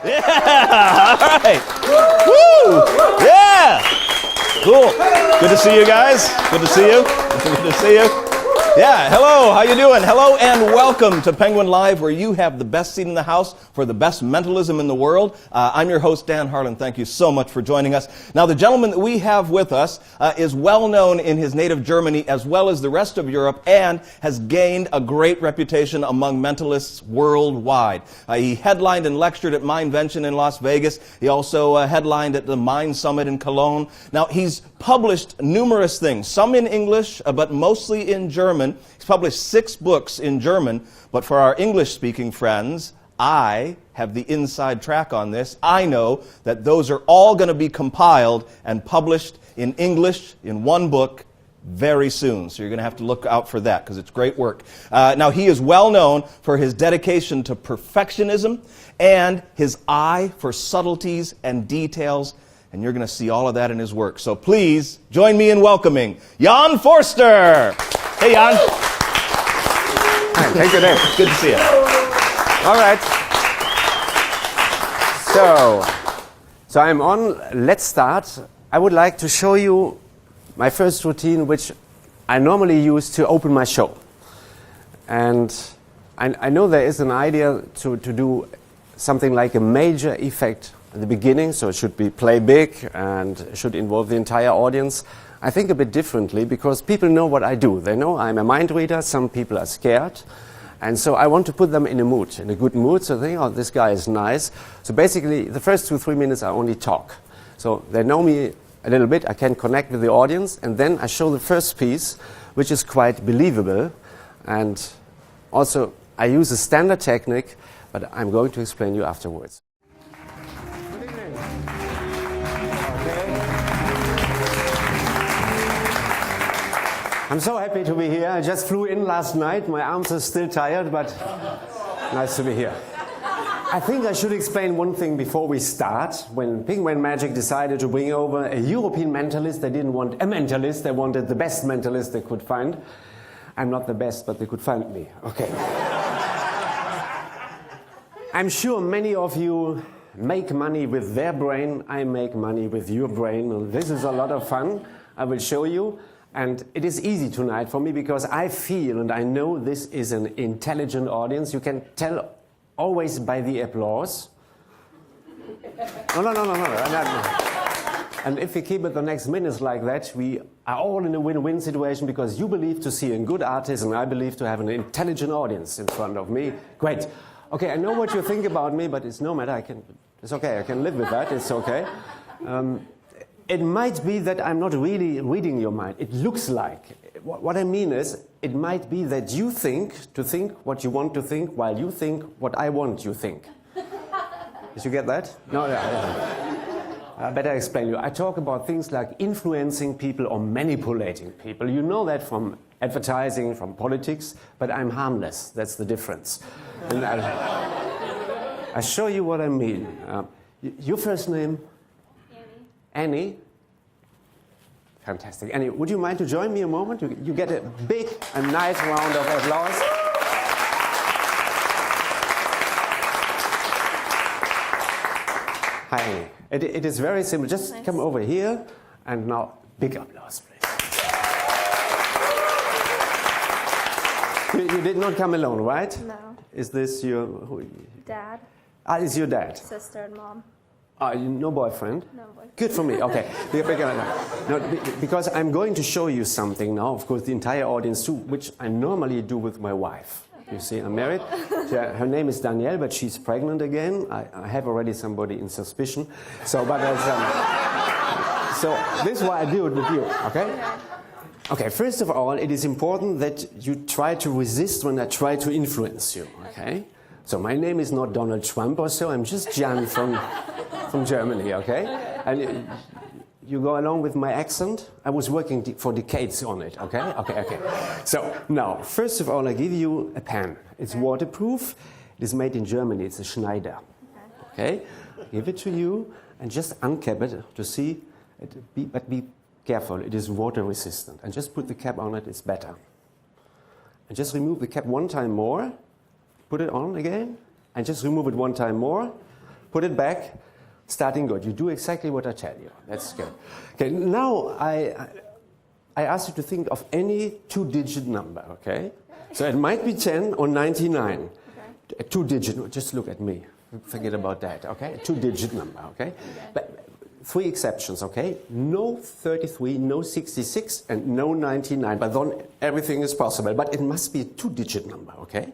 Yeah, all right. Woo! Yeah! Cool. Good to see you guys. Good to see you. Good to see you. Yeah, hello, how you doing? Hello and welcome to Penguin Live, where you have the best seat in the house for the best mentalism in the world. I'm your host, Dan Harlan. Thank you so much for joining us. Now, the gentleman that we have with us is well known in his native Germany as well as the rest of Europe, and has gained a great reputation among mentalists worldwide. He headlined and lectured at Mindvention in Las Vegas. He also headlined at the Mind Summit in Cologne. Now, he's published numerous things, some in English, but mostly in German. He's published 6 books in German, but for our English-speaking friends, I have the inside track on this. I know that those are all going to be compiled and published in English in one book very soon. So you're going to have to look out for that because it's great work. Now, he is well known for his dedication to perfectionism and his eye for subtleties and details. And you're going to see all of that in his work. So please join me in welcoming Jan Forster. Hey, Jan. Hi, thank you, Dave. Good to see you. All right. So I'm on. Let's start. I would like to show you my first routine, which I normally use to open my show. And I know there is an idea to do something like a major effect at the beginning, so it should be play big and should involve the entire audience. I think a bit differently because people know what I do. They know I'm a mind reader. Some people are scared. And so I want to put them in a mood, in a good mood, so they think, oh, this guy is nice. So basically, the first 2-3 minutes I only talk. So they know me a little bit. I can connect with the audience. And then I show the first piece, which is quite believable. And also, I use a standard technique, but I'm going to explain you afterwards. I'm so happy to be here. I just flew in last night. My arms are still tired, but nice to be here. I think I should explain one thing before we start. When Penguin Magic decided to bring over a European mentalist, they didn't want a mentalist, they wanted the best mentalist they could find. I'm not the best, but they could find me. Okay. I'm sure many of you make money with their brain. I make money with your brain. And this is a lot of fun. I will show you. And it is easy tonight for me because I feel and I know this is an intelligent audience. You can tell always by the applause. No. And if we keep it the next minutes like that, we are all in a win-win situation because you believe to see a good artist and I believe to have an intelligent audience in front of me. Great. Okay, I know what you think about me, but it's no matter. It's okay. I can live with that. It's okay. It might be that I'm not really reading your mind. It looks like. What I mean is, it might be that you think what you want to think while you think what I want you think. Did you get that? No. I better explain you. I talk about things like influencing people or manipulating people. You know that from advertising, from politics, but I'm harmless. That's the difference. And I'll show you what I mean. Your first name? Annie? Fantastic. Annie, would you mind to join me a moment? You get a big and nice round of applause. Hi, Annie. It is very simple. Just nice. Come over here, and now big applause, please. You did not come alone, right? No. Is this your... Dad. It's your dad. Sister and mom. No boyfriend? No boyfriend. Good for me, okay. No, because I'm going to show you something now, of course, the entire audience too, which I normally do with my wife. Okay. You see, I'm married. Her name is Danielle, but she's pregnant again. I have already somebody in suspicion. So this is why I do it with you, okay? Okay, first of all, it is important that you try to resist when I try to influence you, okay? So my name is not Donald Trump or so, I'm just Jan from Germany, okay? And you go along with my accent? I was working for decades on it, okay? Okay. So now, first of all, I give you a pen. It's waterproof. It is made in Germany. It's a Schneider, okay? Give it to you and just uncap it to see. But be careful, it is water resistant. And just put the cap on it, it's better. And just remove the cap one time more. Put it on again, and just remove it one time more. put it back, starting good. You do exactly what I tell you. That's good. Okay, now I ask you to think of any two-digit number, okay? So it might be 10 or 99. Okay. A two-digit, just look at me. Forget about that, okay? A two-digit number, okay? But 3 exceptions, okay? No 33, no 66, and no 99. But then everything is possible. But it must be a two-digit number, okay?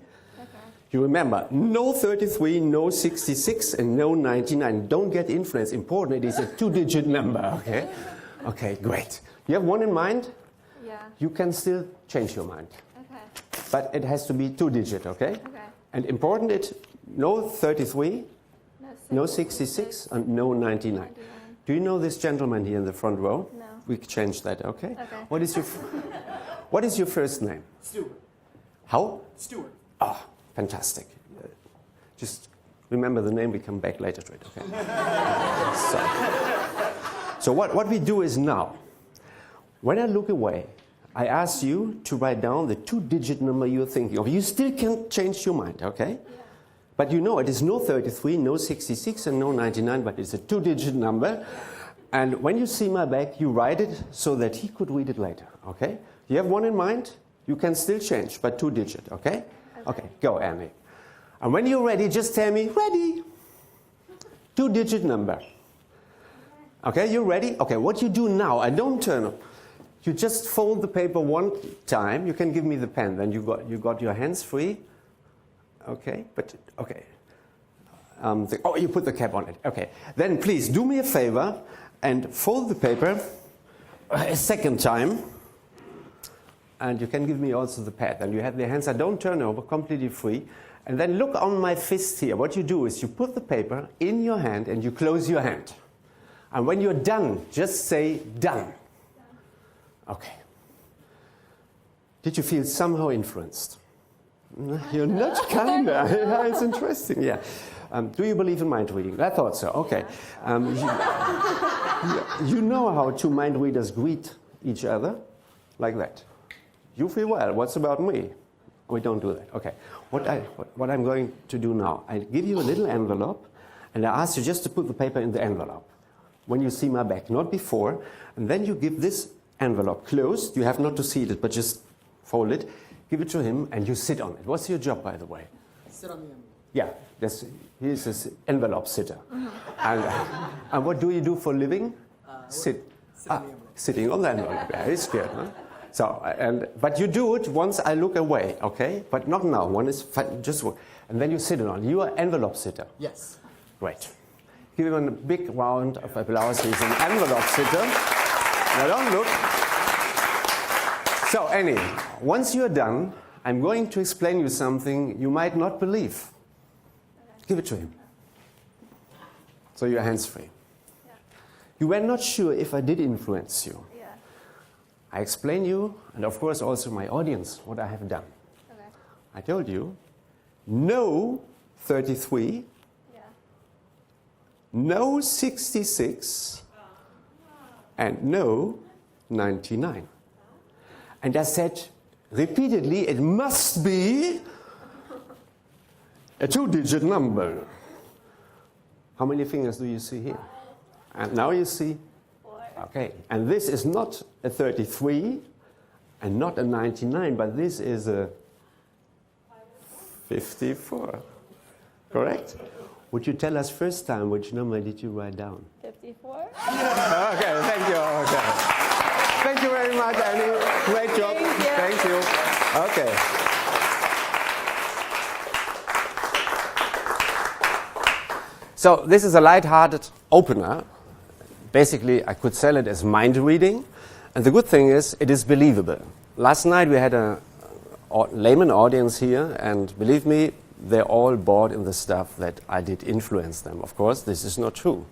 You remember, no 33, no 66, and no 99. Don't get influenced. Important, it is a two-digit number, okay? Okay, great. You have one in mind? Yeah. You can still change your mind. Okay. But it has to be two-digit, okay? Okay. And important, it no 33, no 66, and no 99. Do you know this gentleman here in the front row? No. We change that, okay? Okay. What is your first name? Stuart. How? Stuart. Ah, fantastic. Just remember the name, we come back later to it, okay? So what we do is now, when I look away, I ask you to write down the two-digit number you're thinking of. You still can change your mind, okay? Yeah. But you know it is no 33, no 66, and no 99, but it's a two-digit number. And when you see my back, you write it so that he could read it later, okay? You have one in mind, you can still change, but two-digit, okay? Okay, go, Annie. And when you're ready, just tell me, ready. Two-digit number. Okay, you ready? Okay, what you do now, I don't turn up. You just fold the paper one time. You can give me the pen. Then you got your hands free. Okay, but okay. You put the cap on it. Okay. Then please do me a favor and fold the paper a second time. And you can give me also the pad. And you have the hands. I don't turn over, completely free. And then look on my fist here. What you do is you put the paper in your hand and you close your hand. And when you're done, just say done. Okay. Did you feel somehow influenced? You're not kind of. It's interesting, yeah. Do you believe in mind reading? I thought so, okay. You know how two mind readers greet each other? Like that. You feel well, what's about me? We don't do that, okay. What I'm going to do now, I give you a little envelope, and I ask you just to put the paper in the envelope. When you see my back, not before, and then you give this envelope closed. You have not to seal it, but just fold it. Give it to him, and you sit on it. What's your job, by the way? Sit on the envelope. Yeah, he's an envelope sitter. And what do you do for a living? Sit on the envelope. Sitting on the envelope. Yeah, it's good, huh? So, but you do it once I look away, okay? But not now. One is just work, and then you sit it on. You are envelope sitter. Yes. Great. Give him a big round of applause. He's an envelope sitter. Now don't look. So Annie, once you're done, I'm going to explain you something you might not believe. Okay. Give it to him. So you're hands-free. Yeah. You were not sure if I did influence you. Yeah. I explain you, and of course also my audience, what I have done. Okay. I told you, no 33, Yeah. no 66, and no 99. And I said repeatedly, it must be a two-digit number. How many fingers do you see here? And now you see? 4. Okay, and this is not a 33 and not a 99, but this is a 54. Correct? Would you tell us first time which number did you write down? 54. Okay, thank you. Okay. Thank you very much, Annie. Great job. Thank you. Okay. So this is a light-hearted opener. Basically, I could sell it as mind reading. And the good thing is, it is believable. Last night we had a layman audience here, and believe me, they're all bought in the stuff that I did influence them. Of course, this is not true.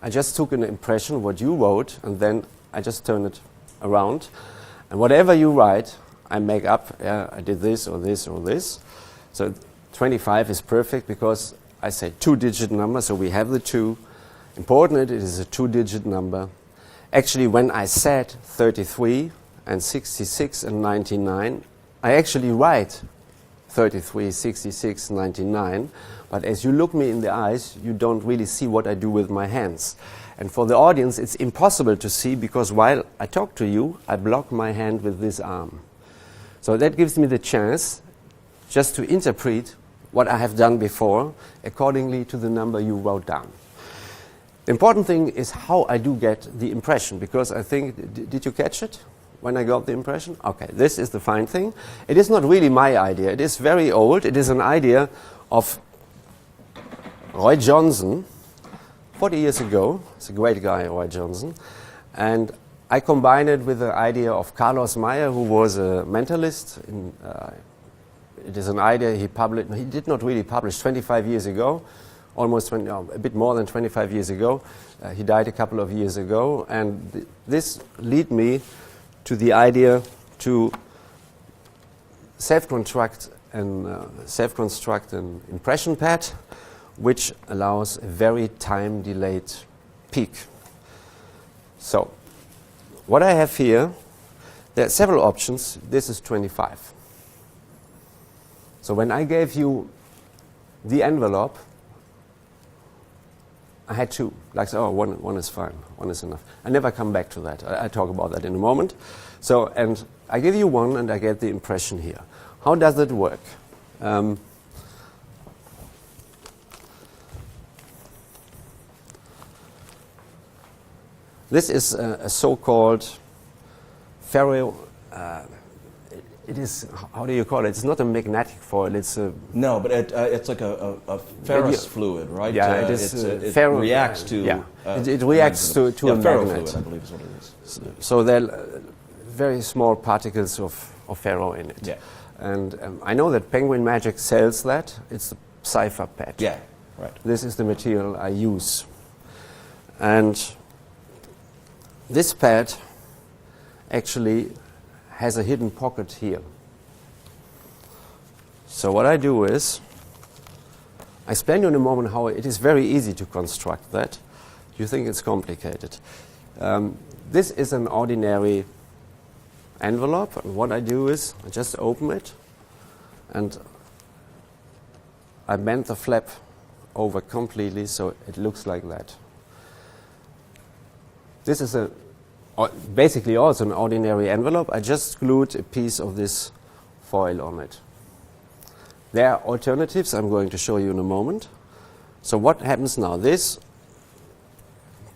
I just took an impression, what you wrote, and then I just turned it around. And whatever you write, I make up, yeah, I did this or this or this. So 25 is perfect because I say two-digit number, so we have the 2. Important, it is a two-digit number. Actually, when I said 33 and 66 and 99, I actually write 33, 66, 99. But as you look me in the eyes, you don't really see what I do with my hands. And for the audience, it's impossible to see because while I talk to you, I block my hand with this arm. So that gives me the chance just to interpret what I have done before accordingly to the number you wrote down. The important thing is how I do get the impression, because I think, did you catch it when I got the impression? Okay, this is the fine thing. It is not really my idea. It is very old. It is an idea of Roy Johnson, 40 years ago. It's a great guy, Roy Johnson. And I combine it with the idea of Carlos Meyer, who was a mentalist. It is an idea he published. He did not really publish 25 years ago, almost 20, no, a bit more than 25 years ago. He died a couple of years ago. And this led me to the idea to self-construct an impression pad which allows a very time-delayed peak. So, what I have here, there are several options. This is 25. So when I gave you the envelope, I had two. Like, oh, one is fine, one is enough. I never come back to that. I talk about that in a moment. So, and I give you one and I get the impression here. How does it work? This is a so-called ferro. It is, how do you call it? It's not a magnetic foil. It's a no, but it's like a ferrous fluid, right? Yeah, it is. It ferro, reacts to. Yeah, it reacts to yeah, a ferro magnet. fluid, I believe is what it is. So there are very small particles of ferro in it. Yeah. And I know that Penguin Magic sells that. It's a cipher pad. Yeah, right. This is the material I use. And this pad actually has a hidden pocket here. So what I do is, I explain you in a moment how it is very easy to construct that. You think it's complicated. This is an ordinary envelope, and what I do is, I just open it, and I bend the flap over completely so it looks like that. This is basically also an ordinary envelope. I just glued a piece of this foil on it. There are alternatives I'm going to show you in a moment. So what happens now? This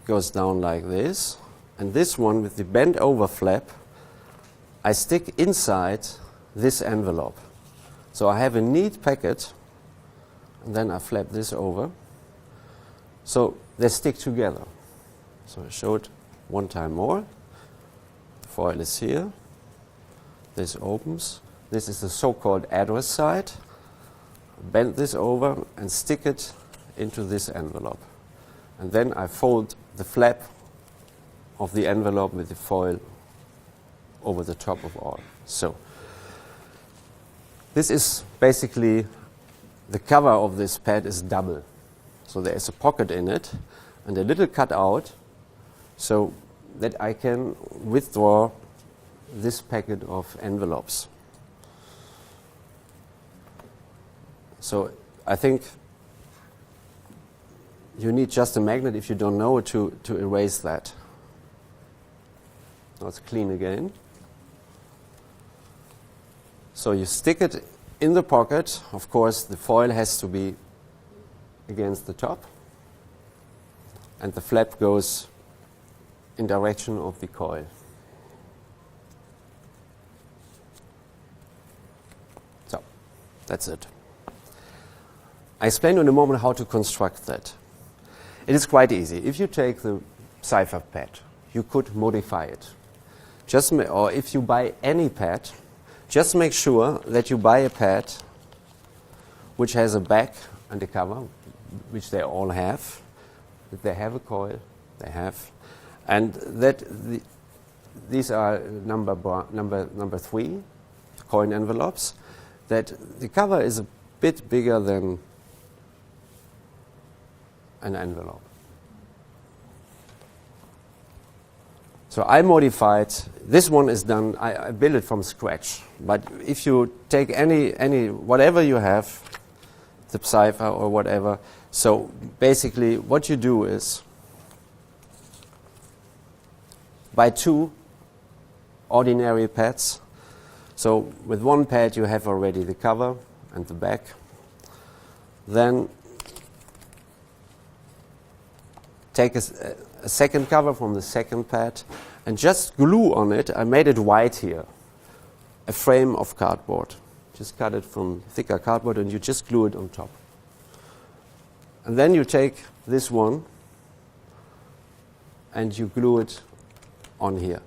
goes down like this, and this one with the bent over flap, I stick inside this envelope. So I have a neat packet, and then I flap this over. So they stick together. So I show it one time more. The foil is here. This opens. This is the so-called address side. Bend this over and stick it into this envelope. And then I fold the flap of the envelope with the foil over the top of all. So this is basically, the cover of this pad is double. So there is a pocket in it and a little cutout so that I can withdraw this packet of envelopes. So I think you need just a magnet, if you don't know it, to erase that. Now it's clean again. So you stick it in the pocket. Of course, the foil has to be against the top, and the flap goes in direction of the coil. So that's it. I explain in a moment how to construct that. It is quite easy. If you take the cipher pad, you could modify it. Or if you buy any pad, just make sure that you buy a pad which has a back and a cover, which they all have. That they have a coil, they have, and that these are number 3 coin envelopes. That the cover is a bit bigger than an envelope. So I modified, this one is done, I built it from scratch. But if you take any whatever you have, the cipher or whatever. So basically what you do is buy 2 ordinary pads. So with 1 pad you have already the cover and the back. Then take a second cover from the second pad and just glue on it. I made it white here, a frame of cardboard. Just cut it from thicker cardboard and you just glue it on top. And then you take this one and you glue it on here.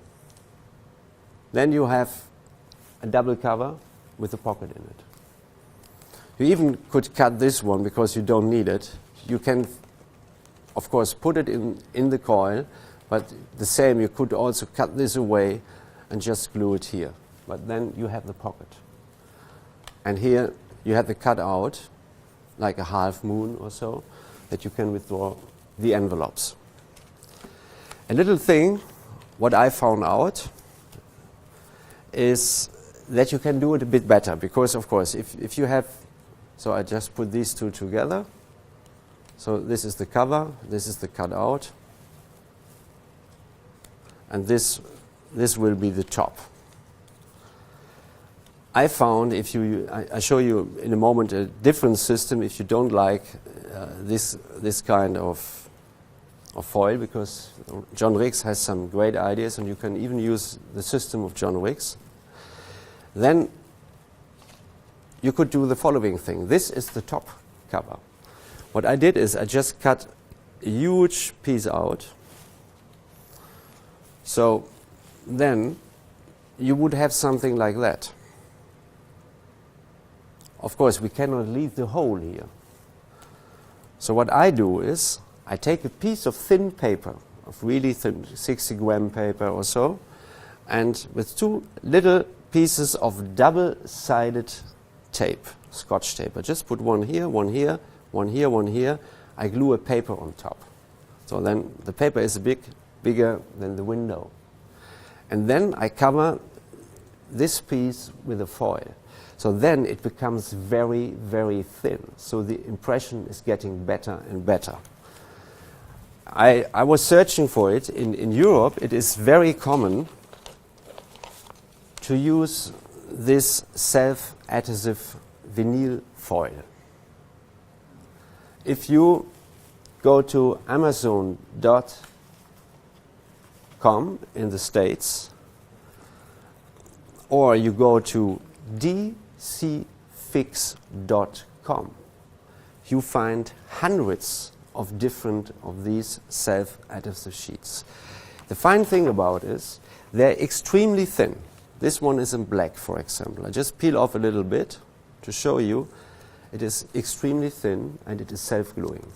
Then you have a double cover with a pocket in it. You even could cut this one because you don't need it. You can, of course, put it in the coil, but the same, you could also cut this away and just glue it here. But then you have the pocket. And here you have the cutout, like a half moon or so, that you can withdraw the envelopes. A little thing, what I found out, is that you can do it a bit better. Because, of course, if you have, so I just put these 2 together. So this is the cover, this is the cutout, and this will be the top. I found I show you in a moment a different system if you don't like this kind of foil, because John Riggs has some great ideas and you can even use the system of John Riggs. Then you could do the following thing. This is the top cover. What I did is I just cut a huge piece out. So then you would have something like that. Of course, we cannot leave the hole here. So what I do is I take a piece of thin paper, of really thin, 60-gram paper or so, and with 2 little pieces of double-sided tape, Scotch tape. I just put one here, one here, one here, one here. I glue a paper on top. So then the paper is a bit bigger than the window. And then I cover this piece with a foil. So then it becomes very, very thin. So the impression is getting better and better. I was searching for it. In Europe, it is very common to use this self-adhesive vinyl foil. If you go to Amazon.com in the States, or you go to dcfix.com, you find hundreds of different of these self-adhesive sheets. The fine thing about it is they're extremely thin. This one is in black, for example. I just peel off a little bit to show you. It is extremely thin and it is self-gluing.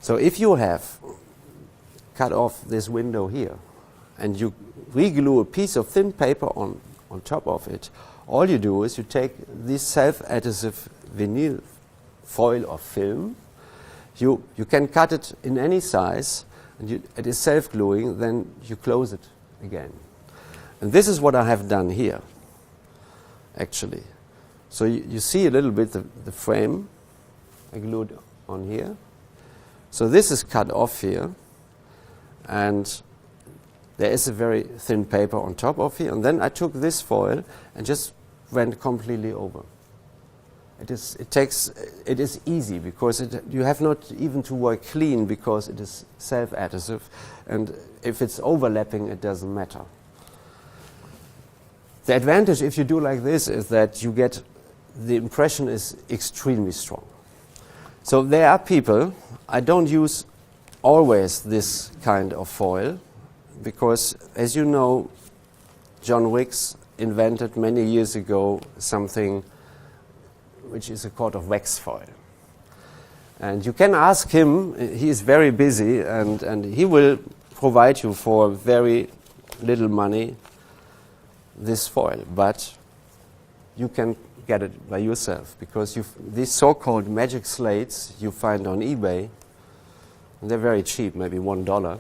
So if you have cut off this window here and you re-glue a piece of thin paper on top of it, all you do is you take this self-adhesive vinyl foil or film. You can cut it in any size and it is self-gluing, then you close it again. And this is what I have done here, actually. So you see a little bit the frame I glued on here. So this is cut off here, and there is a very thin paper on top of here. And then I took this foil and just went completely over. It is easy because you have not even to work clean because it is self-adhesive, and if it's overlapping, it doesn't matter. The advantage if you do like this is that you get the impression is extremely strong. So there are people, I don't use always this kind of foil because, as you know, John Riggs invented many years ago something which is a sort of wax foil. And you can ask him, he is very busy, and he will provide you for very little money this foil, but you can get it by yourself because these so-called magic slates you find on eBay, and they're very cheap, maybe $1.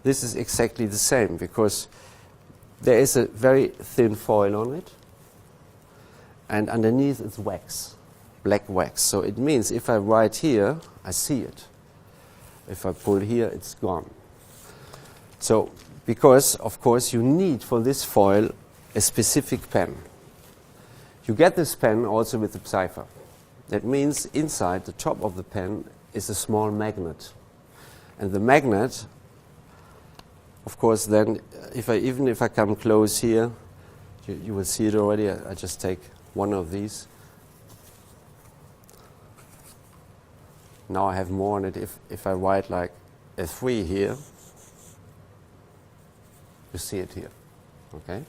This is exactly the same because there is a very thin foil on it, and underneath it's wax, black wax. So it means if I write here, I see it. If I pull here, it's gone. So, because, of course, you need for this foil a specific pen. You get this pen also with the cipher. That means inside the top of the pen is a small magnet. And the magnet, of course, then, even if I come close here, you will see it already. I just take one of these. Now I have more on it. If I write like a 3 here, you see it here, okay?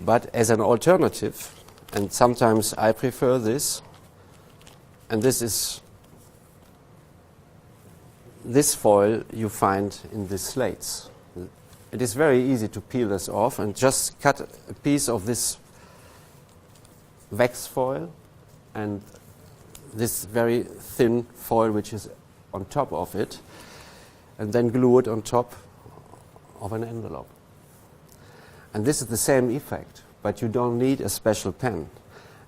But as an alternative, and sometimes I prefer this, and this foil you find in the slates. It is very easy to peel this off and just cut a piece of this wax foil and this very thin foil which is on top of it, and then glue it on top of an envelope. And this is the same effect, but you don't need a special pen.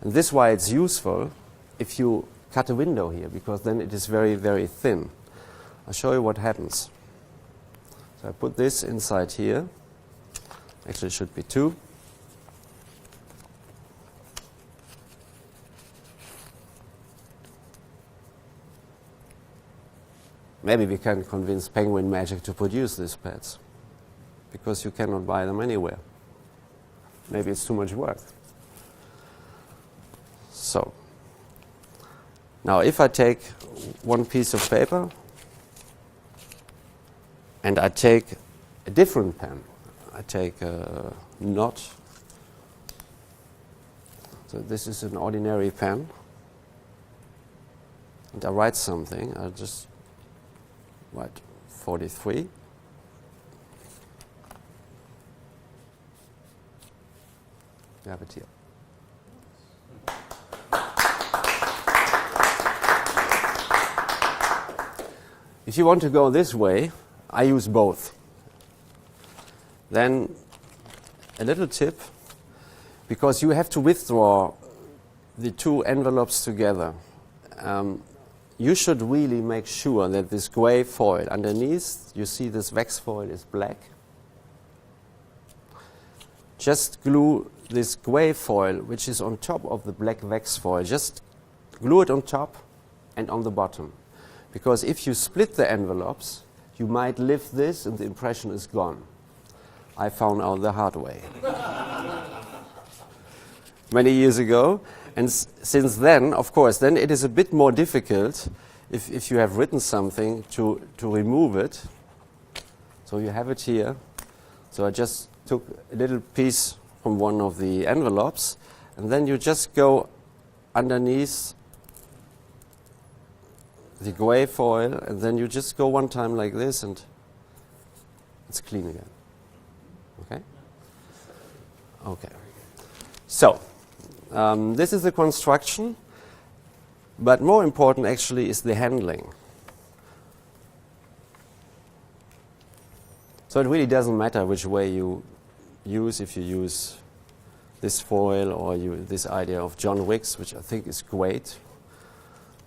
And this is why it's useful if you cut a window here, because then it is very, very thin. I'll show you what happens. So I put this inside here. Actually, it should be 2. Maybe we can convince Penguin Magic to produce these pads, because you cannot buy them anywhere. Maybe it's too much work. So, now if I take one piece of paper and I take a different pen, I take a knot. So this is an ordinary pen, and I write something. I just write 43. You have it here. If you want to go this way, I use both. Then a little tip, because you have to withdraw the 2 envelopes together. You should really make sure that this gray foil underneath, you see this wax foil is black. Just glue this gray foil, which is on top of the black wax foil, just glue it on top and on the bottom. Because if you split the envelopes, you might lift this and the impression is gone. I found out the hard way. Many years ago. And since then, of course, then it is a bit more difficult if you have written something to remove it. So you have it here. So I just took a little piece from one of the envelopes, and then you just go underneath the gray foil, and then you just go one time like this, and it's clean again. Okay? Okay. So, this is the construction, but more important actually is the handling. So it really doesn't matter which way you use, if you use this foil or this idea of John Wicks, which I think is great.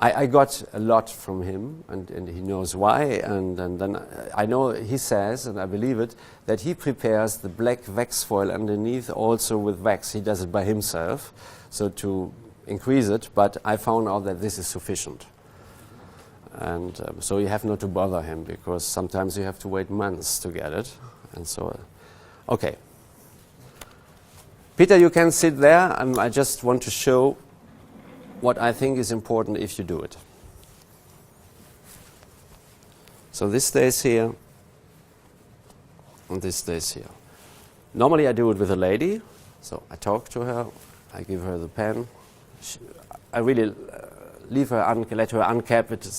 I got a lot from him, and he knows why, and then I know he says, and I believe it, that he prepares the black wax foil underneath also with wax. He does it by himself, so to increase it, but I found out that this is sufficient. And so you have not to bother him, because sometimes you have to wait months to get it. And so, okay. Peter, you can sit there. I just want to show what I think is important if you do it. So this stays here, and this stays here. Normally I do it with a lady, so I talk to her, I give her the pen. I really let her uncap it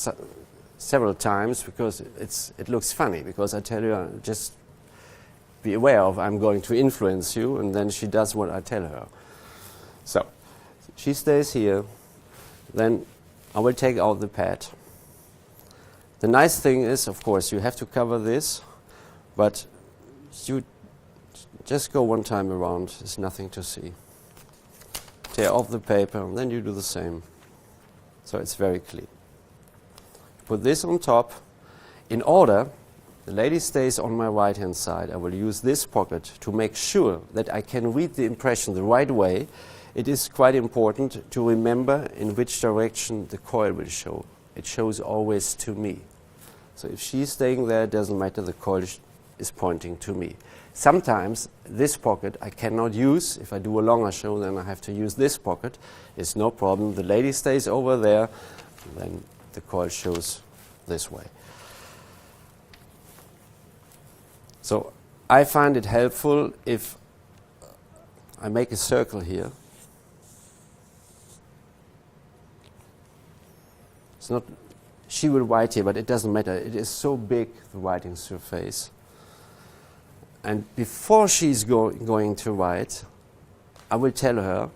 several times, because it looks funny, because I tell her, just be aware of I'm going to influence you, and then she does what I tell her. So she stays here. Then I will take out the pad. The nice thing is, of course, you have to cover this, but you just go one time around, there's nothing to see. tear off the paper, and then you do the same. So it's very clean. Put this on top. In order the lady stays on my right hand side, I will use this pocket to make sure that I can read the impression the right way. It is quite important to remember in which direction the coil will show. It shows always to me. So if she's staying there, it doesn't matter, the coil is pointing to me. Sometimes this pocket I cannot use. If I do a longer show, then I have to use this pocket. It's no problem. The lady stays over there, and then the coil shows this way. So I find it helpful if I make a circle here. It's not, she will write here, but it doesn't matter. It is so big, the writing surface. And before she's going to write, I will tell her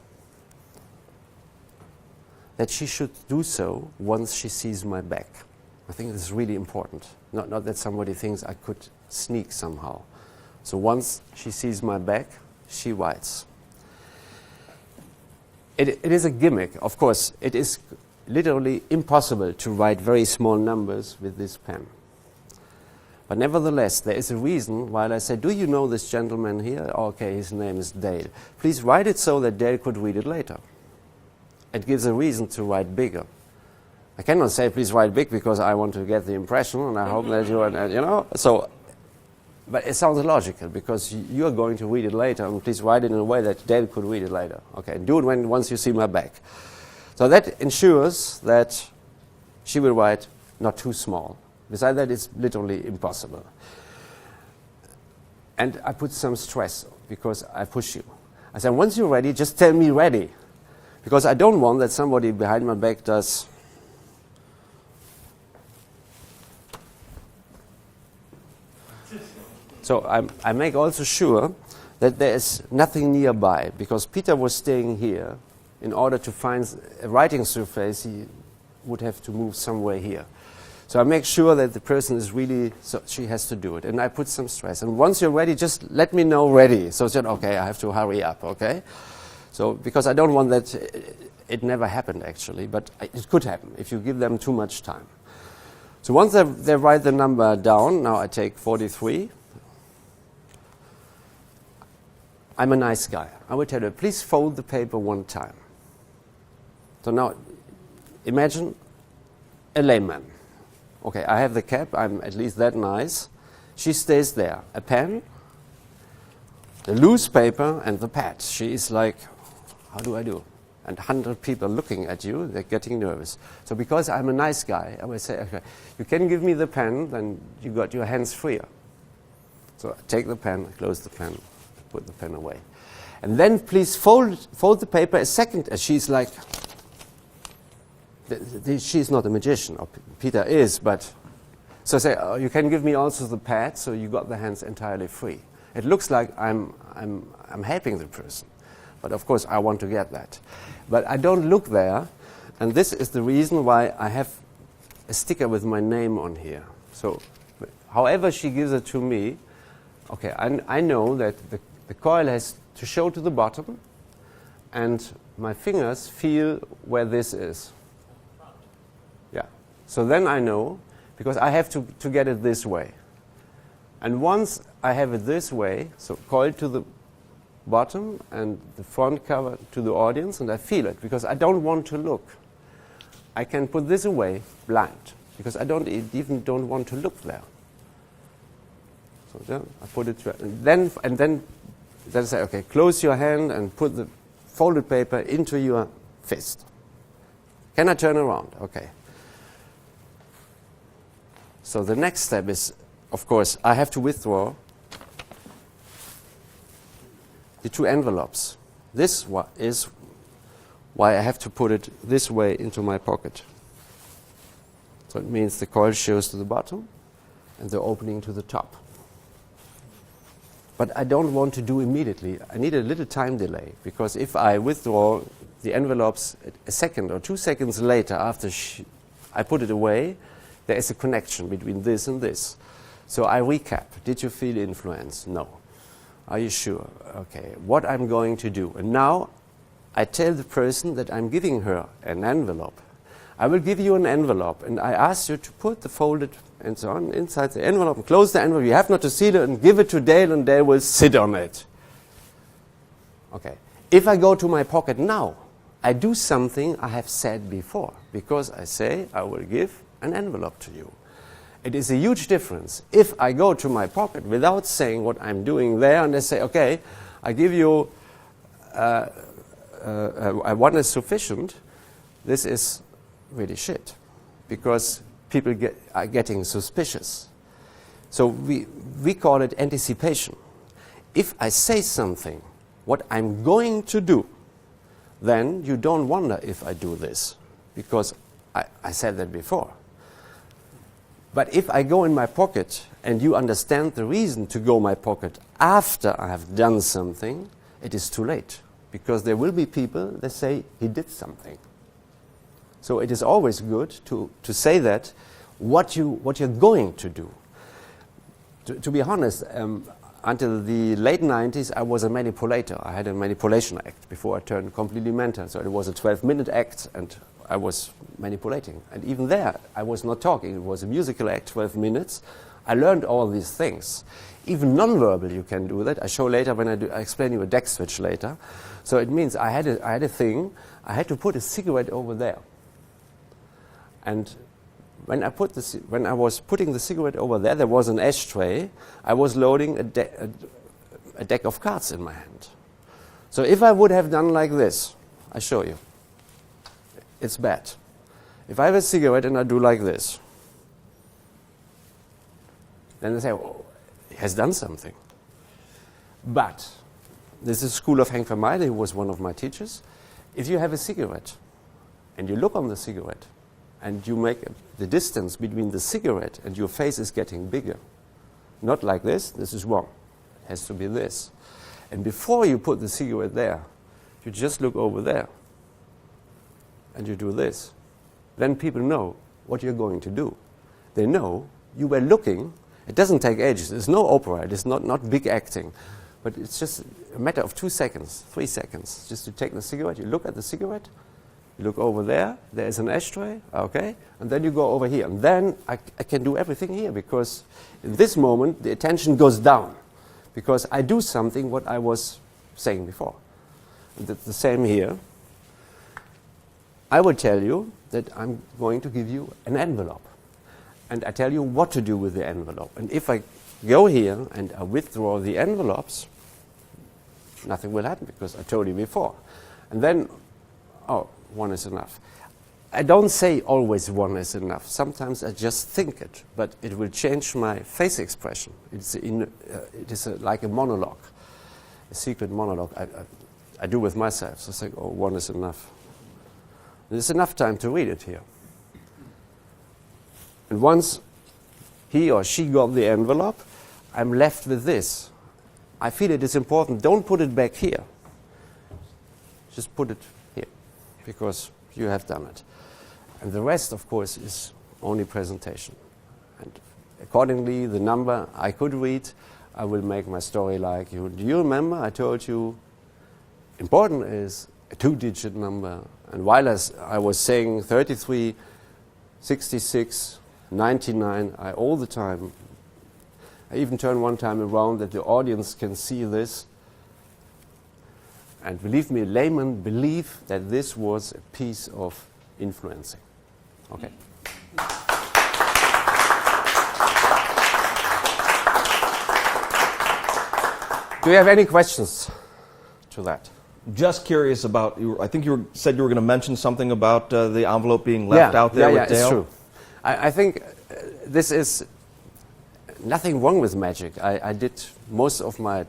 that she should do so once she sees my back. I think this is really important. Not that somebody thinks I could sneak somehow. So once she sees my back, she writes. It is a gimmick. Of course, it is literally impossible to write very small numbers with this pen. But nevertheless, there is a reason why I said, do you know this gentleman here? Okay, his name is Dale. Please write it so that Dale could read it later. It gives a reason to write bigger. I cannot say, please write big, because I want to get the impression, and I hope that you know. So, but it sounds logical, because you are going to read it later, and please write it in a way that Dale could read it later. Okay, do it once you see my back. So that ensures that she will write not too small. Besides that, it's literally impossible. And I put some stress, because I push you. I said, once you're ready, just tell me ready. Because I don't want that somebody behind my back does. So I make also sure that there is nothing nearby, because Peter was staying here. In order to find a writing surface, he would have to move somewhere here. So I make sure that the person is really, so she has to do it. And I put some stress. And once you're ready, just let me know ready. So I said, okay, I have to hurry up, okay? So, because I don't want that, it never happened actually, but it could happen if you give them too much time. So once they write the number down, now I take 43. I'm a nice guy. I will tell her, please fold the paper one time. So now, imagine a layman. Okay, I have the cap, I'm at least that nice. She stays there. A pen, the loose paper, and the pad. She is like, how do I do? And 100 people looking at you, they're getting nervous. So because I'm a nice guy, I will say, okay, you can give me the pen, then you got your hands freer. So I take the pen, close the pen, put the pen away. And then please fold the paper a second, as she's like, she's not a magician, or Peter is, but so say, oh, you can give me also the pad, so you got the hands entirely free. It looks like I'm helping the person, but of course I want to get that. But I don't look there, and this is the reason why I have a sticker with my name on here. So however she gives it to me, okay, I know that the coil has to show to the bottom, and my fingers feel where this is. Yeah. So then I know, because I have to get it this way. And once I have it this way, so coil to the bottom and the front cover to the audience, and I feel it, because I don't want to look. I can put this away blind, because I even don't want to look there. So then I put it, and then I say, okay, close your hand and put the folded paper into your fist. Can I turn around? Okay. So the next step is, of course, I have to withdraw the two envelopes. This is why I have to put it this way into my pocket. So it means the coil shows to the bottom and the opening to the top. But I don't want to do immediately. I need a little time delay, because if I withdraw the envelopes a second or 2 seconds later after I put it away, there is a connection between this and this. So I recap. Did you feel influence? No. Are you sure? Okay. What I'm going to do. And now I tell the person that I'm giving her an envelope. I will give you an envelope, and I ask you to put the folded and so on inside the envelope and close the envelope. You have not to seal it and give it to Dale, and Dale will sit on it. Okay. If I go to my pocket now, I do something I have said before, because I say I will give an envelope to you. It is a huge difference. If I go to my pocket without saying what I'm doing there, and I say, okay, I give you one is sufficient, this is really shit, because people are getting suspicious. So we call it anticipation. If I say something, what I'm going to do, then you don't wonder if I do this, because I said that before. But if I go in my pocket and you understand the reason to go in my pocket after I have done something, it is too late, because there will be people that say he did something. So it is always good to say that what you're going to do. To be honest, until the late 90s, I was a manipulator. I had a manipulation act before I turned completely mental. So it was a 12-minute act, and I was manipulating. And even there, I was not talking. It was a musical act, 12 minutes. I learned all these things. Even non-verbal, you can do that. I show later when I explain you a deck switch later. So it means I had a thing. I had to put a cigarette over there. And when I was putting the cigarette over there, there was an ashtray. I was loading a deck of cards in my hand. So if I would have done like this, I show you, it's bad. If I have a cigarette and I do like this, then they say, oh, he has done something. But this is School of Henk van Meijden, who was one of my teachers. If you have a cigarette and you look on the cigarette and you make the distance between the cigarette and your face is getting bigger, not like this is wrong. It has to be this. And before you put the cigarette there, you just look over there and you do this. Then people know what you're going to do. They know you were looking. It doesn't take ages. There's no opera. It is not big acting. But it's just a matter of 2 seconds, 3 seconds, just to take the cigarette. You look at the cigarette. You look over there. There is an ashtray. Okay. And then you go over here. And then I can do everything here, because in this moment, the attention goes down, because I do something what I was saying before. And it's the same here. I will tell you that I'm going to give you an envelope. And I tell you what to do with the envelope. And if I go here and I withdraw the envelopes, nothing will happen, because I told you before. And then, oh, one is enough. I don't say always one is enough. Sometimes I just think it, but it will change my face expression. It is like a monologue, a secret monologue I do with myself. So I say, oh, one is enough. There's enough time to read it here. And once he or she got the envelope, I'm left with this. I feel it is important. Don't put it back here. Just put it here, because you have done it. And the rest, of course, is only presentation. And accordingly, the number I could read, I will make my story like you. Do you remember I told you important is a 2-digit number? And while I was saying 33, 66, 99, I all the time, I even turned one time around that the audience can see this. And believe me, laymen believe that this was a piece of influencing. Okay. Do you have any questions to that? Just curious about, I think you said you were going to mention something about the envelope being left out there with Dale. Yeah, it's true. I think this is nothing wrong with magic. I did most of my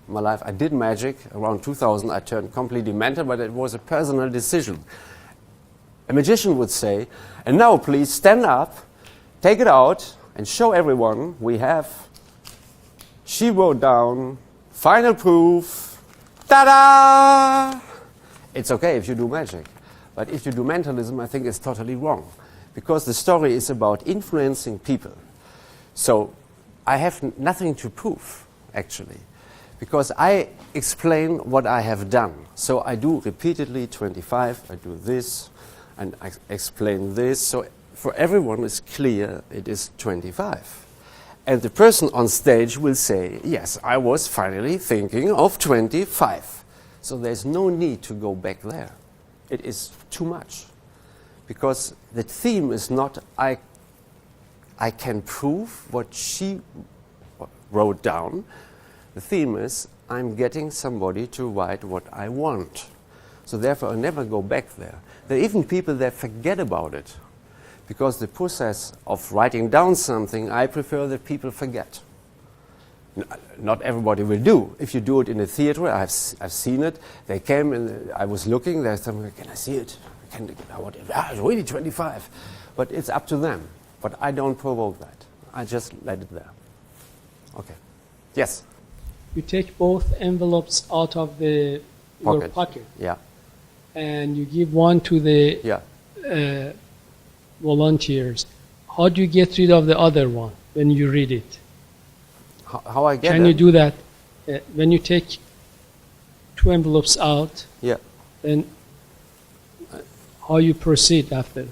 life, I did magic. Around 2000, I turned completely mental, but it was a personal decision. A magician would say, and now please stand up, take it out, and show everyone we have. She wrote down, final proof. Ta-da! It's okay if you do magic, but if you do mentalism, I think it's totally wrong, because the story is about influencing people. So I have nothing to prove, actually, because I explain what I have done. So I do repeatedly 25, I do this, and I explain this. So for everyone it's clear it is 25. And the person on stage will say, yes, I was finally thinking of 25. So there's no need to go back there. It is too much. Because the theme is not, I can prove what she wrote down. The theme is, I'm getting somebody to write what I want. So therefore, I never go back there. There are even people that forget about it. Because the process of writing down something, I prefer that people forget. Not everybody will do. If you do it in a theater, I've seen it. They came and I was looking, there's someone, can I see it? It's really 25. But it's up to them. But I don't provoke that. I just let it there. Okay. Yes? You take both envelopes out of your pocket. Yeah. And you give one to the volunteers. How do you get rid of the other one when you read it? How I get it? Can you do that? When you take two envelopes out, then how you proceed after?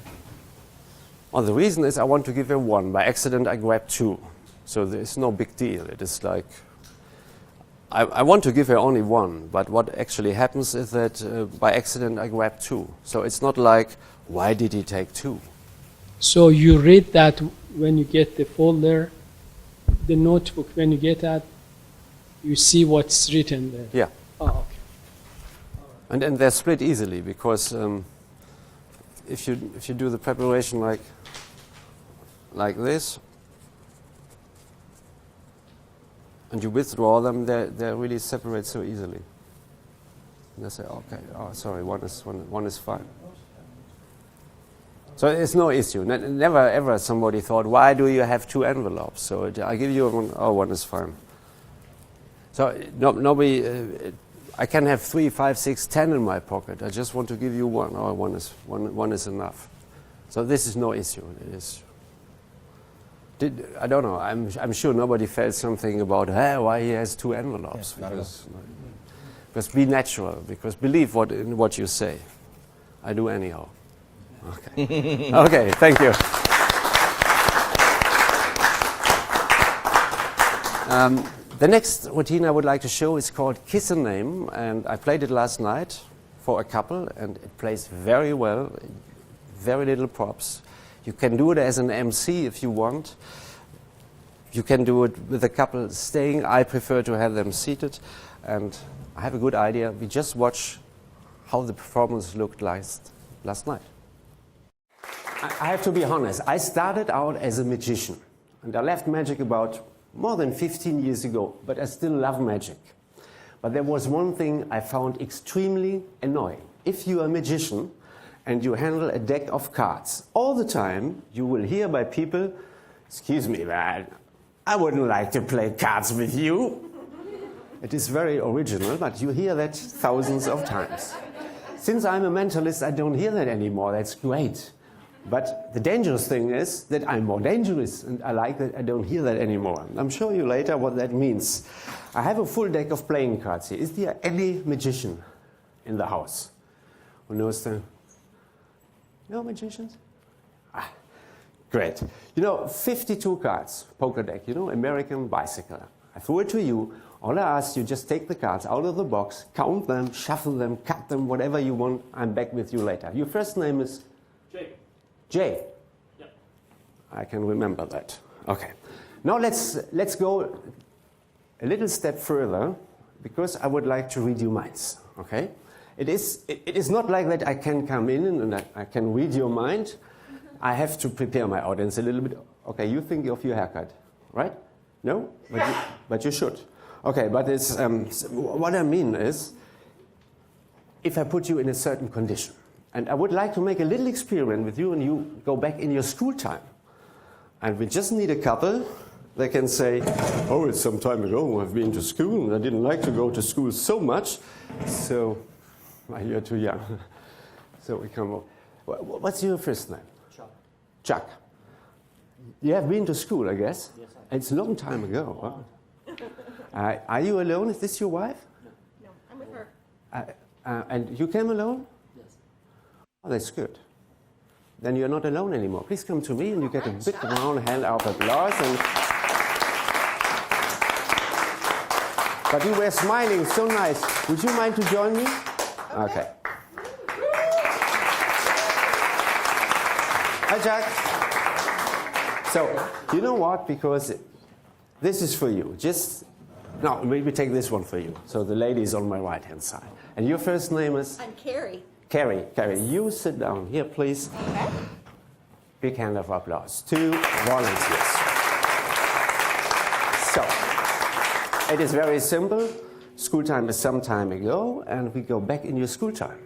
Well, the reason is I want to give her one. By accident, I grabbed two. So there's no big deal. It is like, I want to give her only one, but what actually happens is that by accident, I grabbed two. So it's not like, why did he take two? So you read that when you get the folder, the notebook, when you get that, you see what's written there? Yeah. Oh, okay. And then they're split easily because if you do the preparation like this, and you withdraw them, they really separate so easily. And they say, okay, oh, sorry, one is fine. So it's no issue. Never ever somebody thought, why do you have two envelopes? So I give you one, oh, one is fine. So nobody, I can have 3, 5, 6, 10 in my pocket. I just want to give you one. Oh, one is enough. So this is no issue. It is. I don't know. I'm sure nobody felt something about why he has two envelopes. Yes, because be natural. Because believe what you say. I do anyhow. Okay. Okay. Thank you. The next routine I would like to show is called Kiss a Name, and I played it last night for a couple, and it plays very well. Very little props. You can do it as an MC if you want. You can do it with a couple staying. I prefer to have them seated. And I have a good idea. We just watch how the performance looked last night. I have to be honest. I started out as a magician. And I left magic about more than 15 years ago. But I still love magic. But there was one thing I found extremely annoying. If you are a magician, and you handle a deck of cards, all the time you will hear by people, excuse me, man, I wouldn't like to play cards with you. It is very original, but you hear that thousands of times. Since I'm a mentalist, I don't hear that anymore. That's great. But the dangerous thing is that I'm more dangerous, and I like that I don't hear that anymore. I'm showing you later what that means. I have a full deck of playing cards here. Is there any magician in the house who knows the... No magicians? Ah, great. 52 cards, poker deck, American bicycle. I threw it to you. All I ask you, just take the cards out of the box, count them, shuffle them, cut them, whatever you want. I'm back with you later. Your first name is? Jay. Jay? Yeah. I can remember that. Okay. Now let's go a little step further, because I would like to read your minds, okay? It is not like that I can come in and I can read your mind. I have to prepare my audience a little bit. Okay, you think of your haircut, right? No? But you should. Okay, but it's, what I mean is, if I put you in a certain condition, and I would like to make a little experiment with you, and you go back in your school time, and we just need a couple. They can say, oh, it's some time ago I've been to school, and I didn't like to go to school so much, so... You're too young. So we come over. What's your first name? Chuck. Chuck. You have been to school, I guess? Yes, I have. It's a long time ago. Huh? Are you alone? Is this your wife? No, I'm with her. And you came alone? Yes. Oh, that's good. Then you're not alone anymore. Please come to me and you get a big round hand of applause. But you were smiling so nice. Would you mind to join me? Okay. Hi, Jack. So, you know what? Because this is for you. No, we take this one for you. So the lady is on my right-hand side. And your first name is? I'm Carrie. Carrie, you sit down here, please. Okay. Big hand of applause. 2 volunteers. So, it is very simple. School time is some time ago, and we go back in your school time.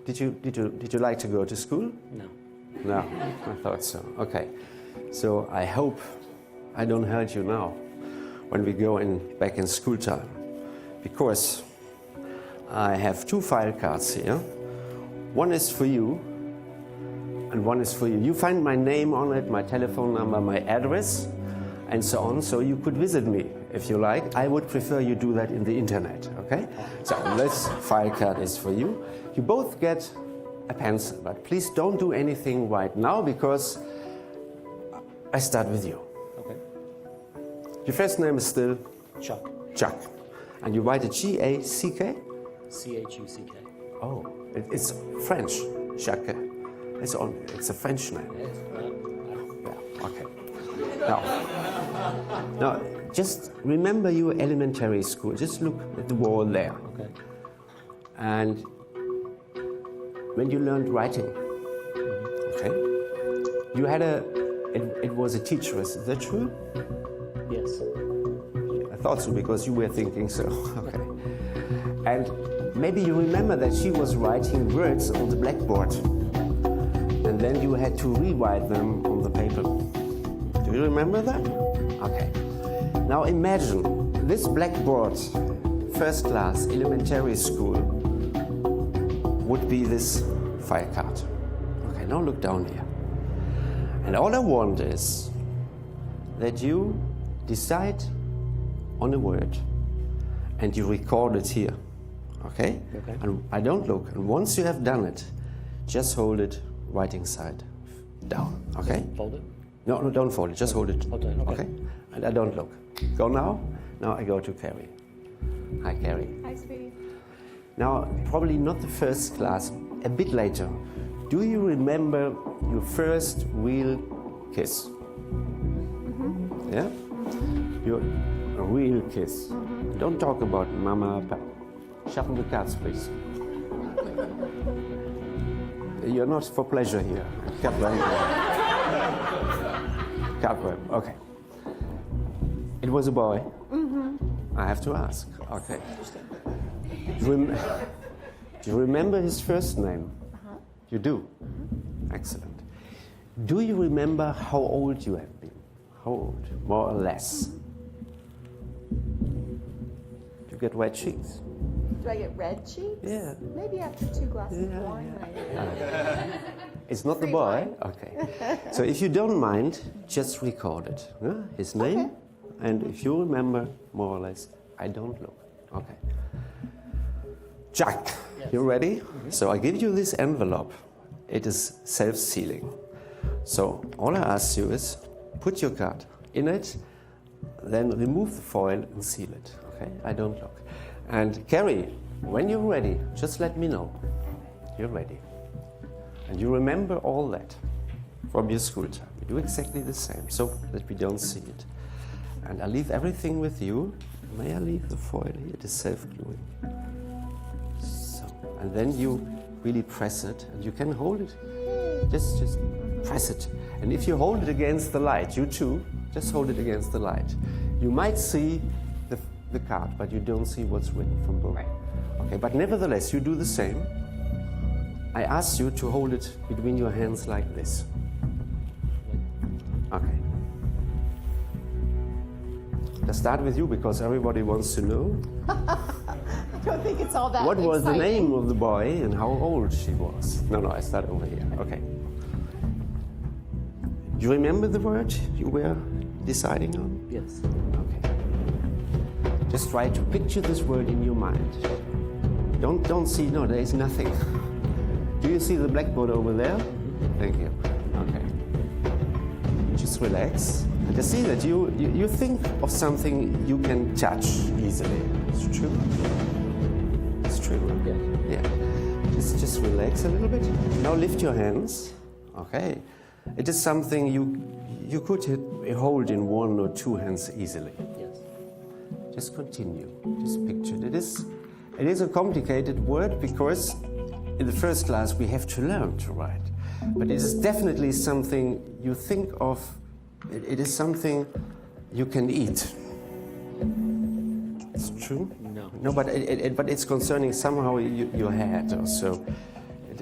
Did you like to go to school? No. No, I thought so. Okay. So I hope I don't hurt you now when we go back in school time, because I have 2 file cards here. One is for you, and one is for you. You find my name on it, my telephone number, my address, and so on, so you could visit me if you like. I would prefer you do that in the internet, okay? So this file card is for you. You both get a pencil, but please don't do anything right now, because I start with you. Okay. Your first name is still Chuck. Chuck, and you write it G-A-C-K? C-H-U-C-K. Oh, it's French, Jacques. It's a French name. Yes. Yeah, okay. Now, just remember your elementary school. Just look at the wall there. Okay. And when you learned writing, okay, you had it was a teacher, is that true? Yes. I thought so, because you were thinking so. Okay. And maybe you remember that she was writing words on the blackboard, and then you had to rewrite them on the paper. Do you remember that? Okay. Now imagine this blackboard, first class, elementary school, would be this file card. Okay, now look down here. And all I want is that you decide on a word and you record it here. Okay? Okay. And I don't look. And once you have done it, just hold it writing side down. Okay? Fold it. No, don't fold it. Just hold it. Hold it, okay. And I don't look. Go now. Now I go to Carrie. Hi, Carrie. Hi, sweetie. Now, probably not the first class, a bit later. Do you remember your first real kiss? Mm-hmm. Yeah? Your real kiss. Mm-hmm. Don't talk about mama, papa. Shuffle the cards, please. You're not for pleasure here. Cardboard. Okay. It was a boy. Mm-hmm. I have to ask. Okay. Do you remember his first name? Uh-huh. You do? Mm-hmm. Excellent. Do you remember how old you have been? How old? More or less? You get red cheeks. Do I get red cheeks? Yeah. Maybe after 2 glasses of wine. It's not the Free boy? wine. Okay. So if you don't mind, just record it. Huh? His name, Okay. and if you remember, more or less, I don't look. Okay. Jack, you ready? Mm-hmm. So I give you this envelope. It is self-sealing. So all I ask you is, put your card in it, then remove the foil and seal it. Okay? I don't look. And Carrie, when you're ready, just let me know. You're ready. And you remember all that from your school time. We do exactly the same, so that we don't see it. And I leave everything with you. May I leave the foil here? It is self-gluing. So, and then you really press it, and you can hold it. Just press it. And if you hold it against the light, you too, just hold it against the light. You might see the card, but you don't see what's written from both. Right. Okay, but nevertheless, you do the same. I ask you to hold it between your hands like this. Okay. Let's start with you, because everybody wants to know. I don't think it's all that What was the exciting. name of the boy and how old she was? No, I start over here. Okay. You remember the word you were deciding on? Yes. Okay. Just try to picture this word in your mind. Don't see, no, there is nothing. Do you see the blackboard over there? Thank you. Okay. Just relax. And just see that you think of something you can touch easily. It's true? It's true. Yeah. Just relax a little bit. Now lift your hands. Okay. It is something you could hold in one or two hands easily. Yes. Just continue. Just picture it. It is a complicated word because in the first class we have to learn to write. But it is definitely something you think of. It is something you can eat. It's true? No. No, but it's concerning somehow your head or so. It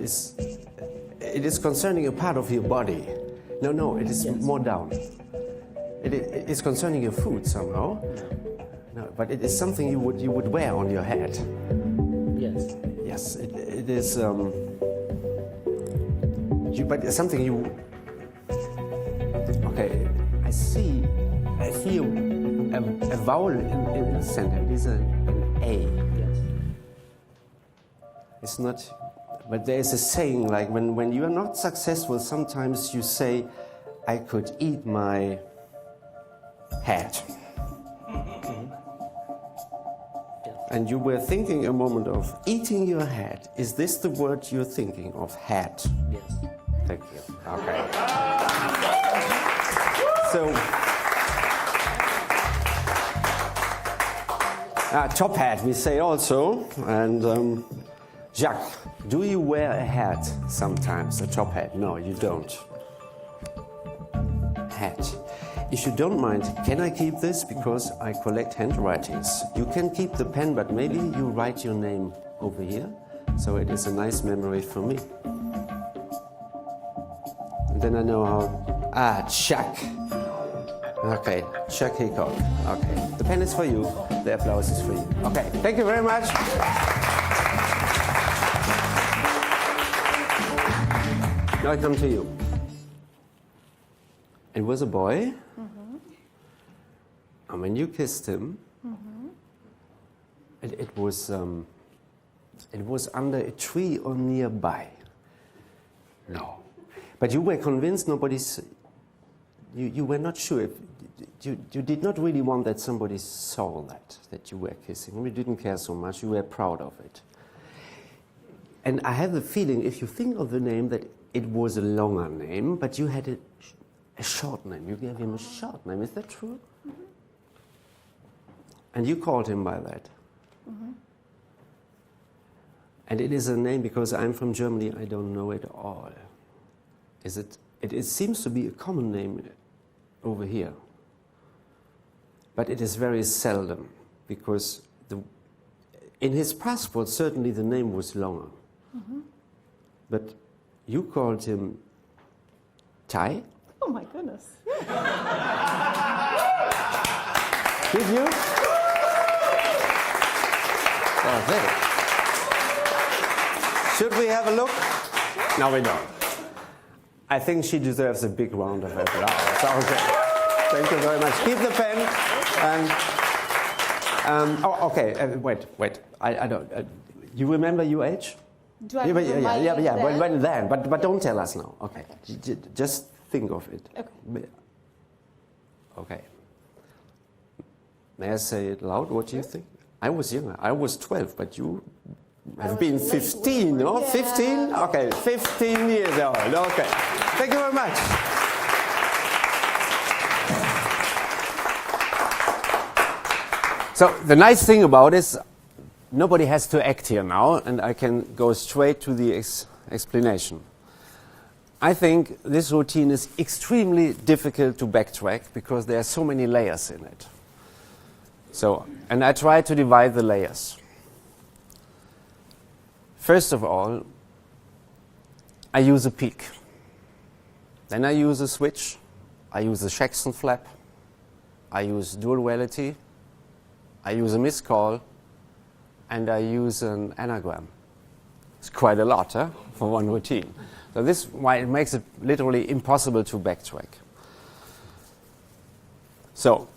is concerning a part of your body. No, it is more down. It is concerning your food somehow. No, but it is something you would wear on your head. Yes. Yes, it is. But it's something you. Okay, I feel a vowel in the center. It is an A. Yes. It's not. But there is a saying like when you are not successful, sometimes you say, "I could eat my hat." And you were thinking a moment of eating your hat. Is this the word you're thinking of? Hat. Yes. Thank you. Okay. So, top hat we say also. And Jacques, do you wear a hat sometimes? A top hat? No, you don't. Hat. If you don't mind, can I keep this? Because I collect handwritings. You can keep the pen, but maybe you write your name over here. So it is a nice memory for me. And then I know how... Chuck. Okay, Chuck Hickok. Okay, the pen is for you. The applause is for you. Okay, thank you very much. Now I come to you. It was a boy. And when you kissed him, it was under a tree or nearby. No. But you were convinced nobody's... You were not sure. You did not really want that somebody saw that you were kissing. You didn't care so much. You were proud of it. And I have the feeling, if you think of the name, that it was a longer name, but you had a short name. You gave him a short name. Is that true? Mm-hmm. And you called him by that. Mm-hmm. And it is a name, because I'm from Germany, I don't know it all. Is it? It seems to be a common name over here. But it is very seldom, because in his passport, certainly the name was longer. Mm-hmm. But you called him Tai? Oh my goodness. Did you? Oh, there. Should we have a look? No, we don't. I think she deserves a big round of applause. Okay. Thank you very much. Keep the pen. Okay. Wait. I don't. You remember your age? Do I remember my age then? When then? But don't tell us now. Okay. Just think of it. Okay. Okay. May I say it loud? What do you think? I was younger. I was 12, but you have been 15, no? Yeah. 15? Okay, 15 years old. Okay. Thank you very much. So the nice thing about it is nobody has to act here now, and I can go straight to the explanation. I think this routine is extremely difficult to backtrack because there are so many layers in it. So, and I try to divide the layers. First of all, I use a peak. Then I use a switch. I use a Jackson flap. I use dual reality. I use a missed call. And I use an anagram. It's quite a lot, for one routine. So this is why it makes it literally impossible to backtrack. So,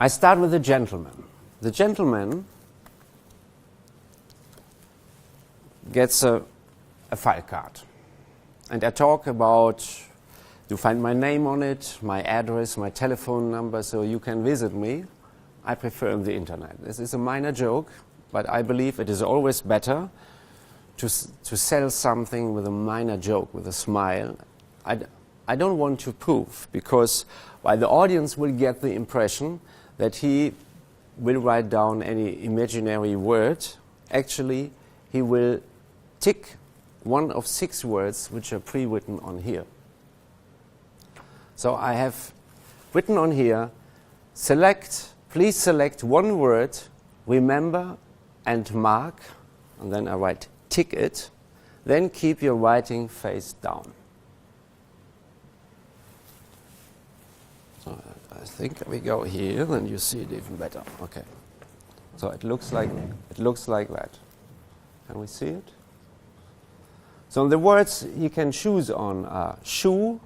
I start with the gentleman. The gentleman gets a file card. And I talk about, you find my name on it, my address, my telephone number, so you can visit me. I prefer the internet. This is a minor joke, but I believe it is always better to sell something with a minor joke, with a smile. I don't want to prove, because while the audience will get the impression that he will write down any imaginary word, actually he will tick one of 6 words which are pre-written on here. So I have written on here, please select one word, remember and mark, and then I write tick it, then keep your writing face down. So I think we go here, then you see it even better. Okay. So it looks like that. Can we see it? So the words you can choose on are shoe,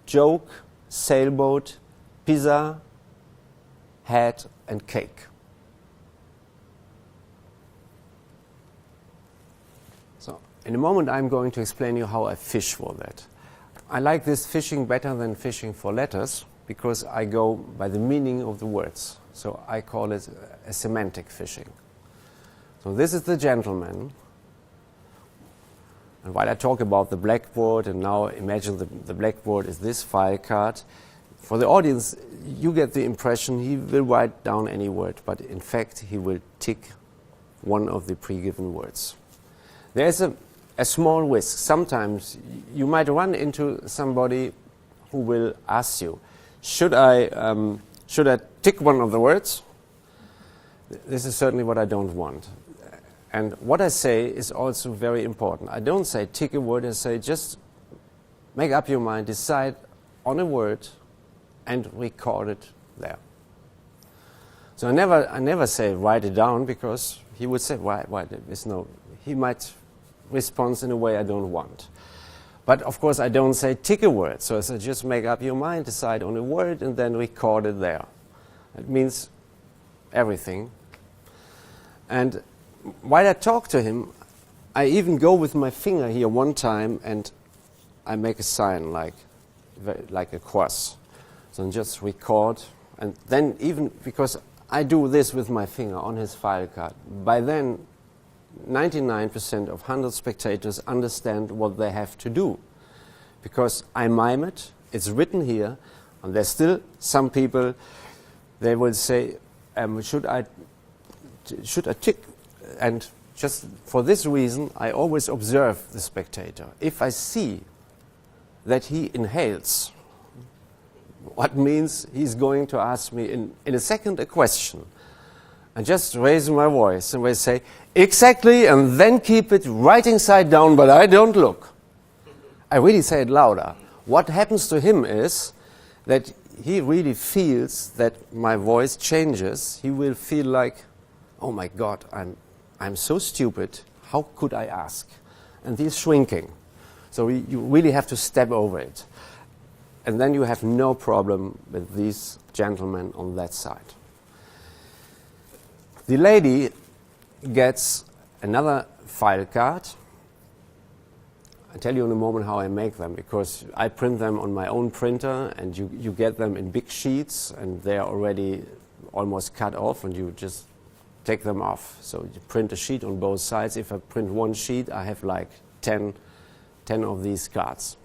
joke, sailboat, pizza, hat, and cake. So in a moment I'm going to explain you how I fish for that. I like this fishing better than fishing for letters, because I go by the meaning of the words. So I call it a semantic fishing. So this is the gentleman. And while I talk about the blackboard, and now imagine the blackboard is this file card, for the audience, you get the impression he will write down any word, but in fact he will tick one of the pre-given words. There's a small risk. Sometimes you might run into somebody who will ask you, should I tick one of the words? This is certainly what I don't want. And what I say is also very important. I don't say tick a word, I say just make up your mind, decide on a word and record it there. So I never say write it down, because he would say, why there's no, he might respond in a way I don't want. But of course I don't say tick a word, so I say just make up your mind, decide on a word and then record it there. It means everything. And while I talk to him, I even go with my finger here one time and I make a sign like a cross. So I just record, and then even because I do this with my finger on his file card, by then 99% of 100 spectators understand what they have to do. Because I mime it, it's written here, and there's still some people, they will say, should I tick? And just for this reason, I always observe the spectator. If I see that he inhales, what means he's going to ask me in a second a question, and just raise my voice and will say, exactly, and then keep it right inside down, but I don't look. I really say it louder. What happens to him is that he really feels that my voice changes. He will feel like, oh my God, I'm so stupid, how could I ask? And he's shrinking. So you really have to step over it. And then you have no problem with these gentlemen on that side. The lady gets another file card. I'll tell you in a moment how I make them, because I print them on my own printer, and you get them in big sheets, and they're already almost cut off, and you just take them off. So you print a sheet on both sides. If I print one sheet, I have like 10 of these cards.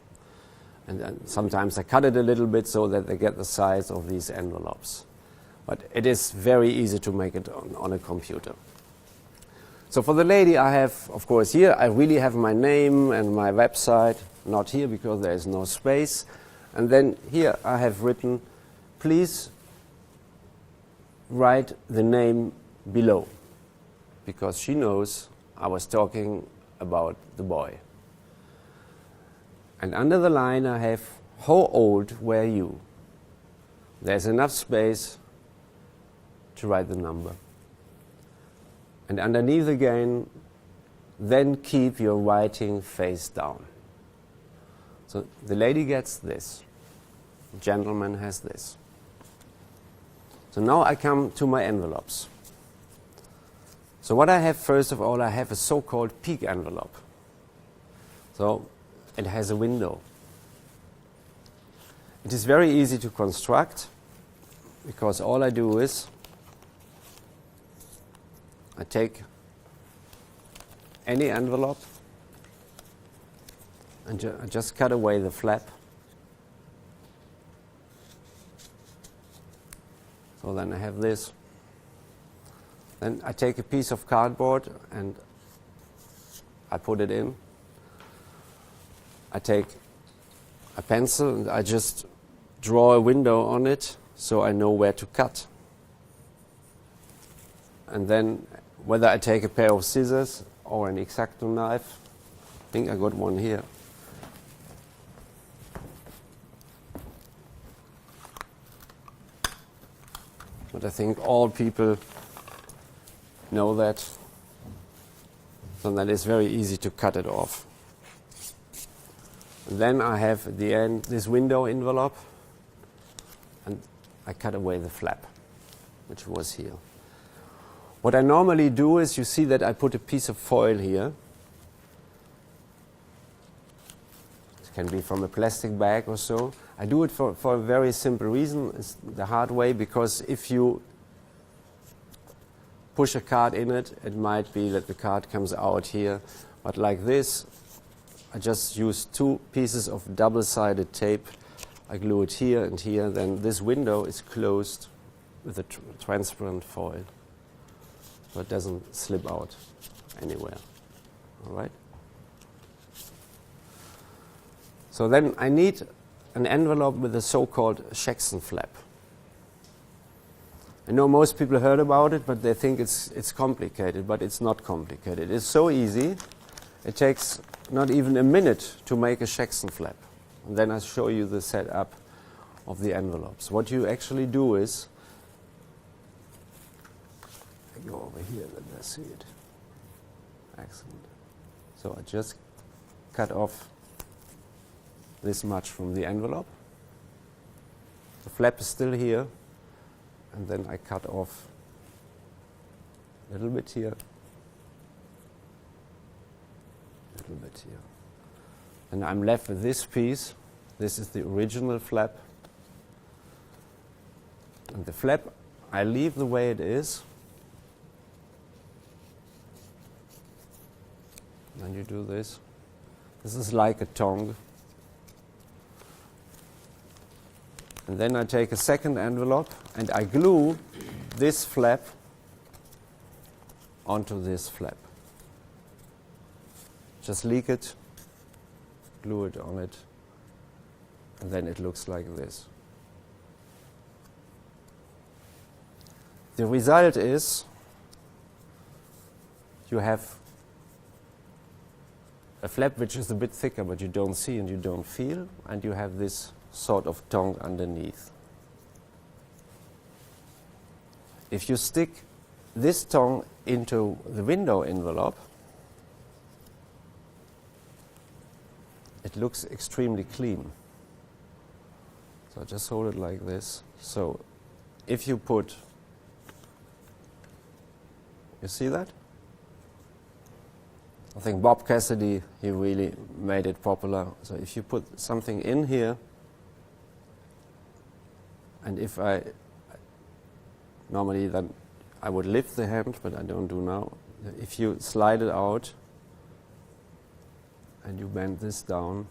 And then sometimes I cut it a little bit so that they get the size of these envelopes. But it is very easy to make it on a computer. So for the lady, I have, of course, here I really have my name and my website. Not here because there is no space. And then here I have written, please write the name below, because she knows I was talking about the boy. And under the line I have, how old were you? There's enough space to write the number. And underneath again, then keep your writing face down. So the lady gets this, the gentleman has this. So now I come to my envelopes. So what I have, first of all, I have a so-called peak envelope. So it has a window. It is very easy to construct because all I do is I take any envelope and I just cut away the flap. So then I have this. Then I take a piece of cardboard and I put it in. I take a pencil and I just draw a window on it so I know where to cut. And then whether I take a pair of scissors or an X-Acto knife, I think I got one here. But I think all people know that, so that it's very easy to cut it off. And then I have at the end this window envelope, and I cut away the flap, which was here. What I normally do is, you see that I put a piece of foil here. It can be from a plastic bag or so. I do it for a very simple reason. It's the hard way, because if you push a card in it, it might be that the card comes out here. But like this, I just use 2 pieces of double-sided tape. I glue it here and here. Then this window is closed with a transparent foil, so it doesn't slip out anywhere. All right? So then I need an envelope with a so-called Jackson flap. I know most people heard about it, but they think it's complicated, but it's not complicated. It's so easy. It takes not even a minute to make a Jackson flap. And then I'll show you the setup of the envelopes. What you actually do is, I go over here, let me see it. Excellent. So I just cut off this much from the envelope. The flap is still here, and then I cut off a little bit here, a little bit here. And I'm left with this piece. This is the original flap. And the flap, I leave the way it is. And you do this. This is like a tongue. And then I take a second envelope and I glue this flap onto this flap. Just leak it, glue it on it, and then it looks like this. The result is you have a flap which is a bit thicker, but you don't see and you don't feel, and you have this sort of tongue underneath. If you stick this tongue into the window envelope, it looks extremely clean. So just hold it like this. So if you put, you see that? I think Bob Cassidy, he really made it popular. So if you put something in here, and if normally then I would lift the hand, but I don't do now. If you slide it out and you bend this down,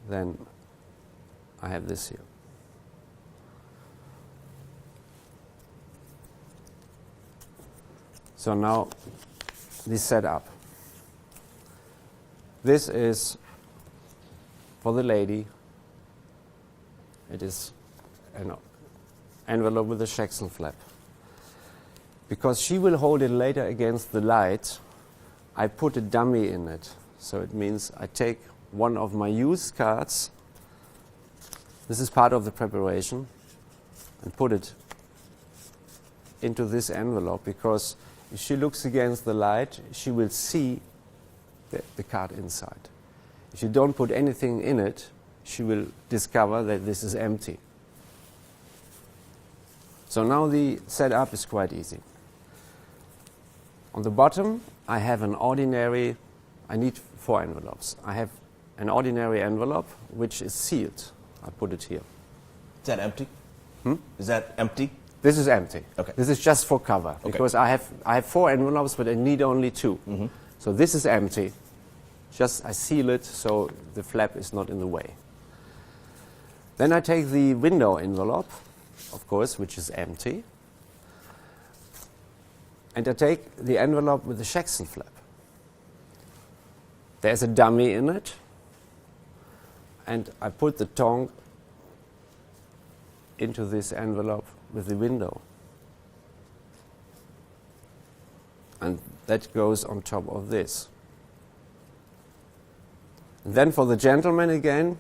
then I have this here. So now this setup. This is for the lady. It is an envelope with a Jackson flap. Because she will hold it later against the light, I put a dummy in it. So it means I take one of my used cards, this is part of the preparation, and put it into this envelope, because if she looks against the light, she will see the card inside. If you don't put anything in it, she will discover that this is empty. So now the setup is quite easy. On the bottom, I have an ordinary, I need 4 envelopes. I have an ordinary envelope which is sealed. I put it here. Is that empty? Is that empty? This is empty. Okay. This is just for cover, because I have 4 envelopes, but I need only 2. So this is empty. Just I seal it so the flap is not in the way. Then I take the window envelope, of course, which is empty, and I take the envelope with the Jackson flap. There's a dummy in it, and I put the tongue into this envelope with the window. And that goes on top of this. And then for the gentleman again,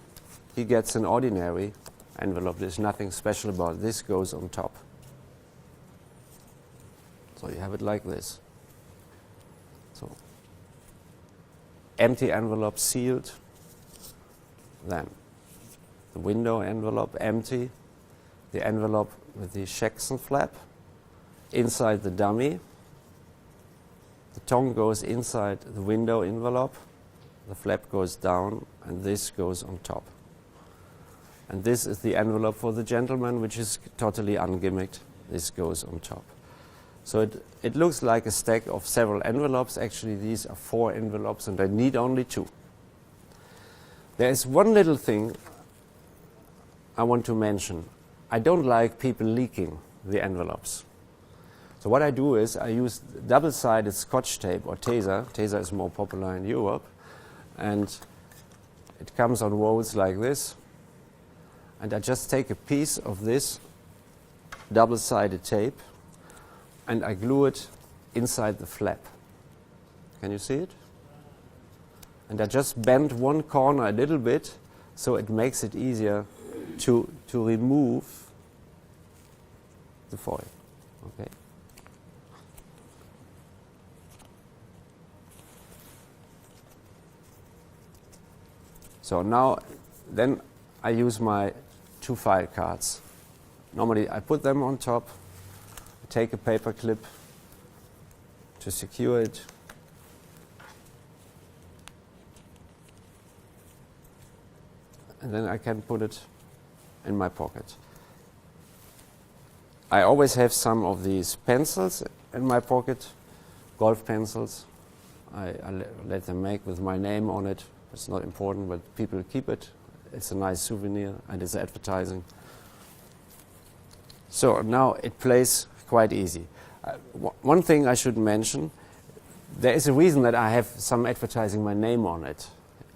he gets an ordinary envelope. There's nothing special about it. This goes on top. So you have it like this. So empty envelope sealed, then the window envelope empty, the envelope with the Jackson flap, inside the dummy, the tongue goes inside the window envelope, the flap goes down, and this goes on top. And this is the envelope for the gentleman, which is totally ungimmicked. This goes on top. So it looks like a stack of several envelopes. Actually, these are 4 envelopes, and I need only 2. There is one little thing I want to mention. I don't like people leaking the envelopes. So what I do is I use double-sided Scotch tape or Taser. Taser is more popular in Europe. And it comes on rolls like this. And I just take a piece of this double-sided tape and I glue it inside the flap. Can you see it? And I just bend one corner a little bit so it makes it easier to remove the foil. Okay. So now, then I use my 2 file cards. Normally I put them on top, I take a paper clip to secure it, and then I can put it in my pocket. I always have some of these pencils in my pocket, golf pencils. I let them make with my name on it. It's not important, but people keep it. It's a nice souvenir and it's advertising. So now it plays quite easy. One thing I should mention, there is a reason that I have some advertising my name on it.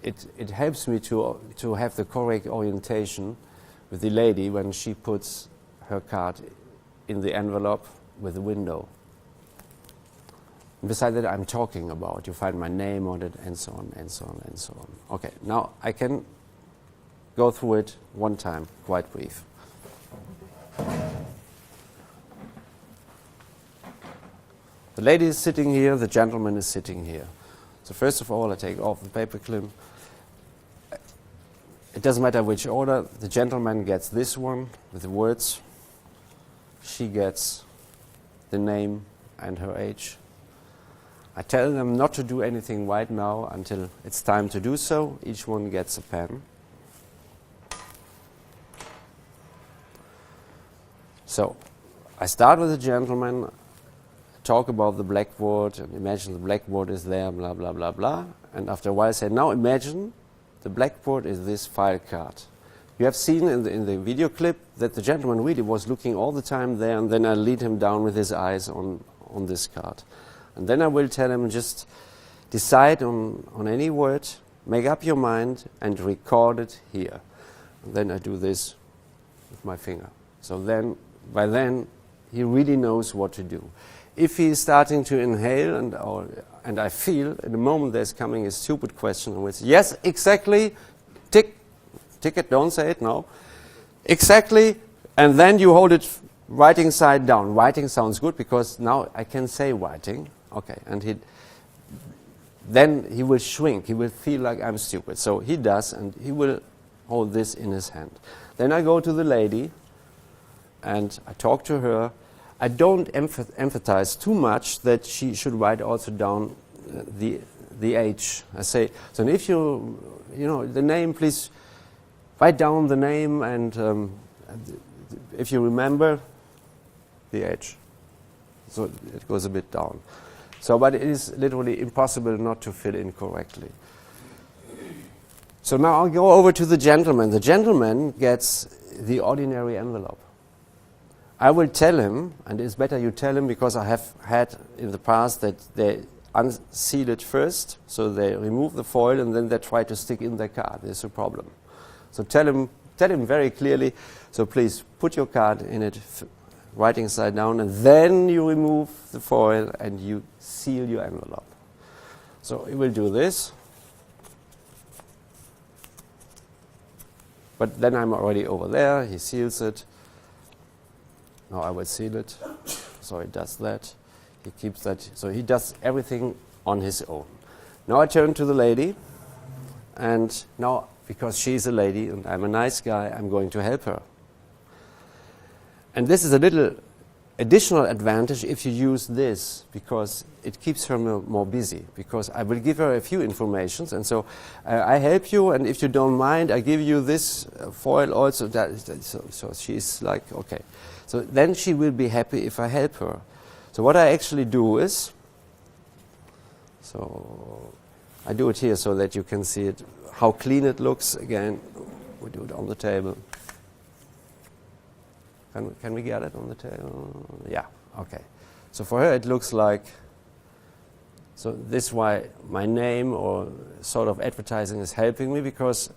It helps me to have the correct orientation with the lady when she puts her card in the envelope with the window. And beside that I'm talking about, you find my name on it and so on and so on and so on. Okay, now I can go through it one time, quite brief. The lady is sitting here, the gentleman is sitting here. So first of all I take off the paper clip. It doesn't matter which order. The gentleman gets this one with the words. She gets the name and her age. I tell them not to do anything right now until it's time to do so. Each one gets a pen. So I start with the gentleman, talk about the blackboard, and imagine the blackboard is there, blah, blah, blah, blah. And after a while I say, now imagine the blackboard is this file card. You have seen in the video clip that the gentleman really was looking all the time there, and then I lead him down with his eyes on this card. And then I will tell him, just decide on any word, make up your mind, and record it here. And then I do this with my finger. So then, by then, he really knows what to do. If he is starting to inhale, and I feel in the moment there's coming a stupid question, with yes, exactly, tick it, don't say it, no. Exactly, and then you hold it writing side down. Writing sounds good because now I can say writing. Okay, and then he will shrink. He will feel like I'm stupid. So he does, and he will hold this in his hand. Then I go to the lady, and I talk to her. I don't emphasize too much that she should write also down the age. I say, so if you know the name, please write down the name, and if you remember the age. So it goes a bit down. So, but it is literally impossible not to fill in correctly. So now I'll go over to the gentleman. The gentleman gets the ordinary envelope. I will tell him, and it's better you tell him, because I have had in the past that they unseal it first, so they remove the foil and then they try to stick in their card. There's a problem. So tell him very clearly, so please put your card in it, writing side down, and then you remove the foil and you seal your envelope. So he will do this. But then I'm already over there, he seals it. Now I will seal it. So he does that. He keeps that. So he does everything on his own. Now I turn to the lady, and now, because she's a lady and I'm a nice guy, I'm going to help her. And this is a little additional advantage if you use this, because it keeps her more busy, because I will give her a few informations, and so I help you, and if you don't mind, I give you this foil also. So she's like, okay. So then she will be happy if I help her. So what I actually do is, so I do it here so that you can see it, how clean it looks. Again, we do it on the table. Can we get it on the table? Yeah, okay. So for her it looks like, so this is why my name or sort of advertising is helping me, because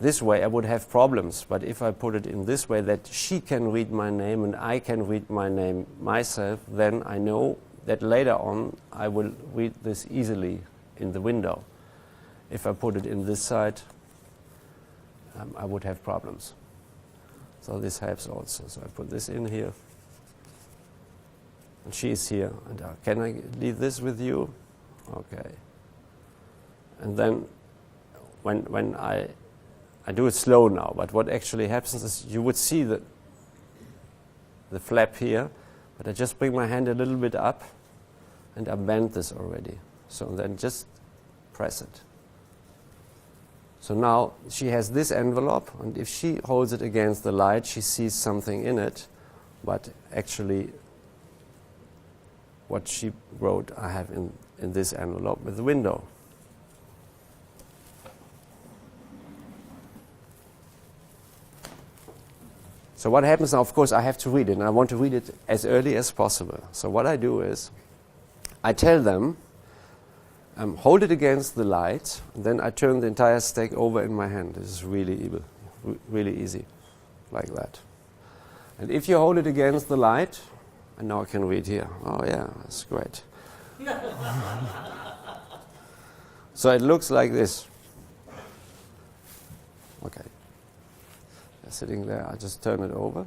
this way I would have problems, but if I put it in this way that she can read my name and I can read my name myself, then I know that later on I will read this easily in the window. If I put it in this side, I would have problems. So this helps also. So I put this in here. And she is here. And can I leave this with you? Okay. And then when I do it slow now, but what actually happens is you would see the flap here, but I just bring my hand a little bit up and I bend this already. So then just press it. So now she has this envelope, and if she holds it against the light, she sees something in it, but actually what she wrote I have in this envelope with the window. So what happens now, of course, I have to read it, and I want to read it as early as possible. So what I do is, I tell them, hold it against the light, and then I turn the entire stack over in my hand. This is really easy, like that. And if you hold it against the light, and now I can read here. Oh yeah, that's great. So it looks like this. Okay. They're sitting there, I just turn it over.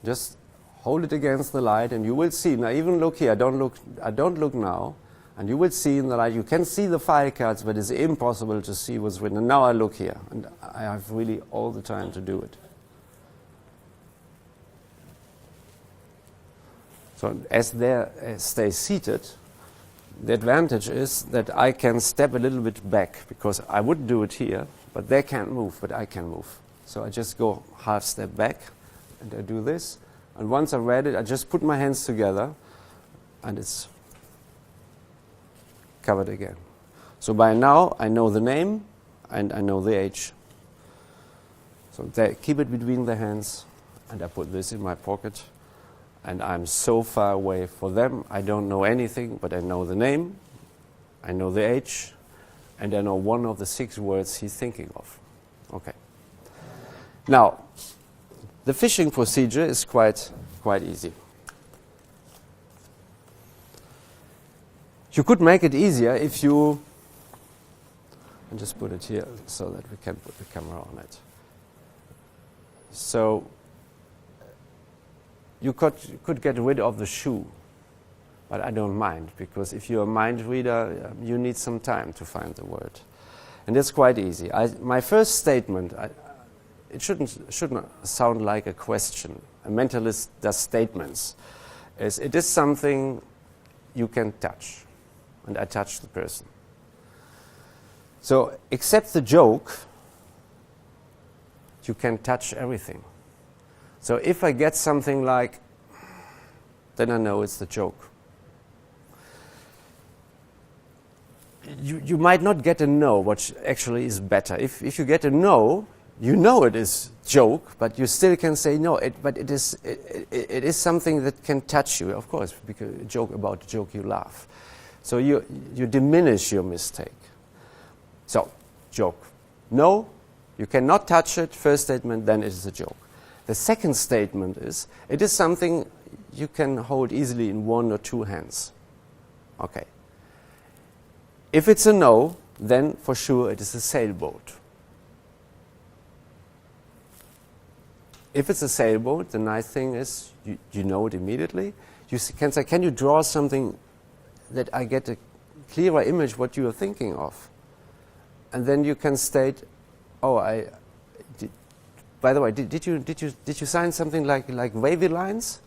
Just hold it against the light, and you will see. Now even look here, I don't look now. And you will see in the light, you can see the file cards, but it's impossible to see what's written. And now I look here, and I have really all the time to do it. So as they stay seated, the advantage is that I can step a little bit back, because I would do it here, but they can't move, but I can move. So I just go half step back, and I do this. And once I read it, I just put my hands together, and it's covered again. So by now I know the name and I know the age. So they keep it between the hands, and I put this in my pocket, and I'm so far away for them. I don't know anything, but I know the name, I know the age, and I know one of the 6 words he's thinking of. Okay. Now, the fishing procedure is quite easy. You could make it easier if you, and just put it here so that we can put the camera on it. So you could get rid of the shoe, but I don't mind, because if you're a mind reader, you need some time to find the word. And it's quite easy. My first statement it shouldn't sound like a question. A mentalist does statements. It is something you can touch, and I touch the person. So, except the joke, you can touch everything. So if I get something like, then I know it's the joke. You might not get a no, which actually is better. If you get a no, you know it is joke, but you still can say no. But it is something that can touch you, of course, because about a joke you laugh. So you diminish your mistake. So, joke. No, you cannot touch it. First statement, then it is a joke. The second statement is, it is something you can hold easily in one or two hands. Okay. If it's a no, then for sure it is a sailboat. If it's a sailboat, the nice thing is you know it immediately. You can say, can you draw something that I get a clearer image what you are thinking of? And then you can state, oh, by the way, did you sign something like wavy lines?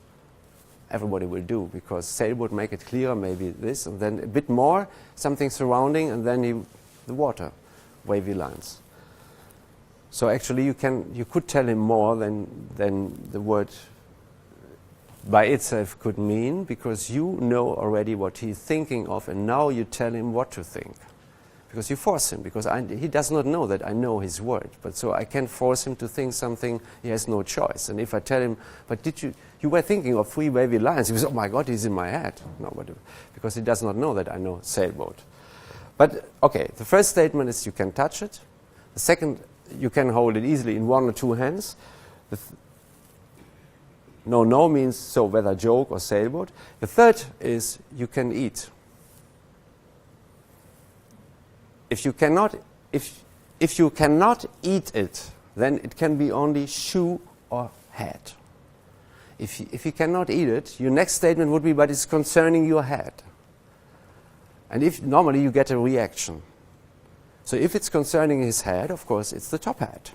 Everybody will do, because sailboat make it clearer, maybe this, and then a bit more, something surrounding, and then the water, wavy lines. So actually you could tell him more than the word by itself could mean, because you know already what he's thinking of, and now you tell him what to think. Because you force him, because he does not know that I know his word. But so I can force him to think something, he has no choice. And if I tell him, but you were thinking of 3 wavy lines, he says, oh my God, he's in my head. No, because he does not know that I know sailboat. But, okay, the first statement is you can touch it. The second, you can hold it easily in 1 or 2 hands. No means, so whether joke or sailboat. The third is you can eat. If you cannot eat it, then it can be only shoe or head. If you cannot eat it, your next statement would be, but it's concerning your head. And if normally you get a reaction. So if it's concerning his head, of course, it's the top hat.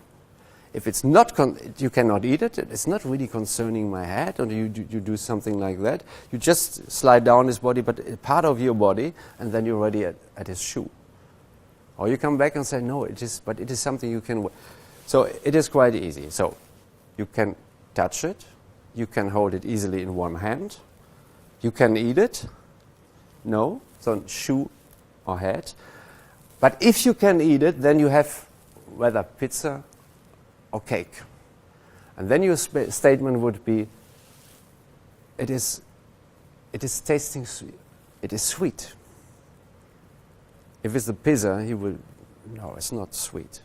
If it's not, you cannot eat it, it's not really concerning my head, or you do something like that. You just slide down his body, but a part of your body, and then you're already at his shoe. Or you come back and say, no, it is something you can... So it is quite easy. So you can touch it. You can hold it easily in one hand. You can eat it. No, so shoe or head. But if you can eat it, then you have whether pizza or cake. And then your statement would be, it is tasting sweet. It is sweet. If it's the pizza, he will, no, it's not sweet.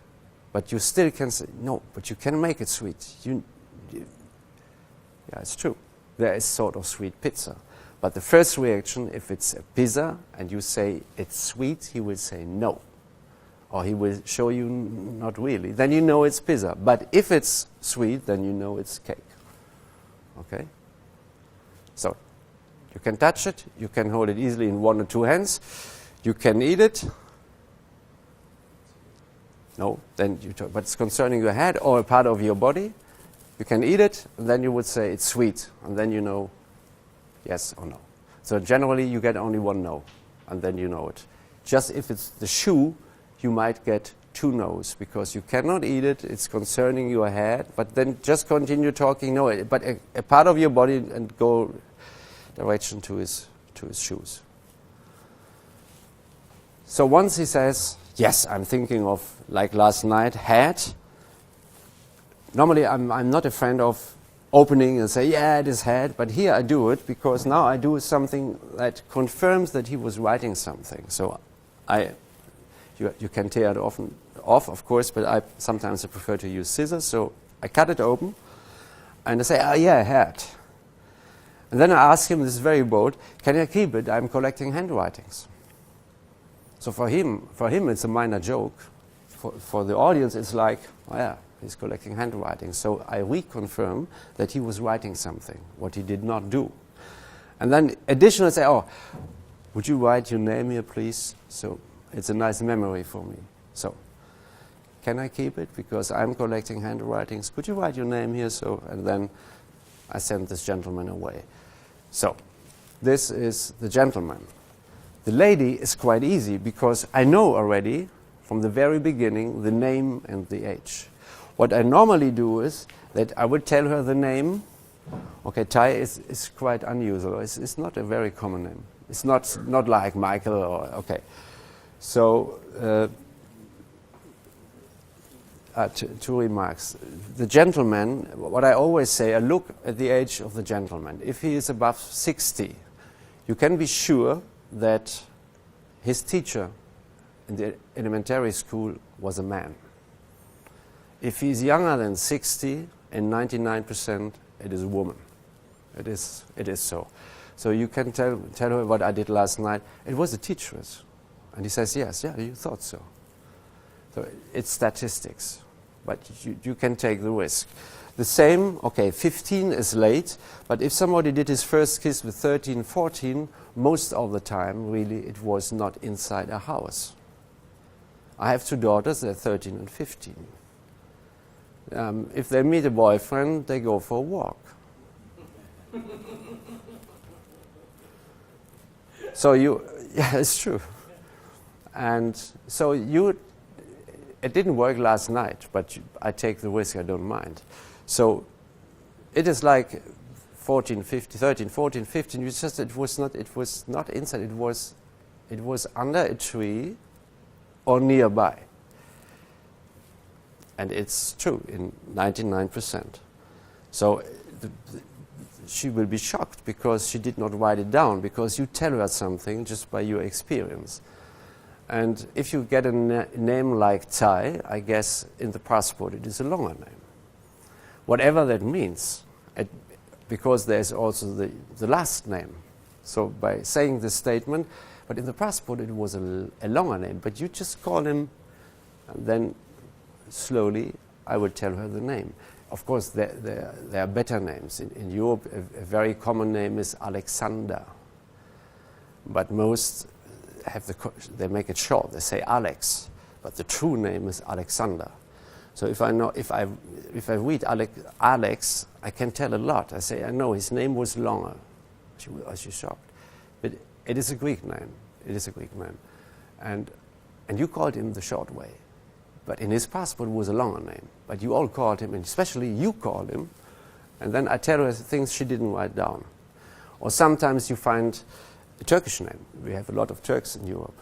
But you still can say, no, but you can make it sweet. Yeah, it's true. There is sort of sweet pizza. But the first reaction, if it's a pizza and you say it's sweet, he will say no. Or he will show you not really. Then you know it's pizza. But if it's sweet, then you know it's cake. Okay? So, you can touch it. You can hold it easily in 1 or 2 hands. You can eat it. No, then you talk, but it's concerning your head or a part of your body. You can eat it, and then you would say it's sweet, and then you know yes or no. So generally you get only 1 no, and then you know it. Just if it's the shoe, you might get 2 no's, because you cannot eat it, it's concerning your head, but then just continue talking, no, but a part of your body, and go direction to his shoes. So once he says, yes, I'm thinking of, like last night, head. Normally I'm not a friend of opening and say, yeah, it is head, but here I do it because now I do something that confirms that he was writing something. So you can tear it off, of course, but sometimes I prefer to use scissors. So I cut it open and I say, oh yeah, head. And then I ask him, this is very bold, can I keep it? I'm collecting handwritings. So for him it's a minor joke. For the audience, it's like, oh yeah, he's collecting handwriting. So I reconfirm that he was writing something, what he did not do. And then additionally say, oh, would you write your name here, please? So it's a nice memory for me. So can I keep it? Because I'm collecting handwritings. Could you write your name here? So, and then I sent this gentleman away. So, this is the gentleman. The lady is quite easy because I know already from the very beginning the name and the age. What I normally do is that I would tell her the name. Okay, Tai is quite unusual. It's not a very common name. It's not like Michael or, okay. So, two remarks. The gentleman, what I always say, I look at the age of the gentleman. If he is above 60, you can be sure that his teacher in the elementary school was a man. If he's younger than 60, in 99%, it is a woman. It is so. So you can tell her what I did last night. It was a teacher. And he says, yes, yeah, you thought so. So it's statistics, but you can take the risk. The same, okay, 15 is late, but if somebody did his first kiss with 13, 14, most of the time, really, it was not inside a house. I have two daughters, they're 13 and 15. If they meet a boyfriend, they go for a walk. So yeah, it's true. And so it didn't work last night, but I take the risk, I don't mind. So it is like 13, 14, 15, it was not inside, it was under a tree or nearby. And it's true in 99%. So she will be shocked because she did not write it down, because you tell her something just by your experience. And if you get a name like Tai, I guess in the passport it is a longer name. Whatever that means, because there's also the last name. So by saying this statement, but in the passport it was a longer name, but you just call him, and then slowly I would tell her the name. Of course, there are better names. In Europe, a very common name is Alexander. But most they make it short. They say Alex, but the true name is Alexander. So if I read Alex, I can tell a lot. I say, I know his name was longer. She's shocked. But it is a Greek name. It is a Greek name. And you called him the short way. But in his passport it was a longer name. But you all called him, and especially you called him. And then I tell her things she didn't write down. Or sometimes you find a Turkish name. We have a lot of Turks in Europe.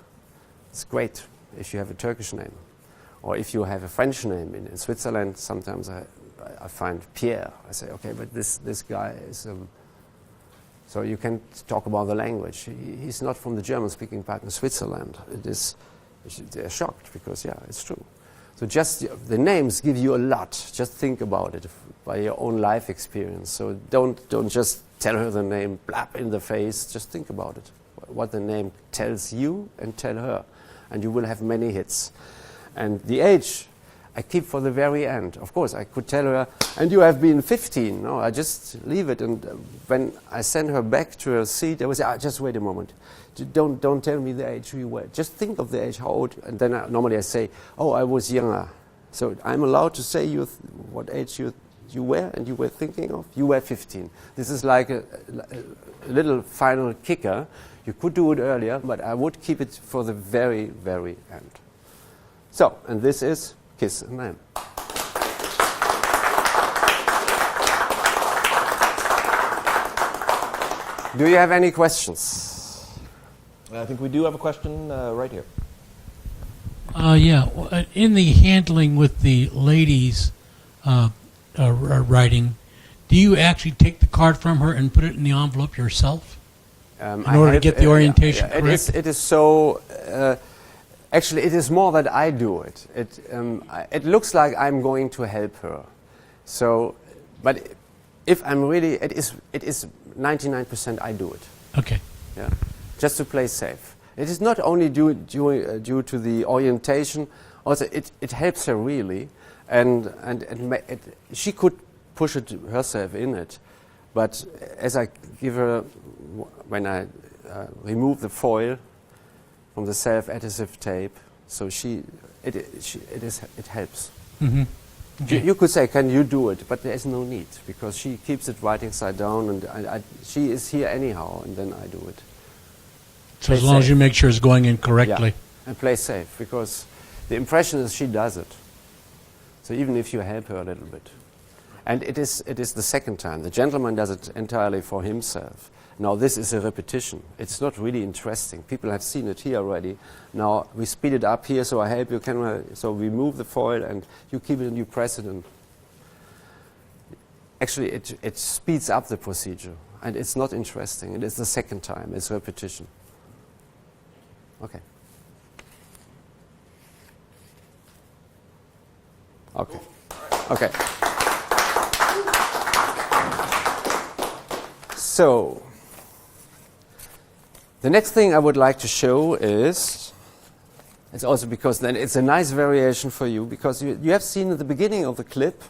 It's great if you have a Turkish name. Or if you have a French name. In Switzerland, sometimes I find Pierre. I say, okay, but this guy is... so you can talk about the language. He's not from the German-speaking part in Switzerland. They're shocked because, yeah, it's true. So just the names give you a lot. Just think about it by your own life experience. So don't just tell her the name, blap in the face. Just think about it, what the name tells you, and tell her. And you will have many hits. And the age, I keep for the very end. Of course, I could tell her, and you have been 15. No, I just leave it. And when I send her back to her seat, I would say, just wait a moment. Don't tell me the age you were. Just think of the age, how old. And then normally I say, oh, I was younger. So I'm allowed to say what age you were and you were thinking of. You were 15. This is like a little final kicker. You could do it earlier, but I would keep it for the very, very end. So, and this is Kiss and Name. Do you have any questions? I think we do have a question right here. Yeah. In the handling with the ladies writing, do you actually take the card from her and put it in the envelope yourself in order to get the orientation correct? It is so... actually, it is more that I do it. It looks like I'm going to help her. So, but if I'm really... It is 99% I do it. Okay. Yeah. Just to play safe. It is not only due to the orientation, also it helps her really, and she could push it herself in it, but as I give her, when I remove the foil from the self-adhesive tape, so she it helps. Mm-hmm. Okay. You could say, can you do it? But there is no need, because she keeps it writing side down, and she is here anyhow, and then I do it. So as long as you make sure it's going in correctly. Yeah, and play safe, because the impression is she does it. So even if you help her a little bit. And it is the second time. The gentleman does it entirely for himself. Now this is a repetition. It's not really interesting. People have seen it here already. Now we speed it up here, so I help you. So we move the foil, and you keep it and you press it. And actually, it speeds up the procedure. And it's not interesting. It is the second time. It's repetition. Okay. Okay. Okay. So, the next thing I would like to show is, it's also because then it's a nice variation for you, because you have seen at the beginning of the clip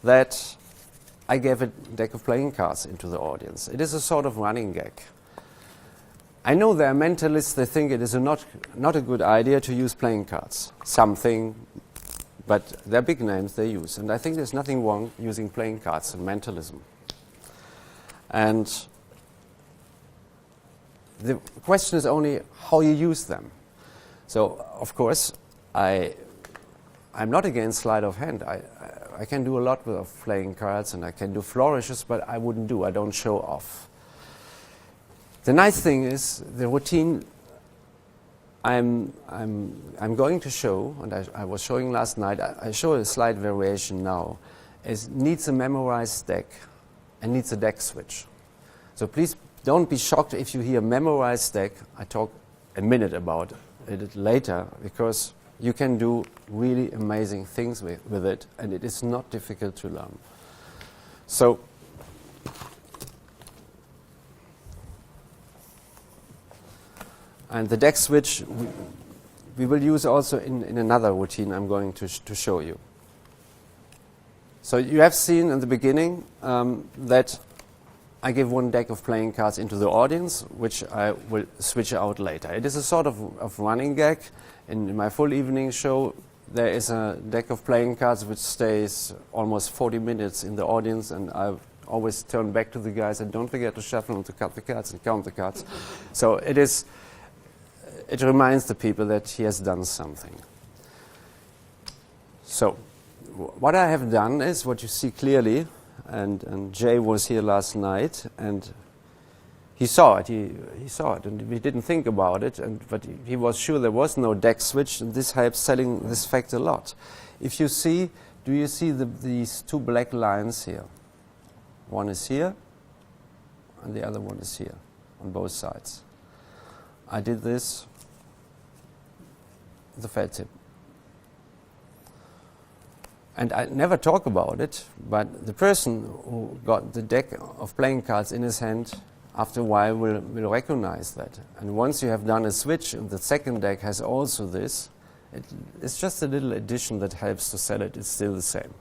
that I gave a deck of playing cards into the audience. It is a sort of running gag. I know there are mentalists, they think it is not a good idea to use playing cards. Something, but they're big names they use. And I think there's nothing wrong using playing cards in mentalism. And the question is only how you use them. So, of course, I'm not against sleight of hand. I can do a lot with playing cards, and I can do flourishes, but I don't show off. The nice thing is the routine I'm going to show, and I was showing last night, I show a slight variation now, needs a memorized deck and needs a deck switch. So please don't be shocked if you hear memorized deck. I talk a minute about it later, because you can do really amazing things with it, and it is not difficult to learn. So, and the deck switch we will use also in another routine I'm going to show you. So you have seen in the beginning that I give one deck of playing cards into the audience, which I will switch out later. It is a sort of running gag. In my full evening show, there is a deck of playing cards which stays almost 40 minutes in the audience, and I always turn back to the guys and don't forget to shuffle and to cut the cards and count the cards. So it reminds the people that he has done something. So what I have done is what you see clearly, and Jay was here last night, and he saw it. He saw it, and we didn't think about it, but he was sure there was no deck switch, and this helps selling this fact a lot. If you see, do you see these two black lines here? One is here, and the other one is here, on both sides. I did this with the felt tip. And I never talk about it, but the person who got the deck of playing cards in his hand, after a while will recognize that. And once you have done a switch, and the second deck has also this, it's just a little addition that helps to sell it. It's still the same.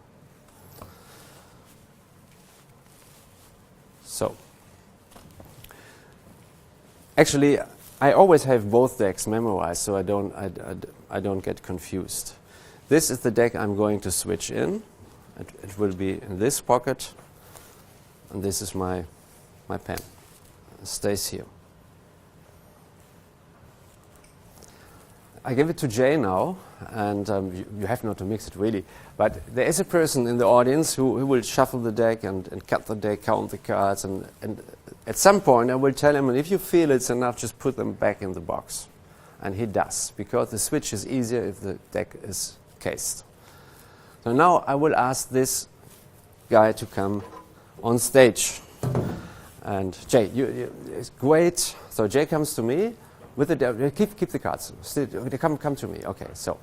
So, actually, I always have both decks memorized, so I don't get confused. This is the deck I'm going to switch in. It will be in this pocket, and this is my pen. It stays here. I give it to Jay now, and you have not to mix it really, but there is a person in the audience who will shuffle the deck and cut the deck, count the cards, and at some point I will tell him, and if you feel it's enough, just put them back in the box. And he does, because the switch is easier if the deck is cased. So now I will ask this guy to come on stage. And Jay, it's great. So Jay comes to me with the keep the cards. Still, come to me. Okay. So,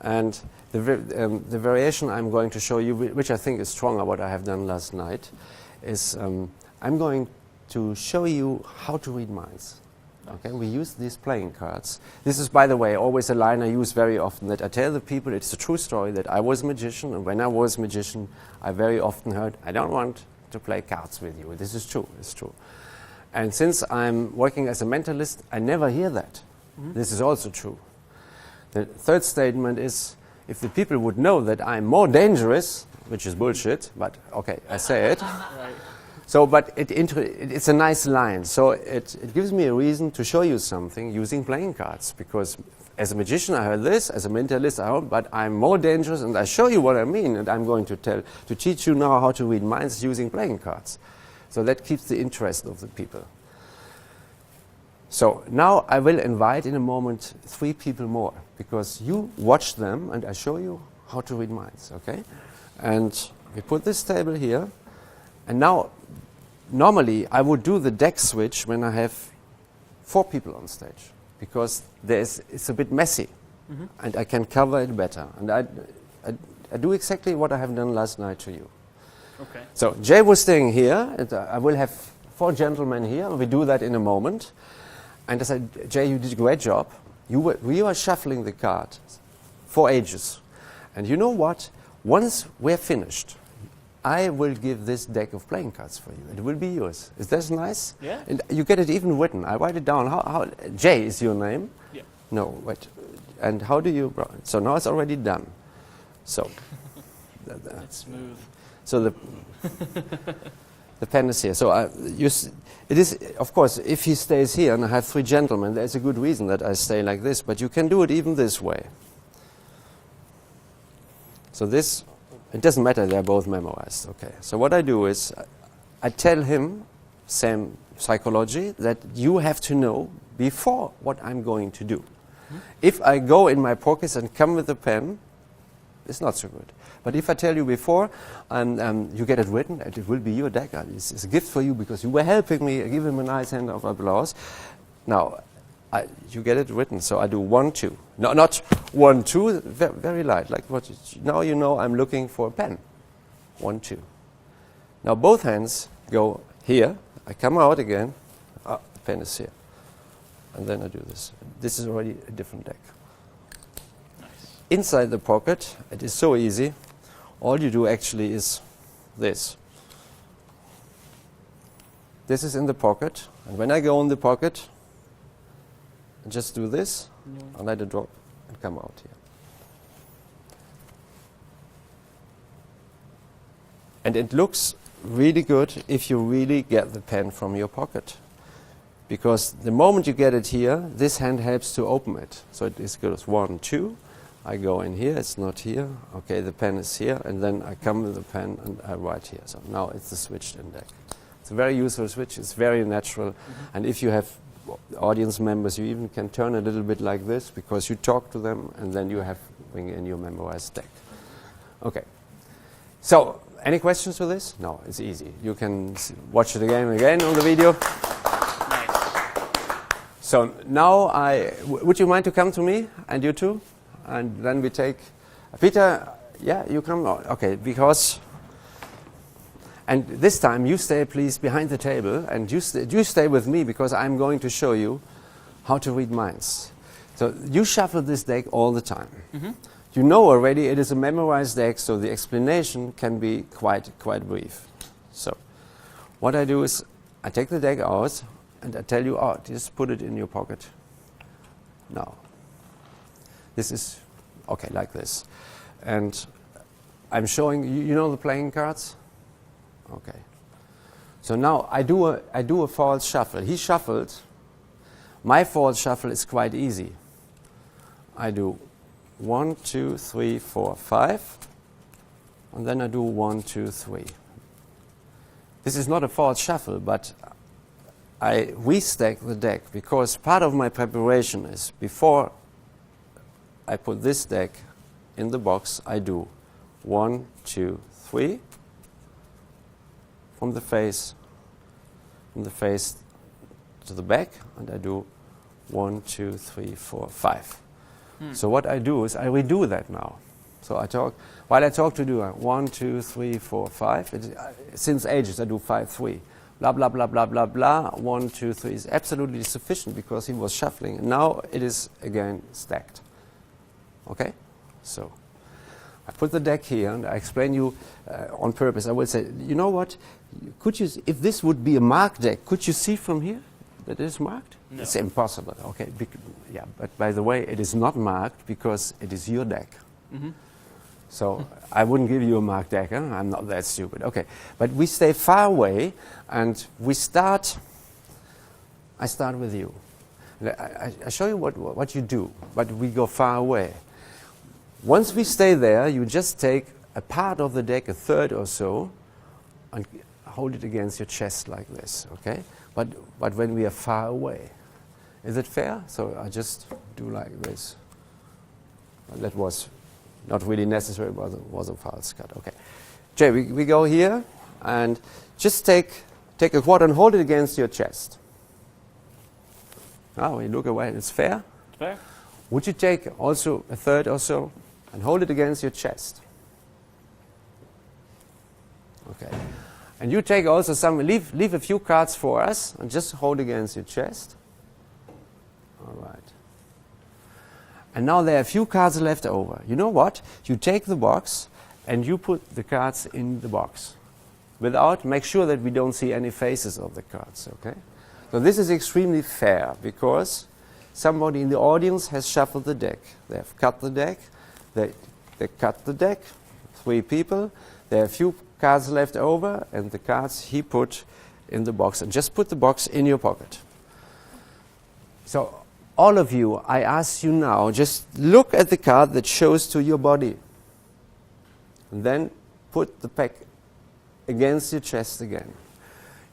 and the variation I'm going to show you, which I think is stronger, what I have done last night, is I'm going to show you how to read minds. Okay, we use these playing cards. This is, by the way, always a line I use very often, that I tell the people it's a true story that I was a magician, and when I was a magician, I very often heard, I don't want to play cards with you. This is true, it's true. And since I'm working as a mentalist, I never hear that. Mm-hmm. This is also true. The third statement is, if the people would know that I'm more dangerous, which is bullshit, but okay, I say it. So, but it's a nice line. So it gives me a reason to show you something using playing cards, because as a magician I heard this, as a mentalist I heard, but I'm more dangerous, and I show you what I mean, and I'm going to teach you now how to read minds using playing cards. So that keeps the interest of the people. So now I will invite in a moment 3 people more, because you watch them and I show you how to read minds, okay? And we put this table here, and now normally I would do the deck switch when I have 4 people on stage, because it's a bit messy, and I can cover it better. And I do exactly what I have done last night to you. Okay. So Jay was staying here, and I will have 4 gentlemen here, and we do that in a moment. And I said, Jay, you did a great job. We were shuffling the cards for ages. And you know what? Once we're finished, I will give this deck of playing cards for you. It will be yours. Is that nice? Yeah. And you get it even written. I write it down. How Jay is your name? Yeah. No, wait. And how do you... So now it's already done. So... It's smooth. So the pen is here. So it is, of course, if he stays here and I have 3 gentlemen, there's a good reason that I stay like this, but you can do it even this way. So this, it doesn't matter, they're both memorized. Okay. So what I do is, I tell him, same psychology, that you have to know before what I'm going to do. If I go in my pockets and come with a pen, it's not so good. But if I tell you before, and you get it written, it will be your deck. It's a gift for you because you were helping me. Give him a nice hand of applause. Now, you get it written. So I do 1, 2. No, not 1, 2. Very light. Like what? Now you know I'm looking for a pen. 1, 2. Now both hands go here. I come out again. The pen is here, and then I do this. This is already a different deck. Inside the pocket, it is so easy. All you do actually is this. This is in the pocket, and when I go in the pocket, I just do this, and let it drop and come out here. And it looks really good if you really get the pen from your pocket. Because the moment you get it here, this hand helps to open it. So it goes 1, 2. I go in here, it's not here. Okay, the pen is here, and then I come with the pen and I write here. So now it's the switched in deck. It's a very useful switch, it's very natural. And if you have audience members, you even can turn a little bit like this, because you talk to them and then you bring in your memorized deck. Okay. So, any questions to this? No, it's easy. You can watch it again and again on the video. So now would you mind to come to me, and you too? And then we take, Peter, yeah, you come, okay, because, and this time you stay please behind the table, and you stay with me, because I'm going to show you how to read minds. So you shuffle this deck all the time. You know already it is a memorized deck, so the explanation can be quite brief. So what I do is, I take the deck out, and I tell you, just put it in your pocket. Now. This is, okay, like this. And I'm showing, you know the playing cards? Okay. So now I do a false shuffle. He shuffled. My false shuffle is quite easy. I do 1, 2, 3, 4, 5. And then I do 1, 2, 3. This is not a false shuffle, but I restack the deck, because part of my preparation is before I put this deck in the box, I do 1, 2, 3 from the face to the back, and I do 1, 2, 3, 4, 5. So what I do is I redo that now. So while I talk to do 1, 2, 3, 4, 5. Since ages I do 5, 3. Blah blah blah blah blah blah. 1, 2, 3 is absolutely sufficient, because he was shuffling. Now it is again stacked. Okay, so I put the deck here, and I explain you on purpose. I will say, you know what? If this would be a mark deck, could you see from here? that it is marked? No. It's impossible. Okay. Yeah, but by the way, it is not marked because it is your deck. So I wouldn't give you a marked deck. Huh? I'm not that stupid. Okay. But we stay far away, and we start. I start with you. I show you what you do, but we go far away. Once we stay there, you just take a part of the deck, a third or so, and hold it against your chest like this, okay? But when we are far away, is it fair? So I just do like this. That was not really necessary, but it was a false cut. Okay, Jay, we go here, and just take a quarter and hold it against your chest. Now you look away, and it's fair. Fair. Would you take also a third or so and hold it against your chest? Okay. And you take also leave a few cards for us and just hold against your chest. All right. And now there are a few cards left over. You know what? You take the box and you put the cards in the box. Make sure that we don't see any faces of the cards, okay? So this is extremely fair because somebody in the audience has shuffled the deck. They have cut the deck. They cut the deck. 3 people. There are a few cards left over, and the cards he put in the box. And just put the box in your pocket. So all of you, I ask you now, just look at the card that shows to your body. And then put the pack against your chest again.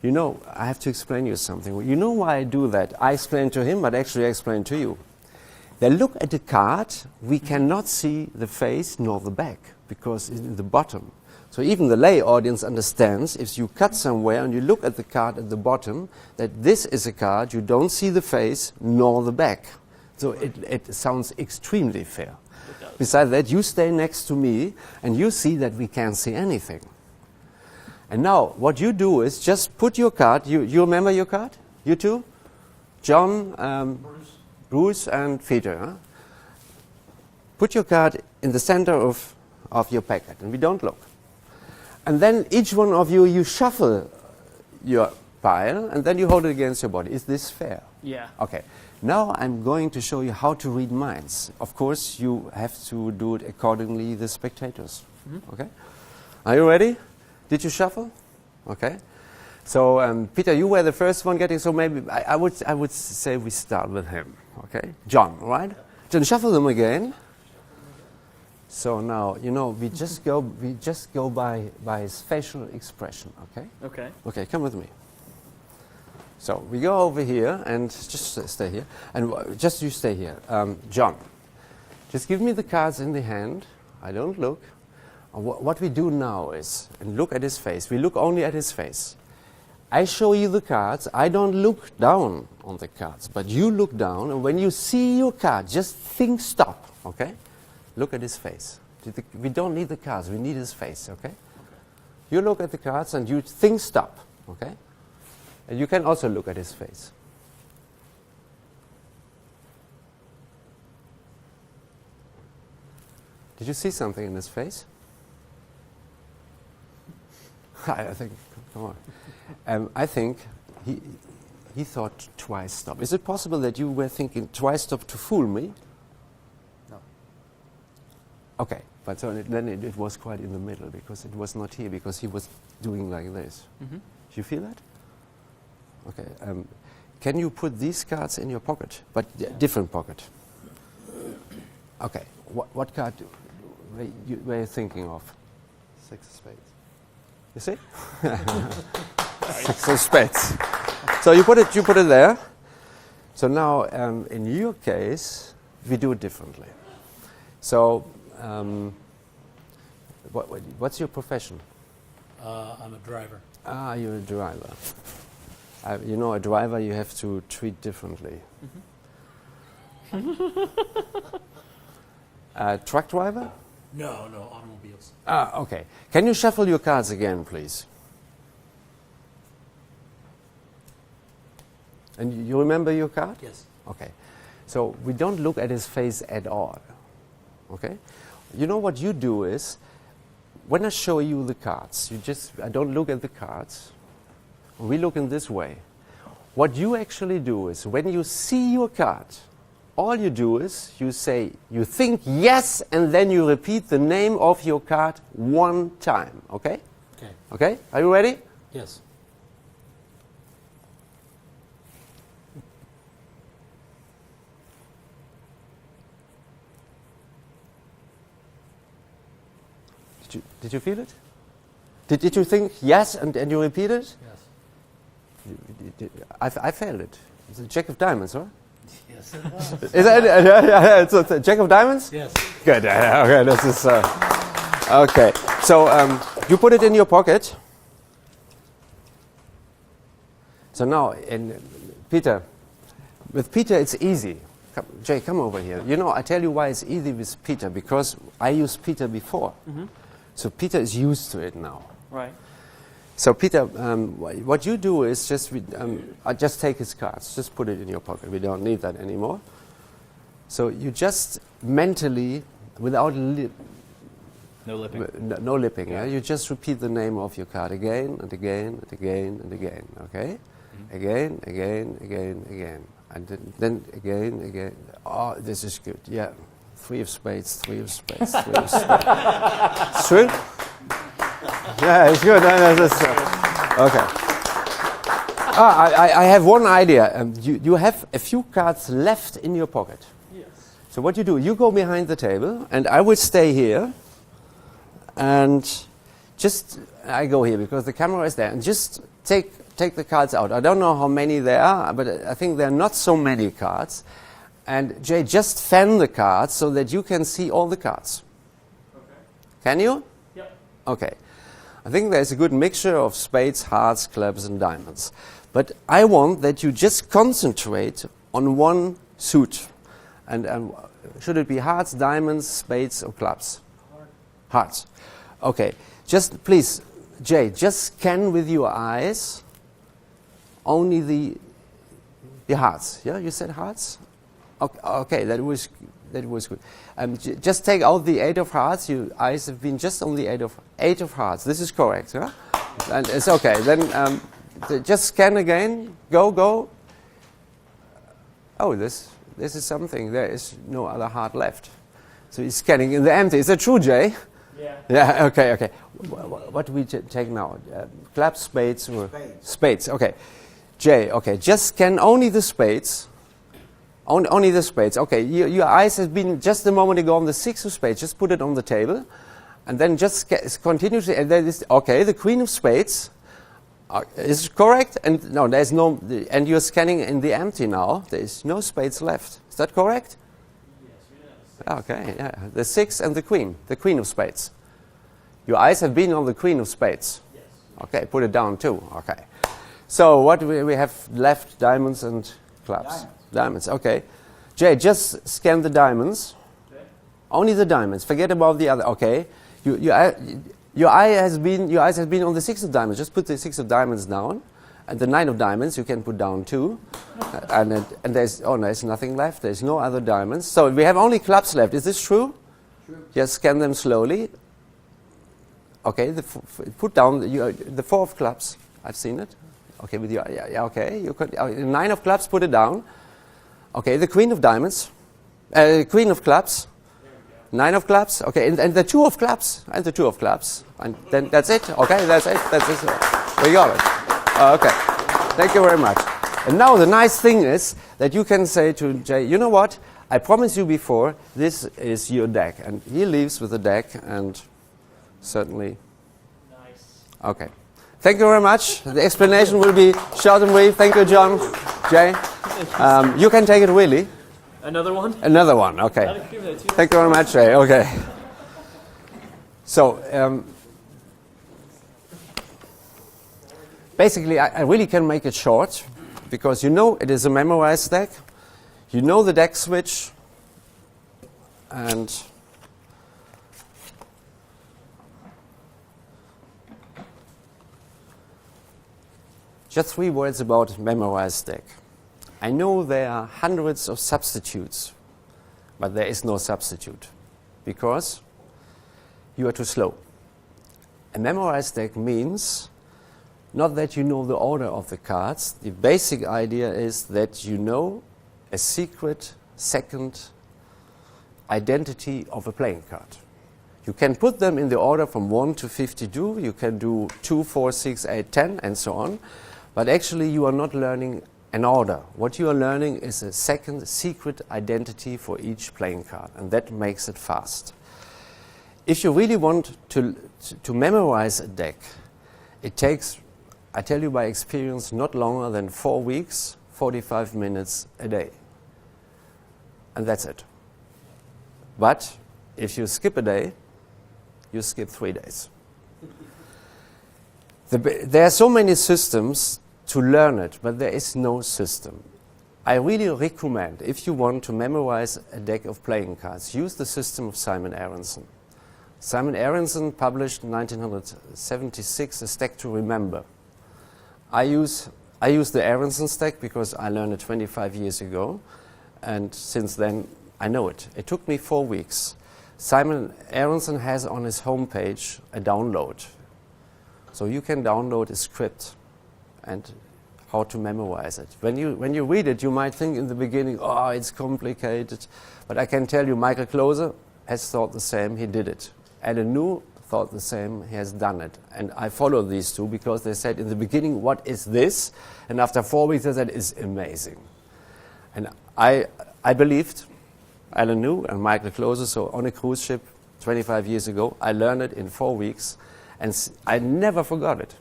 You know, I have to explain you something. You know why I do that? I explained to him, but actually I explained to you. They look at the card, we cannot see the face nor the back, because it's in the bottom. So even the lay audience understands, if you cut somewhere and you look at the card at the bottom, that this is a card, you don't see the face nor the back. So it sounds extremely fair. Besides that, you stay next to me, and you see that we can't see anything. And now, what you do is just put your card, you remember your card? You two? John, Bruce and Peter. Huh? Put your card in the center of your packet, and we don't look. And then each one of you, you shuffle your pile, and then you hold it against your body. Is this fair? Yeah. Okay. Now I'm going to show you how to read minds. Of course, you have to do it accordingly, the spectators. Okay? Are you ready? Did you shuffle? Okay. So, Peter, you were the first one getting, so maybe I would say we start with him. Okay? John, all right? John, shuffle them again. So now, you know, we just go by his facial expression, okay? Okay. Okay, come with me. So we go over here and just stay here. And just you stay here. John, just give me the cards in the hand. I don't look. What we do now is, and look at his face. We look only at his face. I show you the cards. I don't look down on the cards, but you look down. And when you see your card, just think stop, okay? Look at his face. We don't need the cards. We need his face, okay? You look at the cards and you think stop, okay? And you can also look at his face. Did you see something in his face? I think, come on. I think he thought twice stop. Is it possible that you were thinking twice stop to fool me? No. Okay, but so then it was quite in the middle because it was not here because he was doing like this. Do you feel that? Okay. Can you put these cards in your pocket, but different pocket? Okay. What card were you thinking of? 6 of spades. You see? 6 of spades. So you put it there. So now, in your case, we do it differently. So, what's your profession? I'm a driver. Ah, you're a driver. You know, a driver you have to treat differently. Truck driver? No, automobiles. Ah, okay. Can you shuffle your cards again, please? And you remember your card? Yes. Okay. So we don't look at his face at all. Okay? You know what you do is, when I show you the cards, I don't look at the cards. We look in this way. what you actually do is when you see your card, all you do is you think yes, and then you repeat the name of your card one time. Okay? Okay. Okay? Are you ready? Yes. Did you feel it? Did you think yes, and you repeat it? Yes. I failed it. It's a Jack of Diamonds, right? Yes, it was. Is that yeah, it's a Jack of Diamonds? Yes. Good. Okay, this is okay. So you put it in your pocket. So now, Peter, with Peter it's easy. Jay, come over here. You know, I tell you why it's easy with Peter, because I used Peter before. Mm-hmm. So Peter is used to it now. Right. So Peter, what you do is just take his cards, just put it in your pocket. We don't need that anymore. So you just mentally, without No lipping. no lipping, yeah? You just repeat the name of your card again and again and again and again. Okay, again, again, and then again. Oh, this is good. Yeah, 3 of spades, 3 of spades, 3 of spades. It's true. Yeah, it's good. Okay. I have one idea. You have a few cards left in your pocket. Yes. So what you do, you go behind the table, and I will stay here, and I go here because the camera is there, and just take the cards out. I don't know how many there are, but I think there are not so many cards. And Jay, just fan the cards so that you can see all the cards. Okay. Can you? Yep. Okay. I think there's a good mixture of spades, hearts, clubs, and diamonds. But I want that you just concentrate on one suit. And should it be hearts, diamonds, spades, or clubs? Hearts. Okay. Just please, Jay, just scan with your eyes only the hearts. Yeah, you said hearts? Okay, that was good. Just take out the 8 of hearts. Your eyes have been just on the 8 of hearts. This is correct, huh? And it's okay. Then just scan again. Go. Oh, this is something. There is no other heart left. So he's scanning in the empty. Is that true, Jay? Yeah. Yeah. Okay. What do we take now? Clubs, spades, or spades? Okay. Jay. Okay. Just scan only the spades. Only the spades. Okay, your eyes have been just a moment ago on the 6 of spades. Just put it on the table, and then just continue to. And then okay, the Queen of Spades is correct. And no, there's no. And you're scanning in the empty now. There is no spades left. Is that correct? Yes. Okay. Yeah, the 6 and the Queen of Spades. Your eyes have been on the Queen of Spades. Yes. Okay, put it down too. Okay. So what we have left? Diamonds and clubs. Diamonds, okay. Jay, just scan the diamonds. Okay. Only the diamonds. Forget about the other. Okay. Your eyes has been on the 6 of diamonds. Just put the 6 of diamonds down, and the 9 of diamonds you can put down too. And there's nothing left. There's no other diamonds. So we have only clubs left. Is this true? True. Just scan them slowly. Okay. Put down the 4 of clubs. I've seen it. Okay. With your okay. You could 9 of clubs. Put it down. Okay, the Queen of Diamonds, Queen of Clubs, 9 of Clubs, okay, and the 2 of Clubs, and the 2 of Clubs, and then that's it, okay, that's it, we got it. Okay, thank you very much. And now the nice thing is that you can say to Jay, you know what, I promised you before, this is your deck, and he leaves with the deck, and certainly, Nice. okay. Thank you very much. The explanation will be short and brief. Thank you, John. Jay. You can take it, Willie. Another one? Another one, okay. Thank you very much, Jay. Okay. So, basically, I really can make it short because you know it is a memorized deck. You know the deck switch. And just 3 words about memorized deck. I know there are hundreds of substitutes, but there is no substitute because you are too slow. A memorized deck means not that you know the order of the cards. The basic idea is that you know a secret second identity of a playing card. You can put them in the order from 1 to 52. You can do 2, 4, 6, 8, 10, and so on. But actually, you are not learning an order. What you are learning is a second secret identity for each playing card, and that makes it fast. If you really want to memorize a deck, it takes, I tell you by experience, not longer than 4 weeks, 45 minutes a day. And that's it. But if you skip a day, you skip 3 days. There are so many systems to learn it, but there is no system. I really recommend, if you want to memorize a deck of playing cards, use the system of Simon Aronson. Simon Aronson published in 1976 a stack to remember. I use the Aronson stack because I learned it 25 years ago, and since then I know it. It took me 4 weeks. Simon Aronson has on his homepage a download. So you can download a script and how to memorize it. When you read it, you might think in the beginning, oh, it's complicated. But I can tell you, Michael Klose has thought the same, he did it. Alan New thought the same, he has done it. And I follow these two because they said in the beginning, what is this? And after 4 weeks, they said, it's amazing. And I believed Alan New and Michael Klose, so on a cruise ship 25 years ago, I learned it in 4 weeks, and I never forgot it.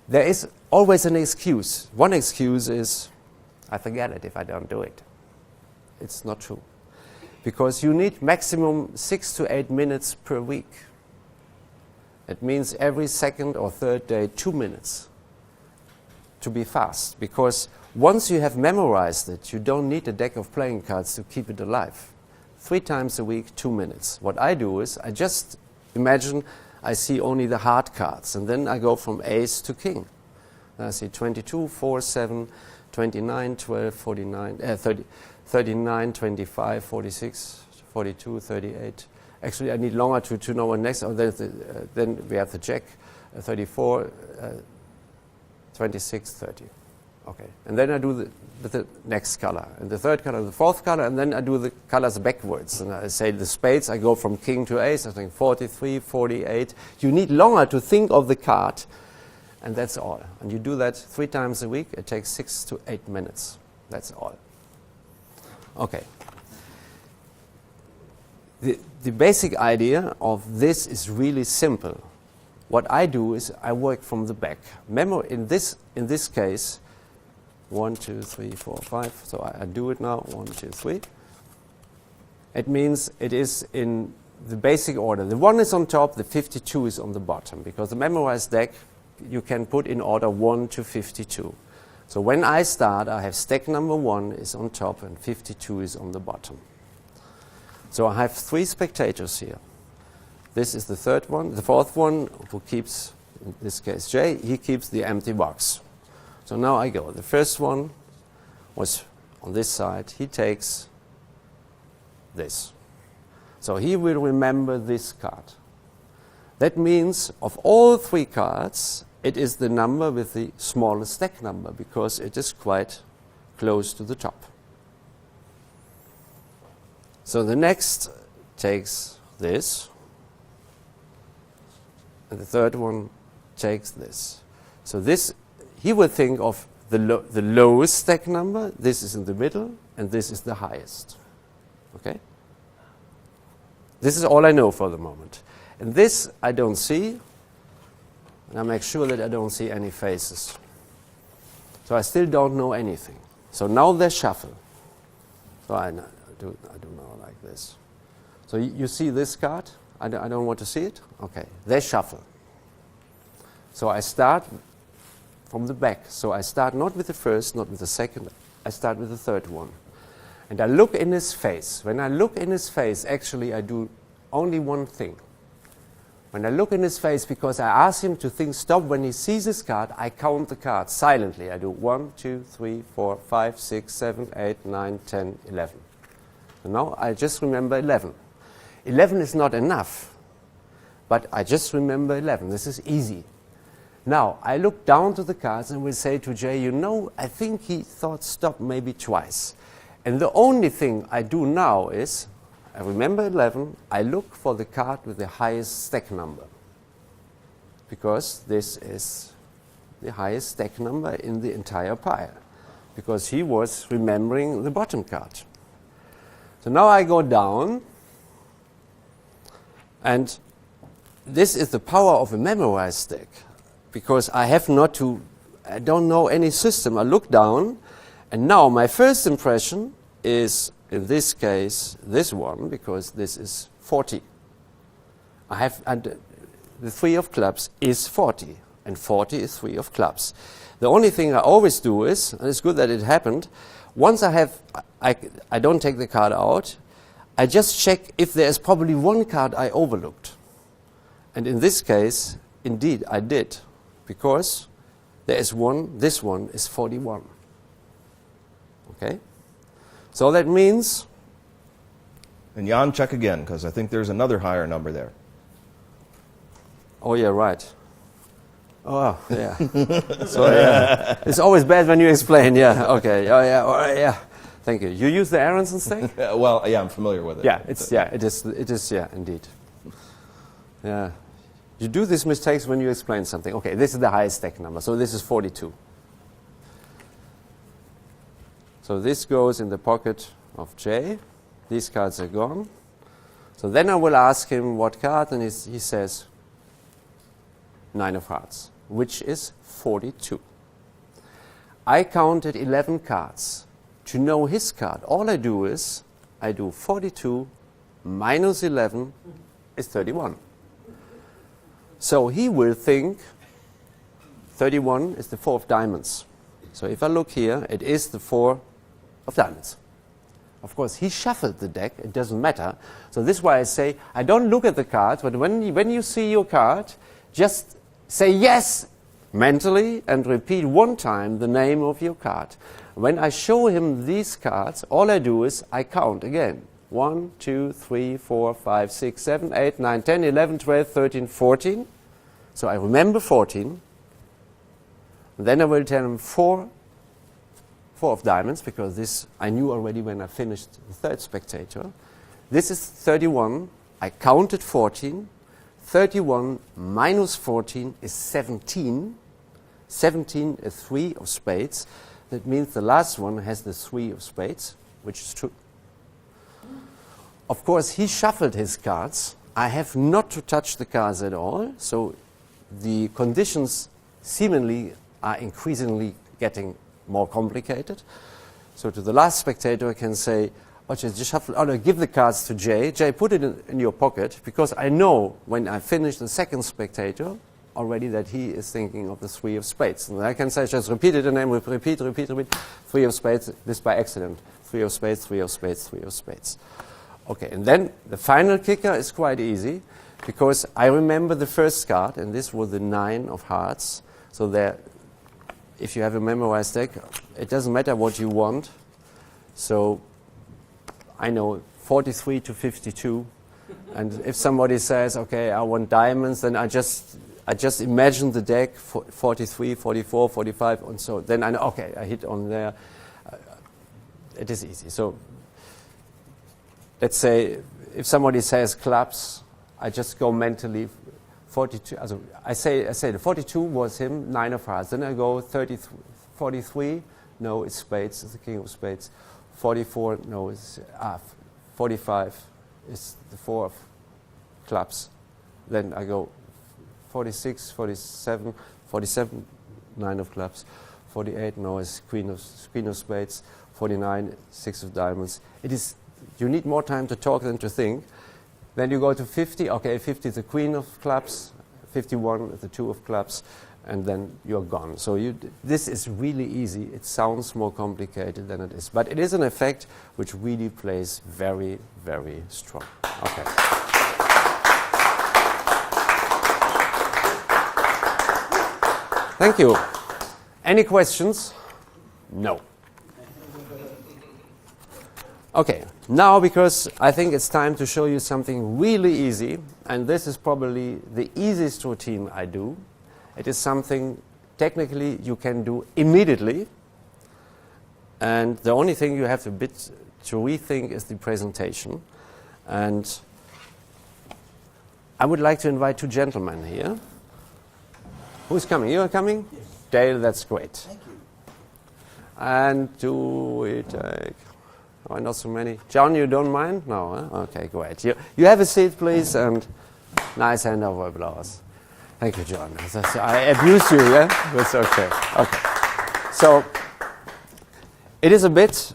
There is always an excuse. One excuse is, I forget it if I don't do it. It's not true. Because you need maximum 6 to 8 minutes per week. It means every second or third day, 2 minutes to be fast. Because once you have memorized it, you don't need a deck of playing cards to keep it alive. 3 times a week, 2 minutes. What I do is, I just imagine I see only the hard cards, and then I go from ace to king. And I see 22, 4, 7, 29, 12, 49, 30, 39, 25, 46, 42, 38. Actually, I need longer to know what next. Oh, then we have the jack, 34, 26, 30. Okay, and then I do the next color, and the third color, the fourth color, and then I do the colors backwards. And I say the spades, I go from king to ace, I think 43, 48. You need longer to think of the card, and that's all. And you do that 3 times a week, it takes 6 to 8 minutes. That's all. Okay. The basic idea of this is really simple. What I do is I work from the back. In this case, 1, 2, 3, 4, 5. So I do it now. 1, 2, 3. It means it is in the basic order. The 1 is on top, the 52 is on the bottom, because the memorized deck you can put in order 1 to 52. So when I start, I have stack number 1 is on top and 52 is on the bottom. So I have 3 spectators here. This is the third one. The fourth one, who keeps, in this case Jay, he keeps the empty box. So now I go. The first one was on this side. He takes this. So he will remember this card. That means of all 3 cards, it is the number with the smallest stack number, because it is quite close to the top. So the next takes this, and the third one takes this. So this, he will think of the lowest stack number, this is in the middle, and this is the highest. Okay? This is all I know for the moment. And this I don't see, and I make sure that I don't see any faces. So I still don't know anything. So now they shuffle. So I do now like this. So you see this card? I don't want to see it? Okay, they shuffle. So I start from the back. So I start not with the first, not with the second, I start with the third one. And I look in his face. When I look in his face, actually I do only one thing. When I look in his face, because I ask him to think stop, when he sees his card, I count the cards silently. I do 1, 2, 3, 4, 5, 6, 7, 8, 9, 10, 11. And now I just remember 11. 11 is not enough, but I just remember 11. This is easy. Now, I look down to the cards and will say to Jay, you know, I think he thought stop maybe twice. And the only thing I do now is, I remember 11, I look for the card with the highest stack number. Because this is the highest stack number in the entire pile. Because he was remembering the bottom card. So now I go down, and this is the power of a memorized deck. Because I don't know any system. I look down, and now my first impression is, in this case, this one, because this is 40. The 3 of clubs is 40, and 40 is 3 of clubs. The only thing I always do is, and it's good that it happened, once I don't take the card out, I just check if there is probably one card I overlooked. And in this case, indeed, I did. Because there is one, this one is 41. Okay? So that means... And Jan, check again, because I think there's another higher number there. Oh, yeah, right. Oh, yeah. So, yeah. It's always bad when you explain, yeah. Okay, oh, yeah, all right, yeah. Thank you. You use the Aronson stake? Well, yeah, I'm familiar with it. Yeah, it is, yeah, indeed. Yeah. You do these mistakes when you explain something. Okay, this is the highest stack number, so this is 42. So this goes in the pocket of J. These cards are gone. So then I will ask him what card, and he says 9 of hearts, which is 42. I counted 11 cards. To know his card, all I do is, I do 42 minus 11 is 31. So he will think 31 is the 4 of diamonds. So if I look here, it is the 4 of diamonds. Of course, he shuffled the deck. It doesn't matter. So this is why I say, I don't look at the cards, but when you see your card, just say yes mentally and repeat one time the name of your card. When I show him these cards, all I do is I count again. 1, 2, 3, 4, 5, 6, 7, 8, 9, 10, 11, 12, 13, 14. So I remember 14. And then I will tell him 4 of diamonds, because this I knew already when I finished the third spectator. This is 31. I counted 14. 31 minus 14 is 17. 17 is 3 of spades. That means the last one has the 3 of spades, which is true. Of course, he shuffled his cards. I have not to touch the cards at all, so the conditions seemingly are increasingly getting more complicated. So to the last spectator, I can say, oh, just shuffle, oh, no, give the cards to Jay. Jay, put it in your pocket, because I know when I finish the second spectator already that he is thinking of the 3 of spades. And I can say, just repeat it, and then repeat. 3 of spades, this by accident. 3 of spades, 3 of spades, 3 of spades. Okay, and then the final kicker is quite easy, because I remember the first card, and this was the 9 of hearts. So there, if you have a memorized deck, it doesn't matter what you want. So I know 43 to 52. And if somebody says, okay, I want diamonds, then I just imagine the deck, 43, 44, 45, and so then I know, okay, I hit on there. It is easy. So let's say if somebody says clubs, I just go mentally 42. Also, I say the 42 was him, 9 of hearts. Then I go 43. No, it's spades. It's the king of spades. 44. No, it's 45. It's the 4 of clubs. Then I go 46, 47, 47. 9 of clubs. 48. No, it's queen of spades. 49. 6 of diamonds. It is. You need more time to talk than to think. Then you go to 50. Okay, 50 is the queen of clubs. 51 is the 2 of clubs. And then you're gone. So this is really easy. It sounds more complicated than it is. But it is an effect which really plays very, very strong. Okay. Thank you. Any questions? No. Okay, now because I think it's time to show you something really easy, and this is probably the easiest routine I do. It is something technically you can do immediately, and the only thing you have a bit to rethink is the presentation. And I would like to invite two gentlemen here. Who's coming? You are coming? Yes. Dale, that's great. Thank you. And do we take... Oh, not so many. John, you don't mind? No, huh? Okay, great. You have a seat, please, and nice hand over applause. Thank you, John. I abused you, yeah? That's okay. Okay. So, it is a bit...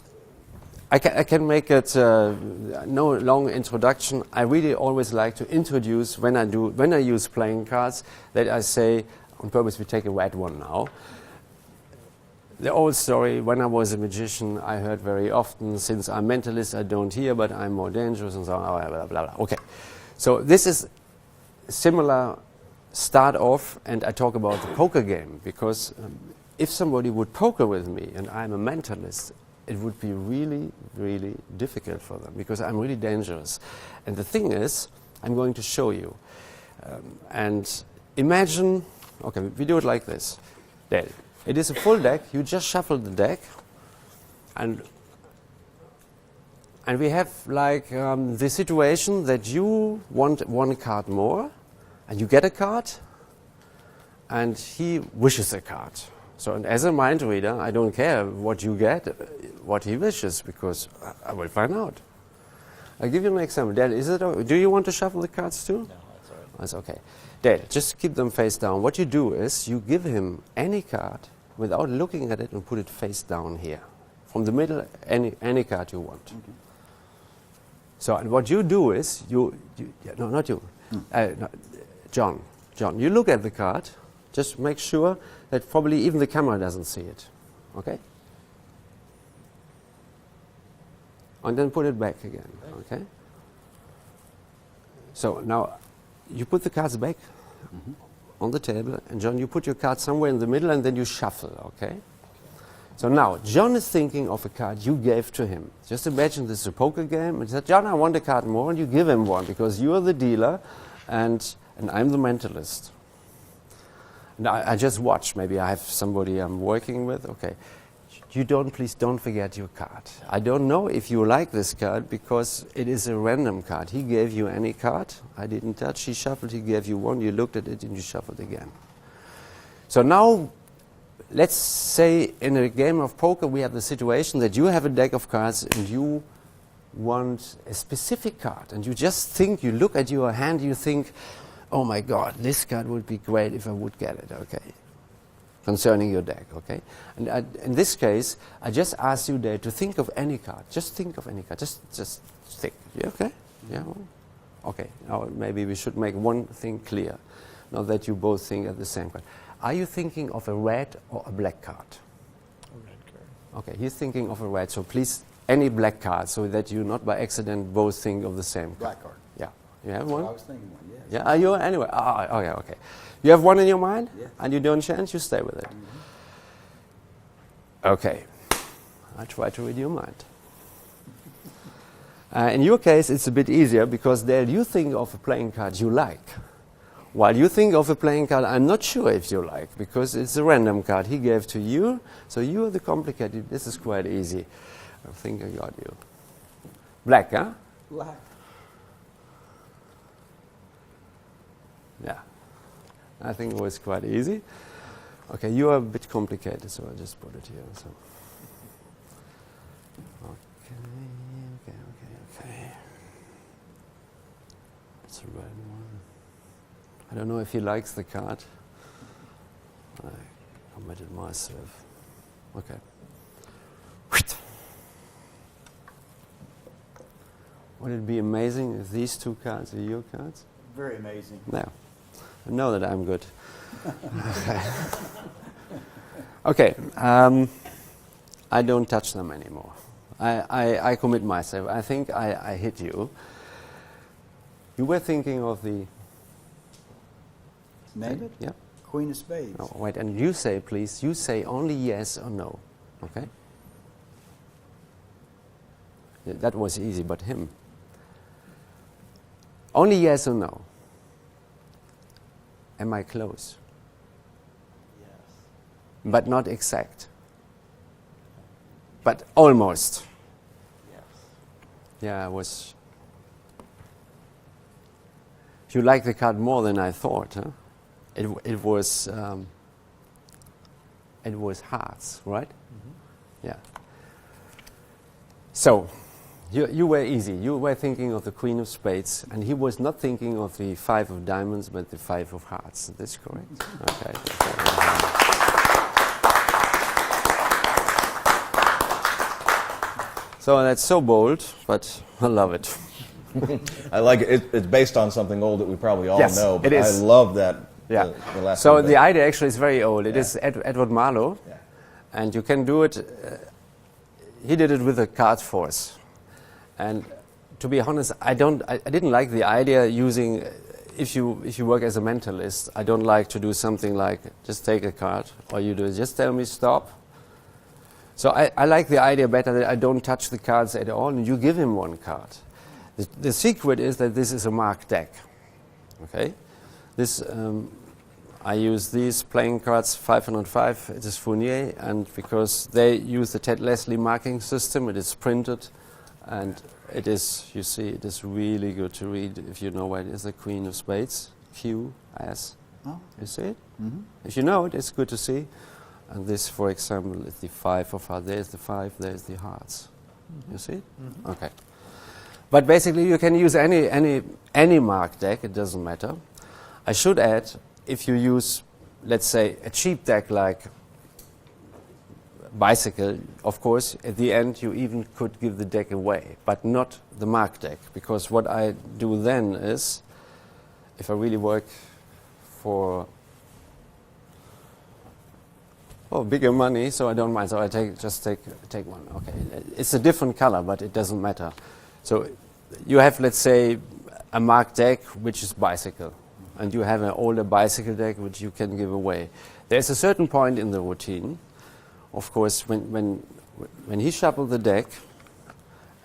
I can make it no long introduction. I really always like to introduce, when I use playing cards, that I say, on purpose we take a red one now. The old story, when I was a magician, I heard very often, since I'm mentalist, I don't hear, but I'm more dangerous, and so on, blah, blah, blah, blah. Okay. So this is similar start off, and I talk about the poker game, because if somebody would poker with me, and I'm a mentalist, it would be really, really difficult for them, because I'm really dangerous. And the thing is, I'm going to show you. And imagine, okay, we do it like this. There. It is a full deck. You just shuffle the deck, and we have like the situation that you want one card more, and you get a card, and he wishes a card. So, and as a mind reader, I don't care what you get, what he wishes, because I will find out. I'll give you an example. Dad, is it? Do you want to shuffle the cards too? No, that's all right. That's okay. Dad, just keep them face down. What you do is you give him any card without looking at it and put it face down here. From the middle, any card you want. Okay. So, and what you do is, no, not you, no, John, you look at the card, just make sure that probably even the camera doesn't see it, okay? And then put it back again, okay? So now, you put the cards back on the table, and John, you put your card somewhere in the middle, and then you shuffle, okay? So now, John is thinking of a card you gave to him. Just imagine this is a poker game, and he said, John, I want a card more, and you give him one, because you are the dealer, and I'm the mentalist. And I just watch, maybe I have somebody I'm working with, okay. Please don't forget your card. I don't know if you like this card, because it is a random card. He gave you any card, I didn't touch, he shuffled, he gave you one, you looked at it and you shuffled again. So now, let's say in a game of poker we have the situation that you have a deck of cards and you want a specific card, and you just think, you look at your hand, you think, oh my God, this card would be great if I would get it, okay? Concerning your deck, okay? And in this case, I just ask you there to think of any card. Just think of any card. Just think. You okay? Yeah? Okay. Now maybe we should make one thing clear. Now that you both think of the same card. Are you thinking of a red or a black card? A red card. Okay, he's thinking of a red, so please, any black card, so that you not by accident both think of the same card. Black card. Yeah. You have one? I was thinking one, yes. Yeah, are you? Anyway, okay. You have one in your mind? Yes. And you don't change, you stay with it. Okay. I try to read your mind. In your case, it's a bit easier, because there you think of a playing card you like. While you think of a playing card I'm not sure if you like, because it's a random card he gave to you, so you are the complicated. This is quite easy. I think I got you. Black, huh? Black. Yeah. I think it was quite easy. Okay, you are a bit complicated, so I'll just put it here. So. Okay. It's a red one. I don't know if he likes the card. I committed myself. Okay. Would it be amazing if these two cards are your cards? Very amazing. No. I know that I'm good. Okay. I don't touch them anymore. I commit myself. I think I hit you. You were thinking of the... Name it? Yeah. Queen of Spades. Oh, wait, and you say, please, you say only yes or no. Okay? Yeah, that was easy, but him. Only yes or no. Am I close? but not exact. But almost. Yeah, I was. You like the card more than I thought, huh? It was hearts, right? Yeah. So, you were easy. You were thinking of the Queen of Spades, and he was not thinking of the 5 of diamonds, but the 5 of hearts. That's correct. Okay. So that's so bold, but I love it. I like it. It's based on something old that we probably all Yes, know. But it is. I love that. Yeah. The last So one the there. idea actually is very old. It Yeah. is Edward Marlowe, Yeah. and you can do it. He did it with a card force, and to be honest, I didn't like the idea using. If you work as a mentalist, I don't like to do something like just take a card, or you do just tell me stop. So I like the idea better that I don't touch the cards at all, and you give him one card. The secret is that this is a marked deck. Okay, this I use these playing cards 505. It is Fournier, and because they use the Ted Leslie marking system, it is printed, and it is, you see, it is really good to read if you know what it is. The Queen of Spades, QS. Oh. You see it? Mm-hmm. If you know it, it's good to see. And this, for example, is the 5 of hearts. There's the 5, there's the hearts. You see it? Okay. But basically, you can use any marked deck. It doesn't matter. I should add, if you use, let's say, a cheap deck like Bicycle, of course, at the end you even could give the deck away, but not the marked deck, because what I do then is, if I really work for bigger money, so I don't mind. So I just take one. Okay, it's a different color, but it doesn't matter. So you have, let's say, a marked deck which is Bicycle, and you have an older Bicycle deck which you can give away. There's a certain point in the routine, of course, when he shuffled the deck,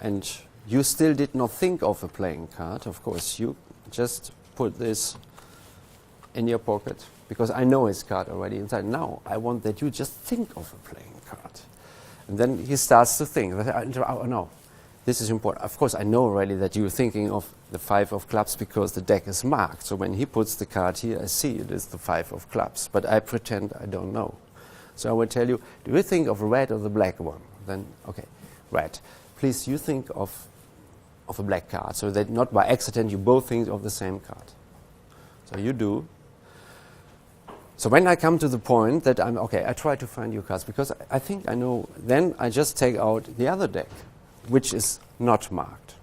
and you still did not think of a playing card. Of course, you just put this in your pocket, because I know his card already inside. Now I want that you just think of a playing card. And then he starts to think, oh no, this is important. Of course, I know already that you're thinking of the 5 of clubs because the deck is marked. So when he puts the card here, I see it is the 5 of clubs, but I pretend I don't know. So I will tell you, do you think of red or the black one? Then, okay, red. Please, you think of a black card, so that not by accident you both think of the same card. So you do. So when I come to the point that I try to find your cards, because I think I know, then I just take out the other deck, which is not marked.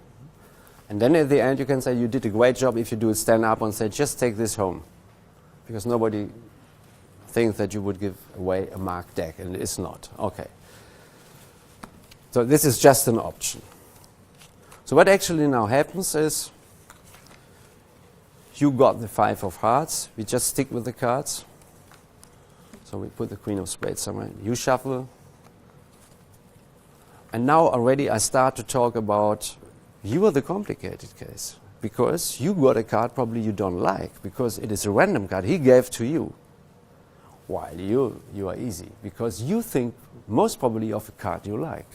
And then at the end you can say, you did a great job if you do it, stand up and say, just take this home. Because nobody thinks that you would give away a marked deck, and it's not. Okay. So this is just an option. So what actually now happens is, you got the 5 of hearts, we just stick with the cards. So we put the Queen of Spades somewhere. You shuffle. And now already I start to talk about, you are the complicated case. Because you got a card probably you don't like, because it is a random card he gave to you. While you are easy, because you think most probably of a card you like.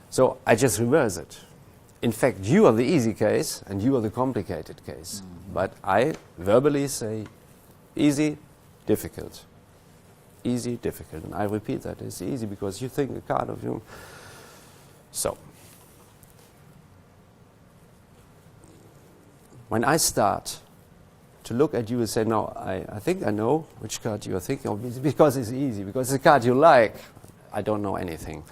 So I just reverse it. In fact, you are the easy case, and you are the complicated case. But I verbally say, easy, difficult. Easy, difficult. And I repeat that. It's easy because you think a card of you. So, when I start to look at you and say, no, I think I know which card you are thinking of, because it's easy, because it's a card you like, I don't know anything.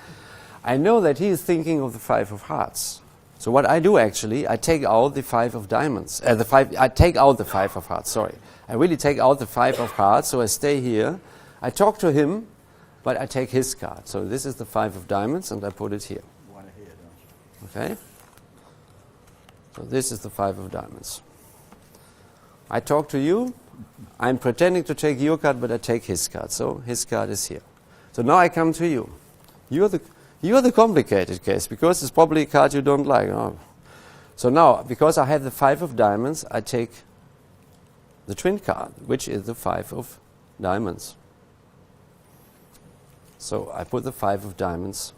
I know that he is thinking of the 5 of hearts. So what I do actually, I take out the 5 of diamonds. I take out the 5 of hearts, sorry. I really take out the 5 of hearts, so I stay here. I talk to him, but I take his card. So this is the 5 of diamonds, and I put it here. One ahead, don't you? Okay? So this is the 5 of diamonds. I talk to you. I'm pretending to take your card, but I take his card. So his card is here. So now I come to you. You're the complicated case, because it's probably a card you don't like. Oh. So now, because I have the 5 of diamonds, I take the twin card, which is the 5 of diamonds. So I put the 5 of diamonds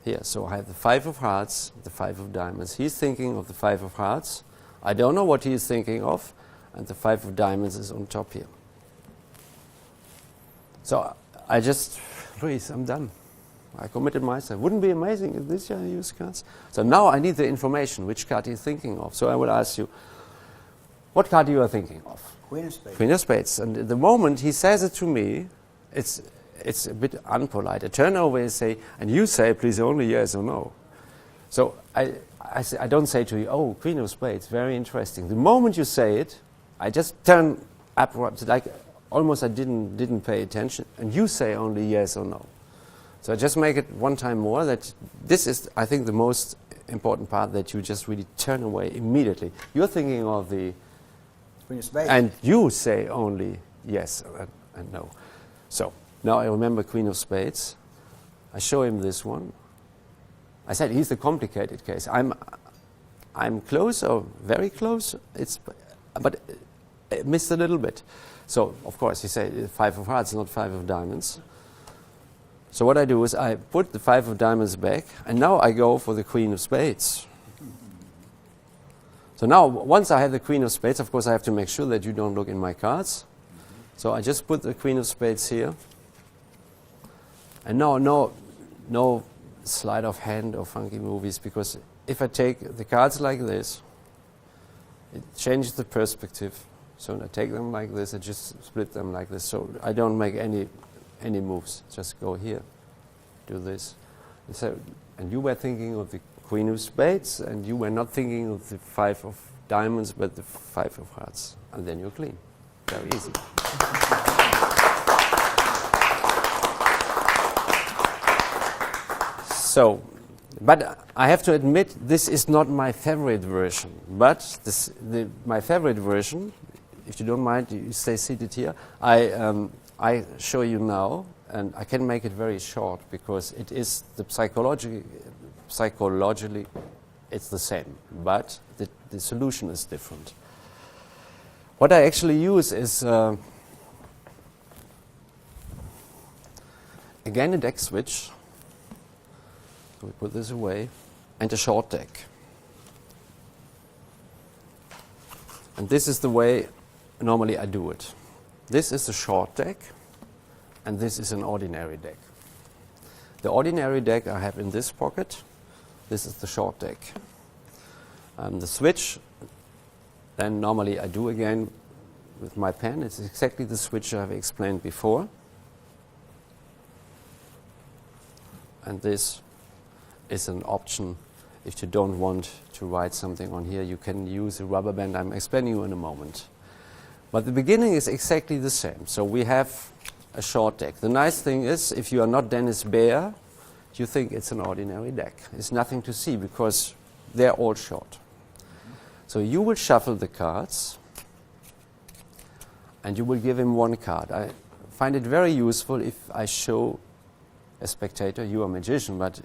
here. So I have the 5 of hearts, the 5 of diamonds. He's thinking of the 5 of hearts. I don't know what he is thinking of, and the 5 of diamonds is on top here. So I just, Luis, I'm done. I committed myself. Wouldn't it be amazing if this year I use cards? So now I need the information, which card he's thinking of. So I will ask you, what card you are thinking of? Queen of Spades. Queen of Spades. And at the moment he says it to me, it's a bit unpolite. I turn over and say, and you say, please, only yes or no. So I don't say to you, oh, Queen of Spades, very interesting. The moment you say it, I just turn up, like almost I didn't pay attention, and you say only yes or no. So I just make it one time more. That this is, I think, the most important part, that you just really turn away immediately. You're thinking of the Queen of Spades. and you say only yes and no. So now I remember Queen of Spades. I show him this one. I said he's the complicated case. I'm close, or very close. But I missed a little bit. So of course he said 5 of hearts, not 5 of diamonds. So what I do is I put the 5 of diamonds back, and now I go for the Queen of Spades. So now, once I have the Queen of Spades, of course I have to make sure that you don't look in my cards. So I just put the Queen of Spades here. And now, no sleight of hand or funky movies, because if I take the cards like this, it changes the perspective. So when I take them like this, I just split them like this. So I don't make any moves. Just go here, do this. And so, and you were thinking of the Queen of Spades, and you were not thinking of the 5 of diamonds, but the 5 of hearts. And then you're clean. Very easy. So, but I have to admit, this is not my favorite version. But my favorite version, if you don't mind, you stay seated here. I show you now, and I can make it very short, because it is the psychologically it's the same, but the solution is different. What I actually use is again a deck switch. So we put this away, and a short deck. And this is the way normally I do it. This is the short deck, and this is an ordinary deck. The ordinary deck I have in this pocket. This is the short deck. The switch, then normally I do again with my pen. It's exactly the switch I've explained before. And this is an option. If you don't want to write something on here, you can use a rubber band. I'm explaining you in a moment. But the beginning is exactly the same. So we have a short deck. The nice thing is, if you are not Dennis Baer, you think it's an ordinary deck. It's nothing to see, because they're all short. So you will shuffle the cards, and you will give him one card. I find it very useful if I show a spectator, you are a magician, but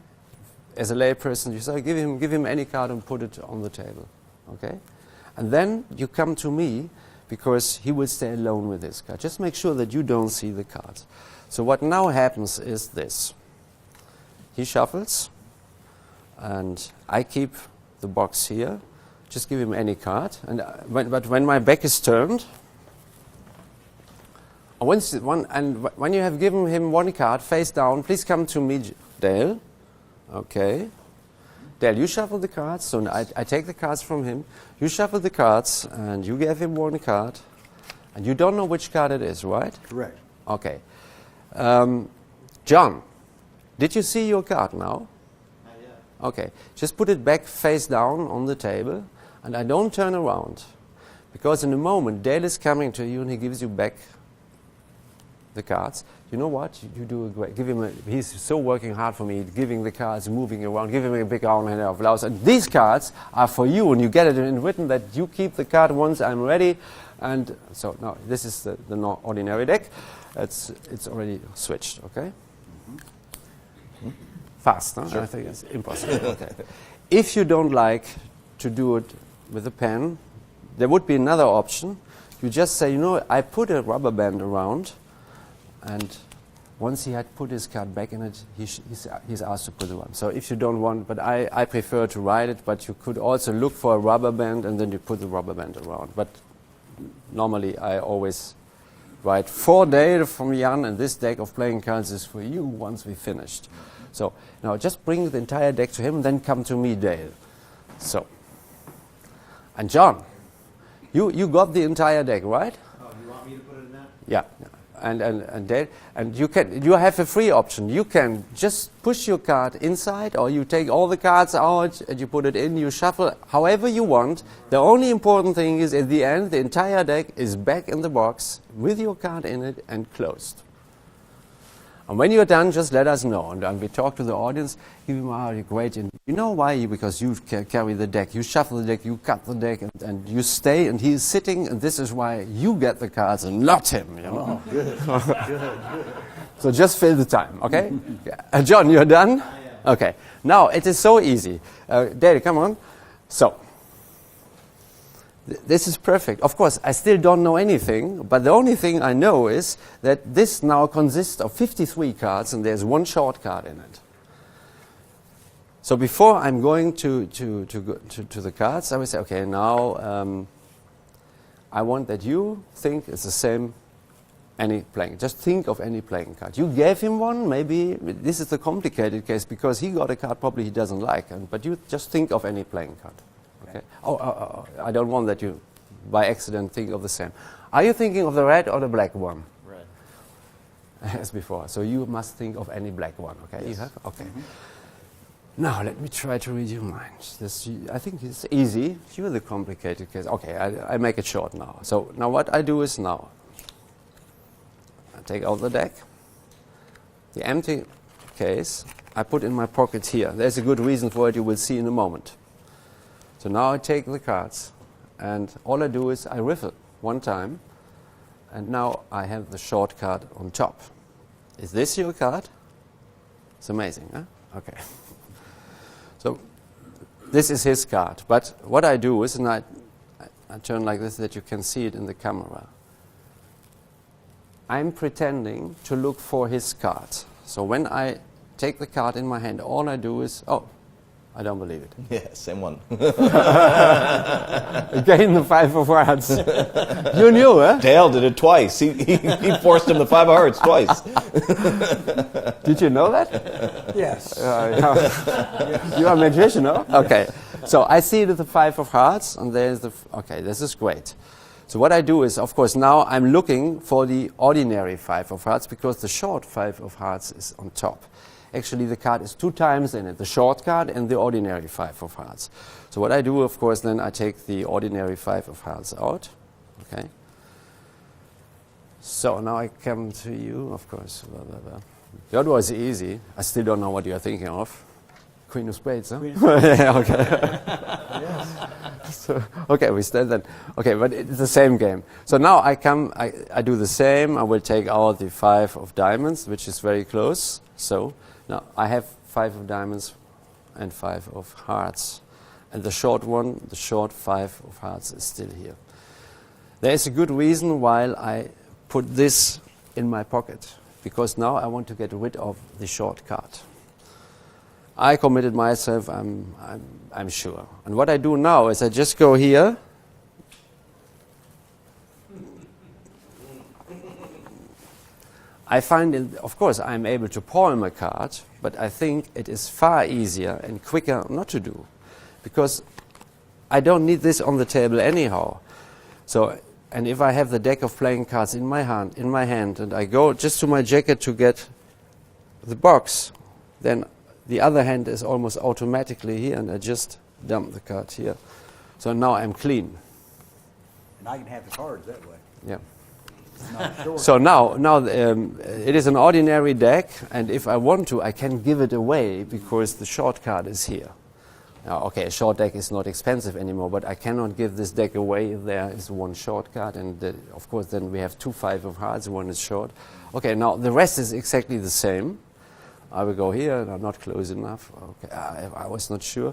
as a layperson, you say, give him any card and put it on the table. Okay? And then you come to me, because he will stay alone with this card. Just make sure that you don't see the cards. So what now happens is this. He shuffles, and I keep the box here. Just give him any card. And but when my back is turned, when you have given him one card face down, please come to me, Dale. Okay. Dale, you shuffle the cards. So I take the cards from him. You shuffle the cards, and you give him one card. And you don't know which card it is, right? Correct. Okay. John, did you see your card now? Not yet. Okay. Just put it back face down on the table, and I don't turn around. Because in a moment, Dale is coming to you, and he gives you back the cards. You know what? You do a great. He's so working hard for me, giving the cards, moving around, give him a big round of applause. And these cards are for you, and you get it in written that you keep the card once I'm ready. And so now this is the ordinary deck. It's already switched. Okay. Mm-hmm. Fast, huh? Sure. I think it's impossible. Okay. If you don't like to do it with a pen, there would be another option. You just say, I put a rubber band around, and once he had put his card back in it, he's asked to put the one. So if you don't want, but I prefer to write it, but you could also look for a rubber band and then you put the rubber band around. But normally I always write for Dale from Jan, and this deck of playing cards is for you once we finished. So now just bring the entire deck to him, then come to me, Dale. So, and John, you got the entire deck, right? Oh, you want me to put it in that? Yeah. And Dale, and you have a free option. You can just push your card inside, or you take all the cards out and you put it in, you shuffle however you want. The only important thing is at the end the entire deck is back in the box with your card in it and closed. And when you're done, just let us know. And we talk to the audience. You're great. And you know why? Because you carry the deck. You shuffle the deck, you cut the deck, and you stay, and he's sitting, and this is why you get the cards and not him. You know? Oh, good. Good. So just fill the time, okay? Yeah. John, you're done? Okay. Now, it is so easy. Dale, come on. So, this is perfect. Of course, I still don't know anything, but the only thing I know is that this now consists of 53 cards, and there's one short card in it. So before I'm going to the cards, I will say, okay, now I want that you think it's the same any playing. Just think of any playing card. You gave him one, maybe this is the complicated case because he got a card probably he doesn't like, but you just think of any playing card. Okay. Oh, I don't want that you by accident think of the same. Are you thinking of the red or the black one? Red. As before. So you must think of any black one, okay? Yes. You have? Okay. Now let me try to read your mind. I think it's easy. You're the complicated case. Okay, I make it short now. So now what I do is now I take out the deck. The empty case I put in my pocket here. There's a good reason for it you will see in a moment. So now I take the cards, and all I do is I riffle one time, and now I have the short card on top. Is this your card? It's amazing, huh? Okay. So this is his card, but what I do is, and I turn like this that you can see it in the camera. I'm pretending to look for his card. So when I take the card in my hand, all I do is, oh, I don't believe it. Yeah, same one. Again, the 5 of hearts. You knew, huh? Dale did it twice. He forced him the 5 of hearts twice. Did you know that? Yes. You are a magician, no? Okay. So I see the 5 of hearts, and there's the... Okay, this is great. So what I do is, of course, now I'm looking for the ordinary 5 of hearts because the short 5 of hearts is on top. Actually, the card is 2 times in it, the short card and the ordinary 5 of hearts. So what I do, of course, then I take the ordinary 5 of hearts out. Okay. So now I come to you, of course. Blah, blah, blah. That was easy. I still don't know what you're thinking of. Queen of Spades, huh? Yeah, okay. Yes. So, okay, we stand then. Okay, but it's the same game. So now I come, I do the same. I will take out the 5 of diamonds, which is very close. So now I have 5 of diamonds and 5 of hearts. And the short one, the short 5 of hearts is still here. There is a good reason why I put this in my pocket. Because now I want to get rid of the short card. I committed myself, I'm sure. And what I do now is I just go here. I find, of course, I'm able to palm a card, but I think it is far easier and quicker not to do. Because I don't need this on the table anyhow. So, and if I have the deck of playing cards in my hand, and I go just to my jacket to get the box, then the other hand is almost automatically here, and I just dump the card here. So now I'm clean. And I can have the cards that way. Yeah. Sure. So now it is an ordinary deck, and if I want to, I can give it away because the short card is here. Now, okay, a short deck is not expensive anymore, but I cannot give this deck away if there is one short card, and of course then we have 2 5 of hearts, one is short. Okay, now the rest is exactly the same. I will go here, and I'm not close enough. Okay, I was not sure.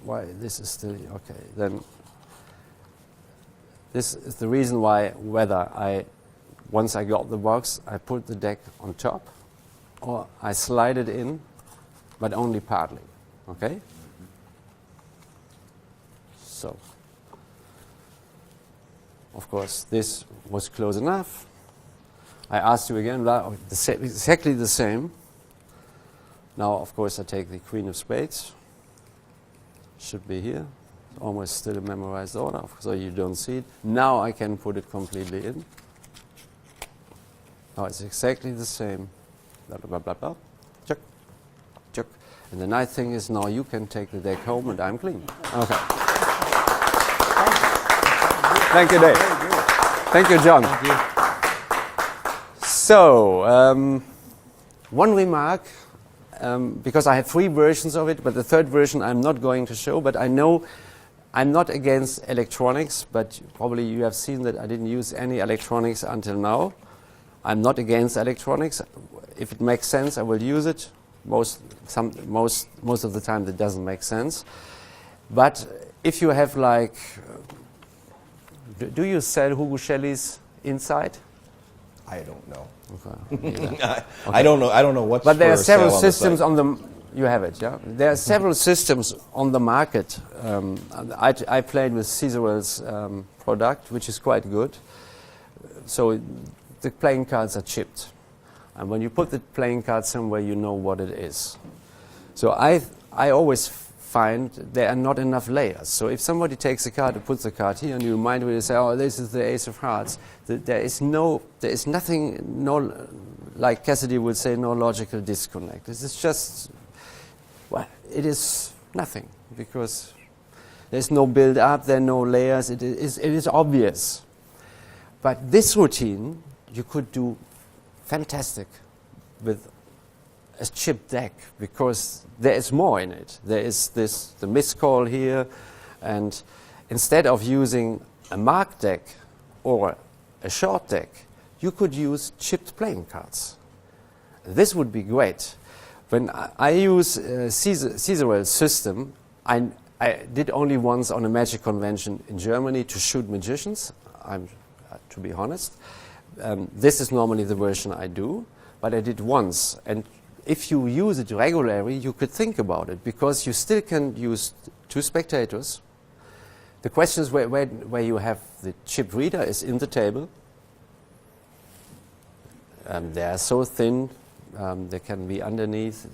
Why this is still okay. Then this is the reason why once I got the box, I put the deck on top, or I slide it in, but only partly. Okay? So, of course, this was close enough. I asked you again, exactly the same. Now, of course, I take the Queen of Spades. Should be here. Almost still a memorized order, so you don't see it. Now I can put it completely in. Now it's exactly the same. Blah, blah, blah, blah. Chuck, chuck. And the nice thing is now you can take the deck home and I'm clean. Okay. Thank you, Dave. Thank you, John. Thank you. So, one remark, because I have 3 versions of it, but the third version I'm not going to show, but I know I'm not against electronics, but probably you have seen that I didn't use any electronics until now. I'm not against electronics. If it makes sense, I will use it. Most of the time, that doesn't make sense. But if you have like, do you sell Hugo Shelley's Inside? I don't know. Okay. I don't know. I don't know what's. But there are for several sale on the systems site. on the. You have it, yeah. There are several systems on the market. I played with Cicerel's product, which is quite good. So the playing cards are chipped, and when you put the playing card somewhere, you know what it is. So I always find there are not enough layers. So if somebody takes a card and puts the card here, and you remind me to say, "Oh, this is the Ace of Hearts," there is nothing, like Cassidy would say, no logical disconnect. This is just. Well, it is nothing because there's no build-up, there are no layers. It is obvious. But this routine you could do fantastic with a chipped deck because there is more in it. There is the miscall here, and instead of using a marked deck or a short deck, you could use chipped playing cards. This would be great. When I use Cicerel's system, I did only once on a magic convention in Germany to shoot magicians, to be honest. This is normally the version I do, but I did once. And if you use it regularly, you could think about it, because you still can use 2 spectators. The question is where you have the chip reader is in the table. They are so thin. They can be underneath,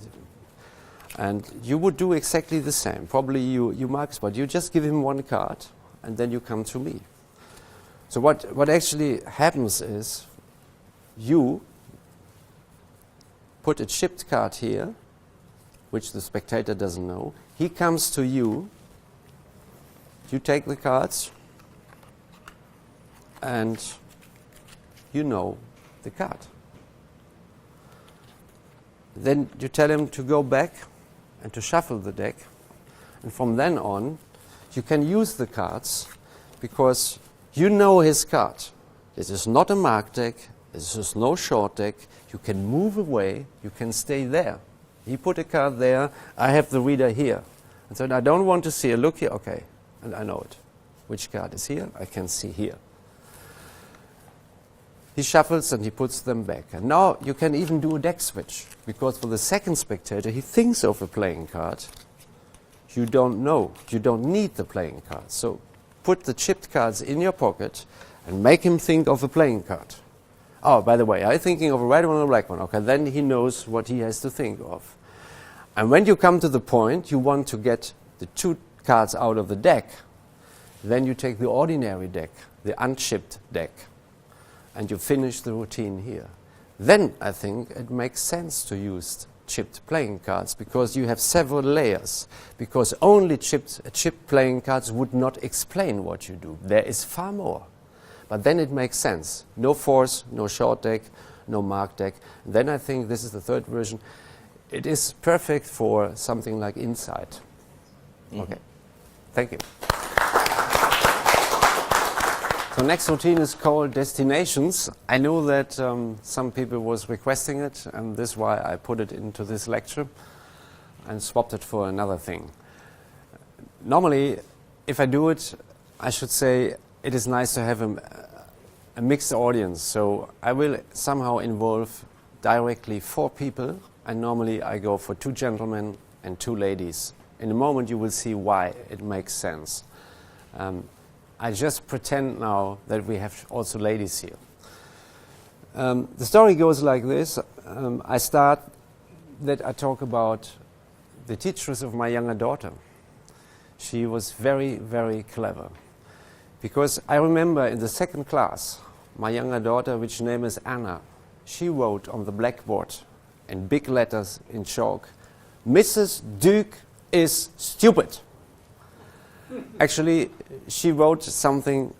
and you would do exactly the same. Probably you mark spot. You just give him 1 card, and then you come to me. So what actually happens is you put a chipped card here, which the spectator doesn't know. He comes to you. You take the cards, and you know the card. Then you tell him to go back and to shuffle the deck. And from then on, you can use the cards because you know his card. This is not a marked deck. This is no short deck. You can move away. You can stay there. He put a card there. I have the reader here. And so I don't want to see a look here. Okay, and I know it. Which card is here? I can see here. He shuffles and he puts them back. And now you can even do a deck switch, because for the second spectator, he thinks of a playing card. You don't know. You don't need the playing card. So put the chipped cards in your pocket and make him think of a playing card. Oh, by the way, I'm thinking of a red one or a black one. Okay, then he knows what he has to think of. And when you come to the point you want to get the 2 cards out of the deck, then you take the ordinary deck, the unchipped deck, and you finish the routine here. Then I think it makes sense to use chipped playing cards, because you have several layers. Because only chipped playing cards would not explain what you do. There is far more. But then it makes sense. No force, no short deck, no marked deck. And then I think this is the third version. It is perfect for something like Inside. Okay. Thank you. So next routine is called Destinations. I know that some people was requesting it, and this is why I put it into this lecture and swapped it for another thing. Normally, if I do it, I should say it is nice to have a mixed audience. So I will somehow involve directly 4 people, and normally I go for 2 gentlemen and 2 ladies. In a moment you will see why it makes sense. I just pretend now that we have also ladies here. The story goes like this. I start that I talk about the teachers of my younger daughter. She was very, very clever. Because I remember in the 2nd class, my younger daughter, which name is Anna, she wrote on the blackboard in big letters in chalk, "Mrs. Duke is stupid." Actually, she wrote something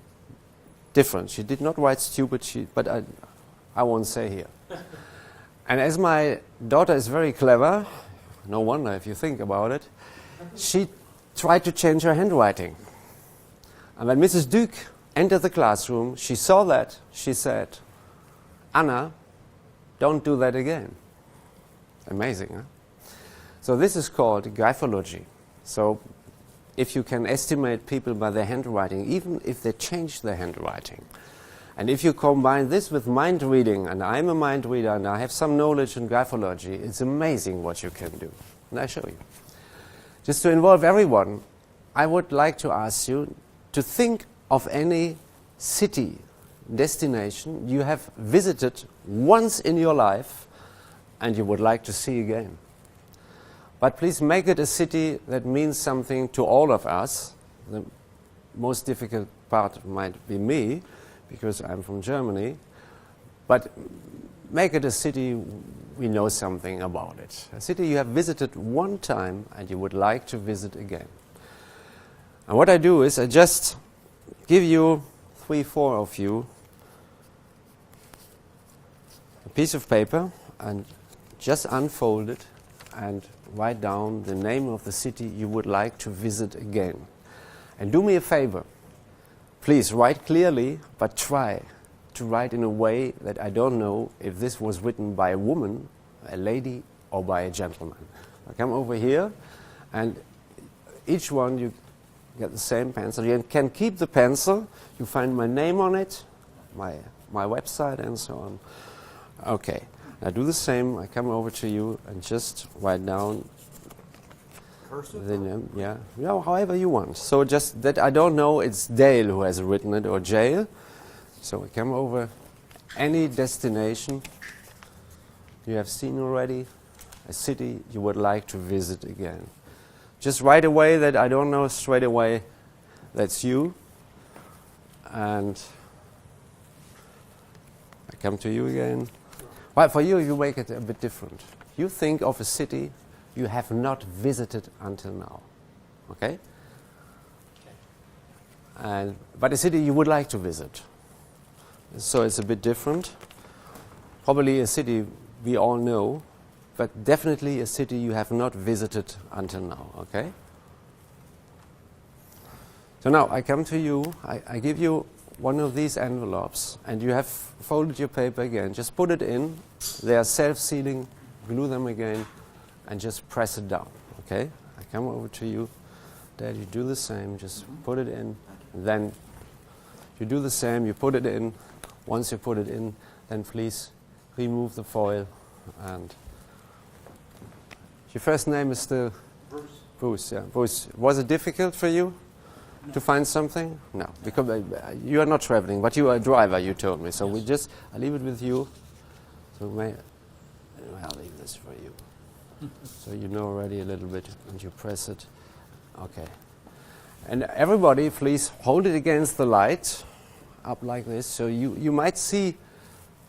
different. She did not write stupid, but I won't say here. And as my daughter is very clever, no wonder if you think about it, she tried to change her handwriting. And when Mrs. Duke entered the classroom, she saw that, she said, "Anna, don't do that again." Amazing, huh? So this is called graphology. So if you can estimate people by their handwriting, even if they change their handwriting, and if you combine this with mind reading, and I'm a mind reader and I have some knowledge in graphology, it's amazing what you can do. And I show you. Just to involve everyone, I would like to ask you to think of any city, destination you have visited once in your life and you would like to see again. But please make it a city that means something to all of us. The most difficult part might be me, because I'm from Germany. But make it a city we know something about it. A city you have visited one time and you would like to visit again. And what I do is I just give you 3, 4 of you a piece of paper and just unfold it and write down the name of the city you would like to visit again. And do me a favor. Please write clearly, but try to write in a way that I don't know if this was written by a woman, a lady, or by a gentleman. I come over here, and each one you get the same pencil. You can keep the pencil. You find my name on it, my website, and so on. Okay. I do the same. I come over to you and just write down the name. Yeah, however you want. So just that I don't know it's Dale who has written it or Jail. So we come over any destination you have seen already, a city you would like to visit again. Just write away that I don't know straight away that's you. And I come to you again. Well, for you, you make it a bit different. You think of a city you have not visited until now, okay? But a city you would like to visit. So it's a bit different. Probably a city we all know, but definitely a city you have not visited until now, okay? So now I come to you, I give you one of these envelopes, and you have folded your paper again. Just put it in. They are self-sealing. Glue them again, and just press it down. Okay? I come over to you. Dad, you do the same. Just put it in. Then you do the same. You put it in. Once you put it in, then please remove the foil. And your first name is still Bruce. Bruce. Yeah. Bruce. Was it difficult for you? To find something? No, because you are not traveling, but you are a driver, you told me. So I leave it with you. So I'll leave this for you. So you know already a little bit, and you press it. Okay. And everybody, please hold it against the light, up like this. So you might see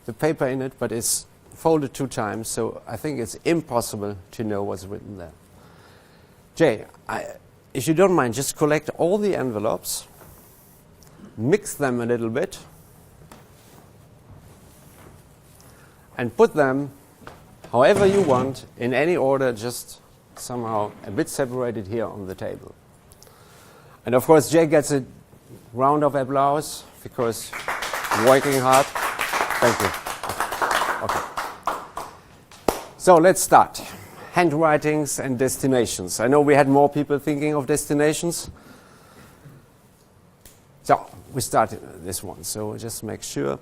the paper in it, but it's folded 2 times, so I think it's impossible to know what's written there. Jay, if you don't mind, just collect all the envelopes, mix them a little bit, and put them however you want, in any order, just somehow a bit separated here on the table. And of course, Jay gets a round of applause because working hard. Thank you. Okay. So let's start. Handwritings and destinations. I know we had more people thinking of destinations. So we started this one. So just make sure.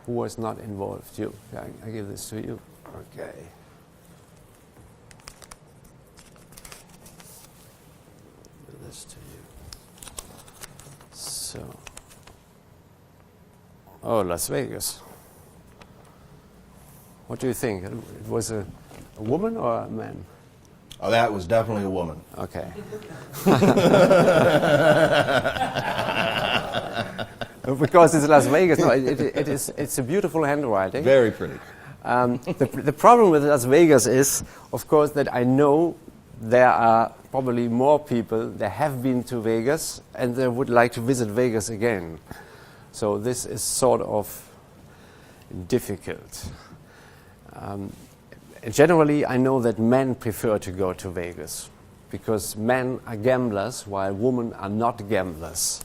Who was not involved? You. I give this to you. Okay. Give this to you. So. Oh, Las Vegas. What do you think? It was a woman or a man? Oh, that was definitely a woman. Okay. Because it's Las Vegas. No, it's a beautiful handwriting. Very pretty. The problem with Las Vegas is, of course, that I know there are probably more people that have been to Vegas and they would like to visit Vegas again. So this is sort of difficult. Generally, I know that men prefer to go to Vegas because men are gamblers while women are not gamblers.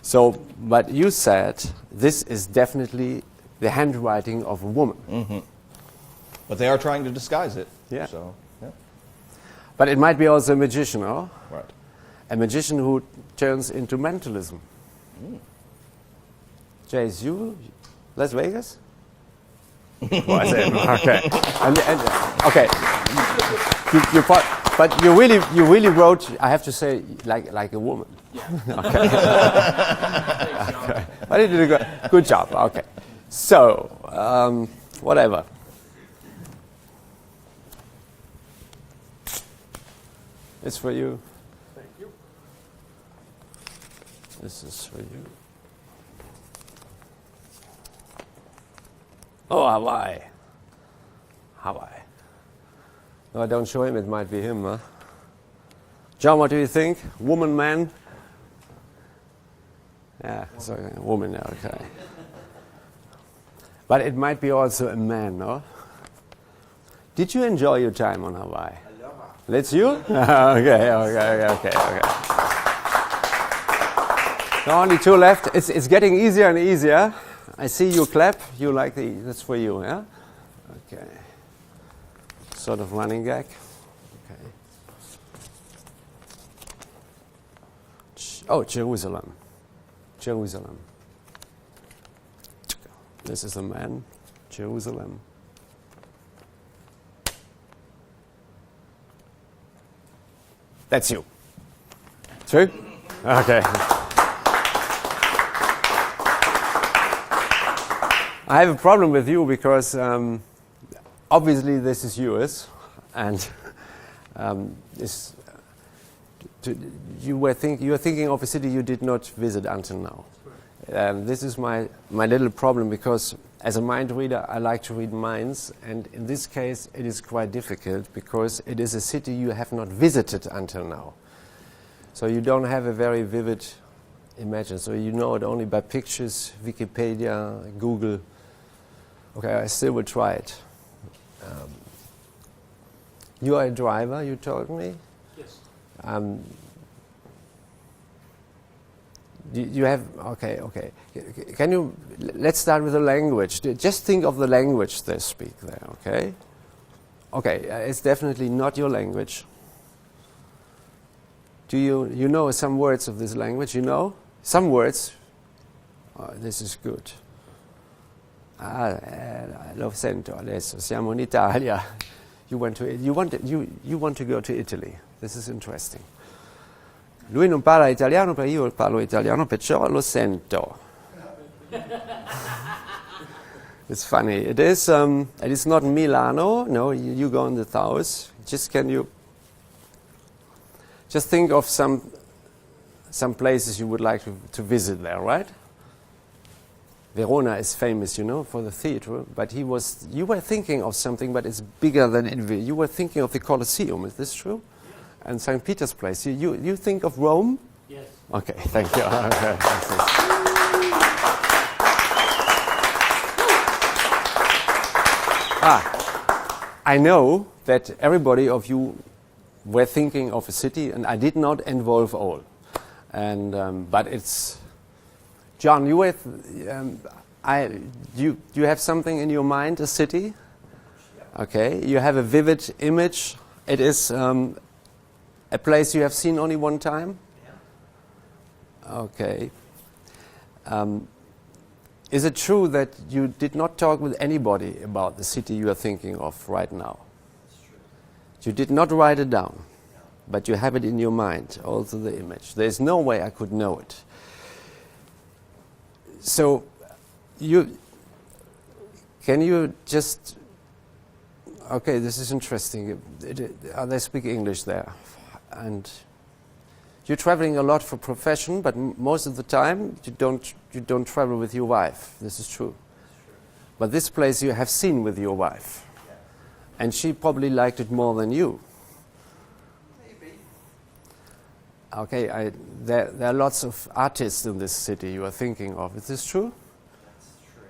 So, but you said this is definitely the handwriting of a woman. Mm-hmm. But they are trying to disguise it. Yeah. So, yeah. But it might be also a magician, oh? Right. A magician who turns into mentalism. Jace, you Las Vegas? Okay. Okay. But you really wrote. I have to say, like a woman. Yeah. Okay. Okay. But you did a good job. Okay. So, whatever. It's for you. Thank you. This is for you. Oh, Hawaii. Hawaii. No, don't show him, it might be him, huh? John, what do you think? Woman, man? Yeah, sorry, woman, okay. But it might be also a man, no? Did you enjoy your time on Hawaii? I love it. That's you? Okay. Now only two left. It's getting easier and easier. I see you clap. You like that's for you, yeah? Okay. Sort of running gag. Okay. Oh, Jerusalem. Jerusalem. This is a man. Jerusalem. That's you. True? Okay. I have a problem with you because obviously this is yours, and you are thinking of a city you did not visit until now. This is my little problem because as a mind reader I like to read minds, and in this case it is quite difficult because it is a city you have not visited until now. So you don't have a very vivid imagine. So you know it only by pictures, Wikipedia, Google. Okay, I still will try it. You are a driver, you told me? Yes. You have, okay. Can you, let's start with the language. Just think of the language they speak there, okay? Okay, it's definitely not your language. Do you know some words of this language? You know? Some words? Oh, this is good. Lo sento adesso, siamo in Italia. You want to go to Italy. This is interesting. Lui non parla italiano, però io parlo italiano, perciò lo sento. It's funny. It is not Milano. No, you go in the south. Just think of some places you would like to visit there, right? Verona is famous, for the theater, but you were thinking of something, but it's bigger than you were thinking of the Colosseum, is this true? Yes. And St. Peter's Place. You think of Rome? Yes. Okay, thank you. Okay, I know that everybody of you were thinking of a city, and I did not involve all. And but it's John. You have something in your mind, a city. Okay, you have a vivid image. It is a place you have seen only one time. Okay. is it true that you did not talk with anybody about the city you are thinking of right now? You did not write it down, but you have it in your mind, also the image. There is no way I could know it. So, can you just, okay, this is interesting. They speak English there. And you're traveling a lot for profession, but most of the time you don't travel with your wife. This is true. But this place you have seen with your wife. And she probably liked it more than you. Maybe. Okay, there are lots of artists in this city you are thinking of. Is this true? That's true.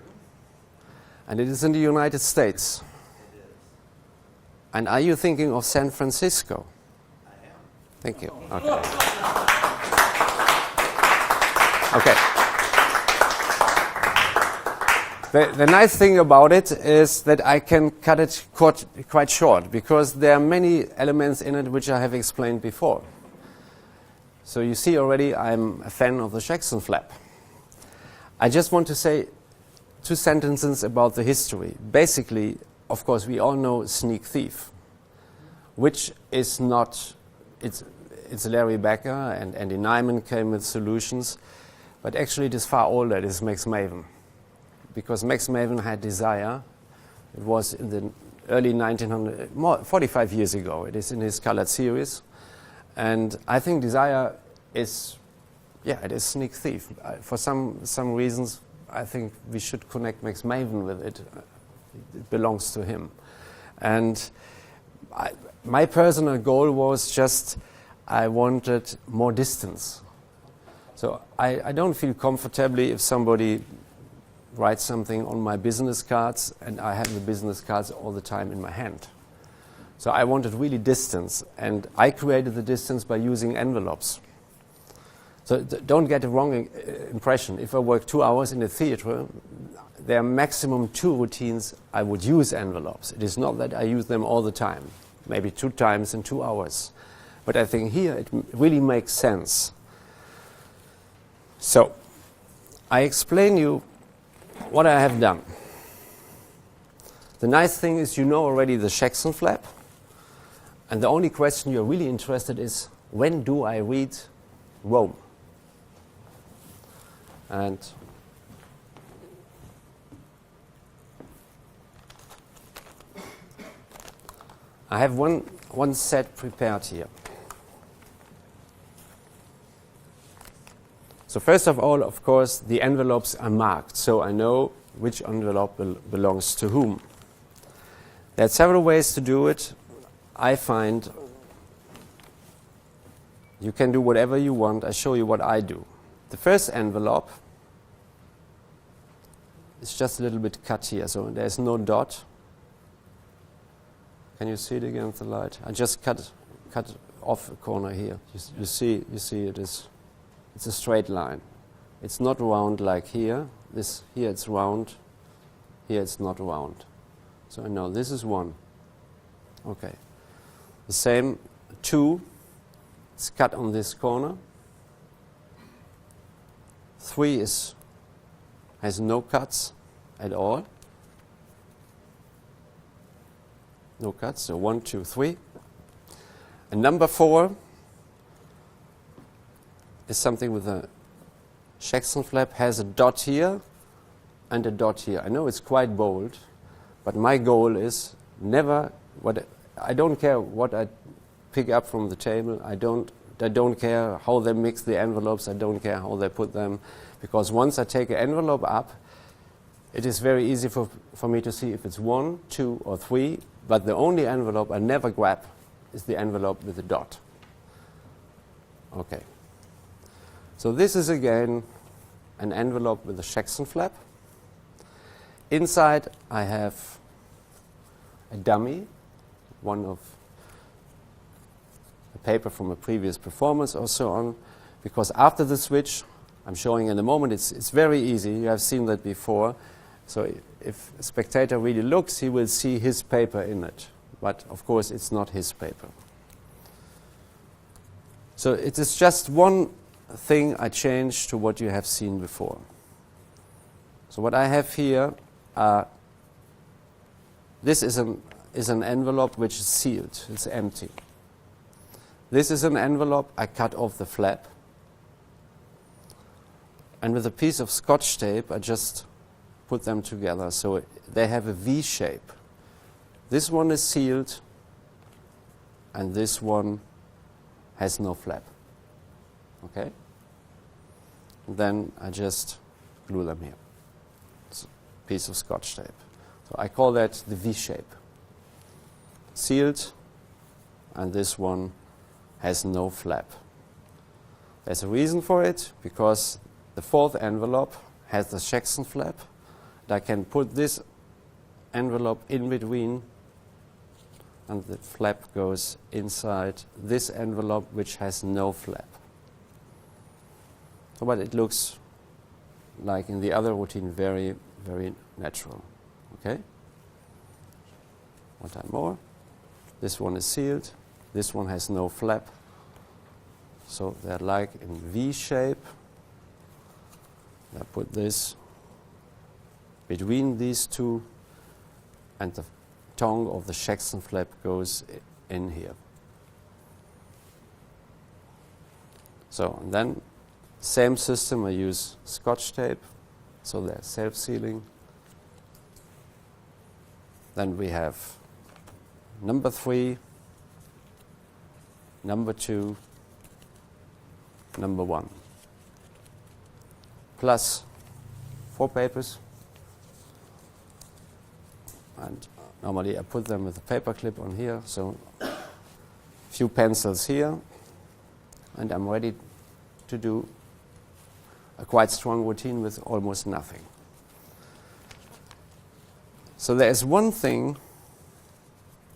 And it is in the United States. It is. And are you thinking of San Francisco? I am. Thank you. Okay. Okay. The nice thing about it is that I can cut it quite short, because there are many elements in it which I have explained before. So you see already I'm a fan of the Jackson flap. I just want to say 2 sentences about the history. Basically, of course, we all know Sneak Thief, which is not, it's Larry Becker and Andy Nyman came with solutions, but actually it is far older. It is Max Maven. Because Max Maven had Desire. It was in the early 1900s, 45 years ago. It is in his colored series. And I think Desire is, it is Sneak Thief. For some reasons, I think we should connect Max Maven with it. It belongs to him. And my personal goal was just, I wanted more distance. So I don't feel comfortably if somebody write something on my business cards, and I have the business cards all the time in my hand. So I wanted really distance, and I created the distance by using envelopes. So don't get a wrong impression. If I work 2 hours in a theater, there are maximum 2 routines I would use envelopes. It is not that I use them all the time, maybe 2 times in 2 hours. But I think here it really makes sense. So I explain you what I have done. The nice thing is you know already the Jackson flap, and the only question you're really interested is, when do I read Rome? And I have one set prepared here. So first of all, of course, the envelopes are marked, so I know which envelope belongs to whom. There are several ways to do it. I find you can do whatever you want. I show you what I do. The first envelope is just a little bit cut here, so there's no dot. Can you see it against the light? I just cut off a corner here. You see it is. It's a straight line. It's not round like here. Here it's round. Here it's not round. So I know this is 1. Okay. The same 2. It's cut on this corner. 3 has no cuts at all. No cuts. So 1, 2, 3. And number 4 is something with a Jackson flap, has a dot here and a dot here. I know it's quite bold, but my goal is never I don't care what I pick up from the table. I don't care how they mix the envelopes. I don't care how they put them, because once I take an envelope up, it is very easy for me to see if it's 1, 2, or 3. But the only envelope I never grab is the envelope with the dot. Okay. So this is again an envelope with a Jackson flap. Inside I have a dummy, one of a paper from a previous performance or so on, because after the switch, I'm showing in a moment, it's very easy. You have seen that before. So if a spectator really looks, he will see his paper in it. But of course, it's not his paper. So it is just one thing I changed to what you have seen before. So what I have here, this is an envelope which is sealed, it's empty. This is an envelope, I cut off the flap. And with a piece of Scotch tape, I just put them together so they have a V shape. This one is sealed, and this one has no flap. Okay? Then I just glue them here. It's a piece of Scotch tape. So I call that the V shape. Sealed, and this one has no flap. There's a reason for it, because the fourth envelope has the Jackson flap. And I can put this envelope in between, and the flap goes inside this envelope, which has no flap. So, but it looks like in the other routine very, very natural. Okay? One time more. This one is sealed. This one has no flap. So they're like in V shape. I put this between these two, and the tongue of the Jackson flap goes in here. So, and then same system, I use Scotch tape, so they're self-sealing. Then we have number 3, number 2, number 1. Plus 4 papers. And normally I put them with a paper clip on here, so a few pencils here, and I'm ready to do a quite strong routine with almost nothing. So there is one thing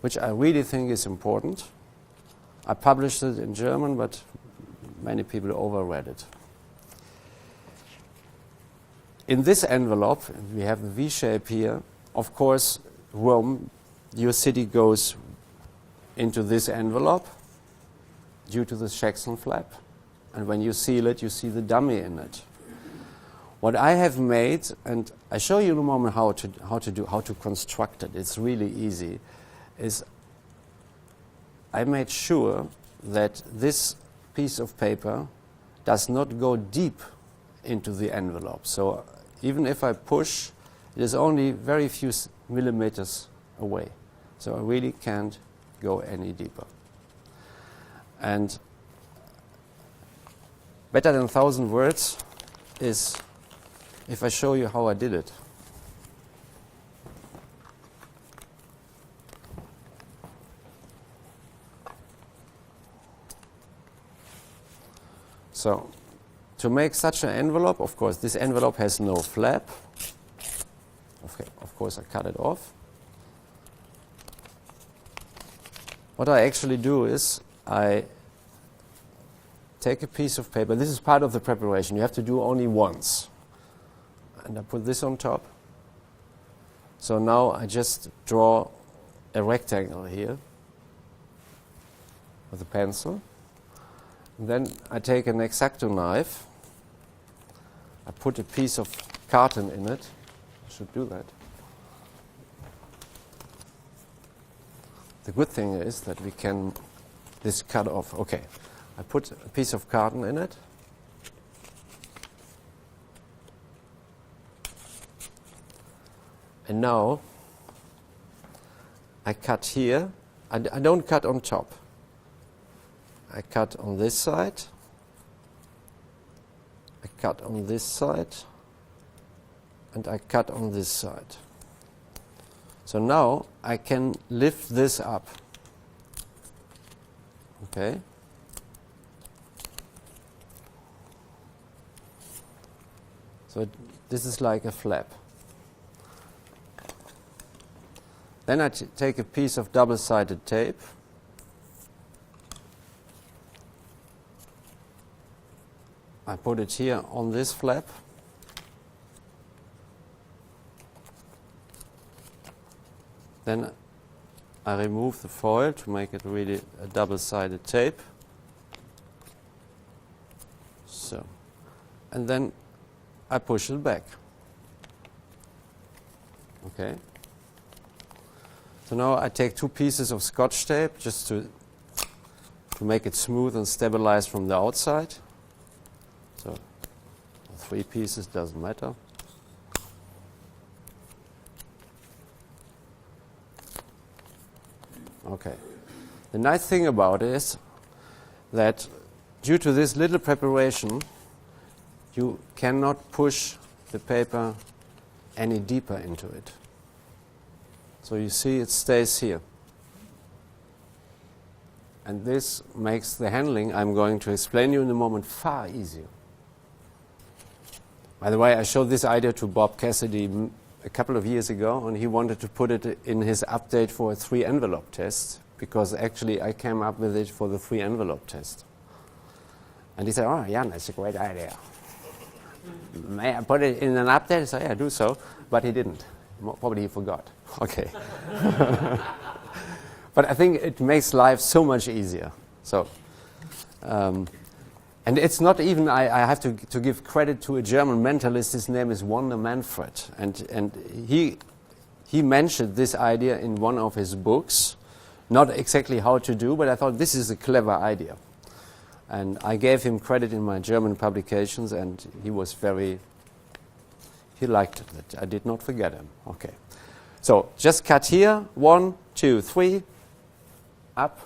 which I really think is important. I published it in German, but many people overread it. In this envelope, we have the V shape here. Of course, Rome, your city goes into this envelope due to the Jackson flap. And when you seal it, you see the dummy in it. What I have made, and I show you in a moment how to construct it. It's really easy. Is I made sure that this piece of paper does not go deep into the envelope. So even if I push, it is only very few millimeters away. So I really can't go any deeper. And better than 1,000 words is if I show you how I did it. So, to make such an envelope, of course, this envelope has no flap. Okay, of course, I cut it off. What I actually do is I take a piece of paper. This is part of the preparation. You have to do only once. And I put this on top. So now I just draw a rectangle here with a pencil. Then I take an X-Acto knife. I put a piece of carton in it. I should do that. The good thing is that we can this cut off. Okay, I put a piece of carton in it. And now I cut here. I don't cut on top. I cut on this side. I cut on this side. And I cut on this side. So now I can lift this up. Okay. So this is like a flap. Then I take a piece of double-sided tape. I put it here on this flap. Then I remove the foil to make it really a double-sided tape. So, and then I push it back. Okay. So now I take 2 pieces of Scotch tape just to make it smooth and stabilize from the outside. So 3 pieces, doesn't matter. Okay. The nice thing about it is that due to this little preparation, you cannot push the paper any deeper into it. So you see it stays here. And this makes the handling, I'm going to explain you in a moment, far easier. By the way, I showed this idea to Bob Cassidy a couple of years ago, and he wanted to put it in his update for a 3-envelope test, because actually I came up with it for the 3-envelope test. And he said, oh, Jan, that's a great idea. May I put it in an update? I said, yeah, do so. But he didn't. Probably he forgot. Okay. But I think it makes life so much easier. So, and it's not even, I have to give credit to a German mentalist. His name is Wanda Manfred. And he mentioned this idea in one of his books. Not exactly how to do, but I thought this is a clever idea. And I gave him credit in my German publications, and he liked it. I did not forget him. Okay. So just cut here, 1, 2, 3, up,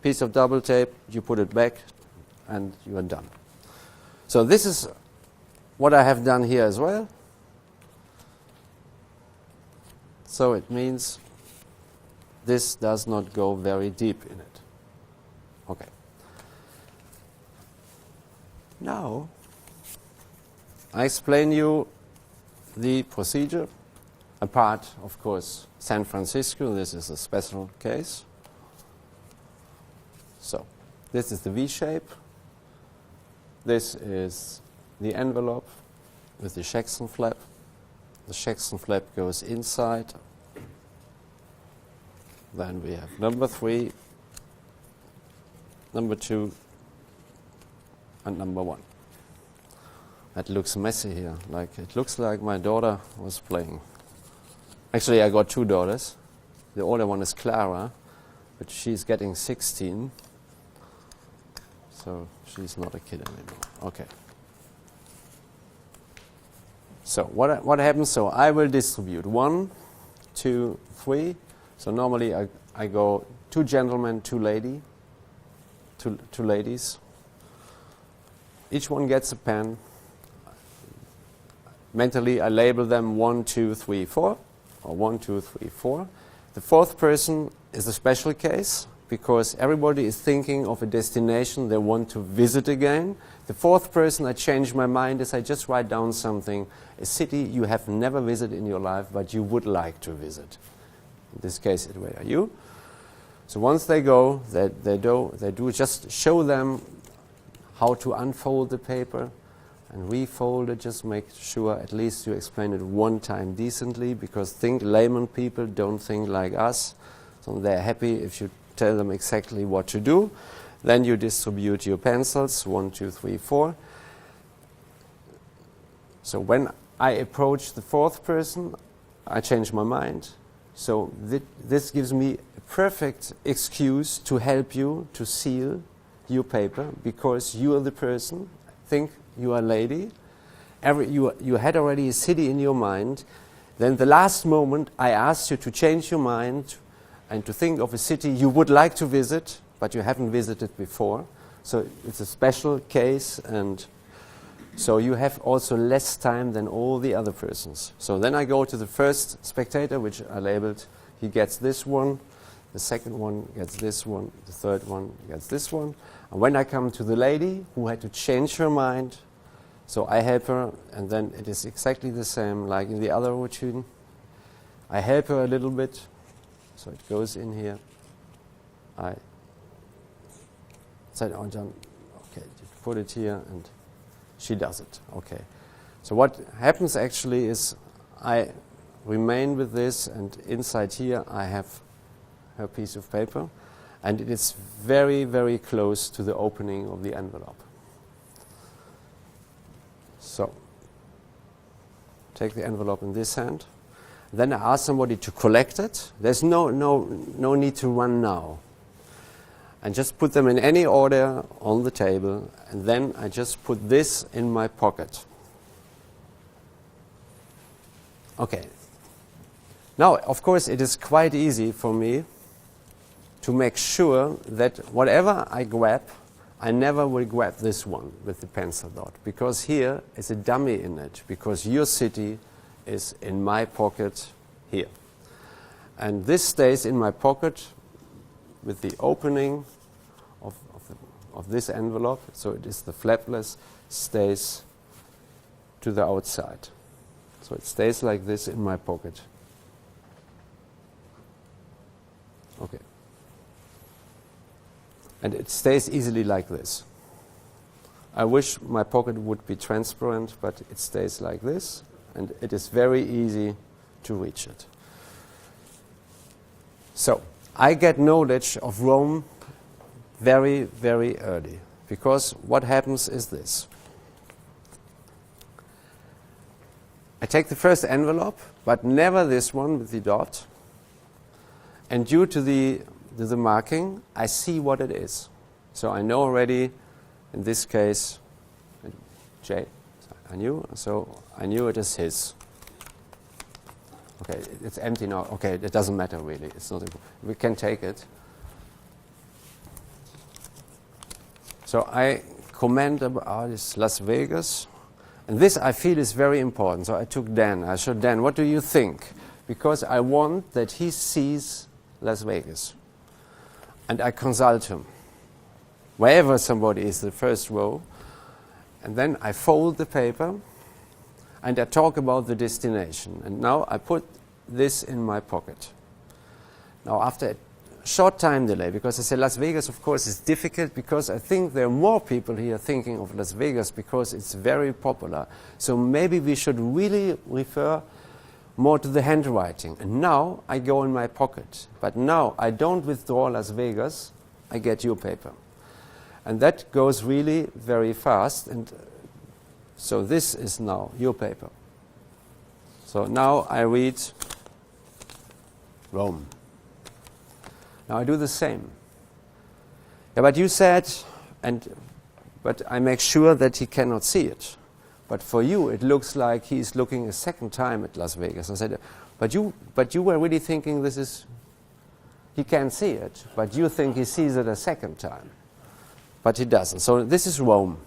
piece of double tape, you put it back, and you are done. So this is what I have done here as well. So it means this does not go very deep in it. Okay. Now, I explain you the procedure. Apart, of course, San Francisco, this is a special case. So, this is the V shape. This is the envelope with the Jackson flap. The Jackson flap goes inside. Then we have number 3, number 2, and number 1. That looks messy here. It looks like my daughter was playing. Actually, I got 2 daughters. The older one is Clara, but she's getting 16. So she's not a kid anymore. Okay. So what happens? So I will distribute 1, 2, 3. So normally I go 2 gentlemen, 2 ladies. Each one gets a pen. Mentally, I label them 1, 2, 3, 4, or 1, 2, 3, 4. The 4th person is a special case because everybody is thinking of a destination they want to visit again. The 4th person, I change my mind, is I just write down something, a city you have never visited in your life, but you would like to visit. In this case, where are you? So once they go, they do just show them how to unfold the paper and refold it. Just make sure at least you explain it 1 time decently, because layman people don't think like us. So they're happy if you tell them exactly what to do. Then you distribute your pencils, 1, 2, 3, 4. So when I approach the 4th person, I change my mind. So this gives me a perfect excuse to help you to seal your paper, because you are the person. Think you are a lady. You had already a city in your mind. Then the last moment I asked you to change your mind and to think of a city you would like to visit, but you haven't visited before. So it's a special case, and so you have also less time than all the other persons. So then I go to the first spectator, which I labeled, he gets this one, the second one gets this one, the third one gets this one. And when I come to the lady who had to change her mind, so I help her, and then it is exactly the same like in the other routine. I help her a little bit, so it goes in here. I said, oh John, okay, put it here, and she does it. Okay. So what happens actually is I remain with this, and inside here I have her piece of paper, and it is very, very close to the opening of the envelope. So take the envelope in this hand, Then I ask somebody to collect it. There's no need to run now. And just put them in any order on the table, and then I just put this in my pocket. Okay. Now, of course, it is quite easy for me to make sure that whatever I grab, I never will grab this one with the pencil dot, because here is a dummy in it, because your city is in my pocket here. And this stays in my pocket with the opening of this envelope, so it is the flapless, stays to the outside. So it stays like this in my pocket. Okay. And it stays easily like this. I wish my pocket would be transparent, but it stays like this, and it is very easy to reach it. So, I get knowledge of Rome very, very early, because what happens is this. I take the first envelope, but never this one with the dot, and due to the marking, I see what it is. So I know already, in this case, J, I knew it is his. Okay, it's empty now. Okay, it doesn't matter really. It's not important. We can take it. So I comment about this Las Vegas. And this I feel is very important. So I took Dan. I showed Dan, what do you think? Because I want that he sees Las Vegas. And I consult him. Wherever somebody is, the first row. And then I fold the paper and I talk about the destination. And now I put this in my pocket. Now after a short time delay, because I say Las Vegas, of course, is difficult because I think there are more people here thinking of Las Vegas because it's very popular. So maybe we should really refer more to the handwriting. And now I go in my pocket. But now I don't withdraw Las Vegas, I get your paper. And that goes really very fast. And so this is now your paper. So now I read Rome. Now I do the same. Yeah, but you said, but I make sure that he cannot see it. But for you, it looks like he's looking a second time at Las Vegas. I said, but you were really thinking this is, he can't see it, but you think he sees it a second time. But he doesn't. So this is Rome.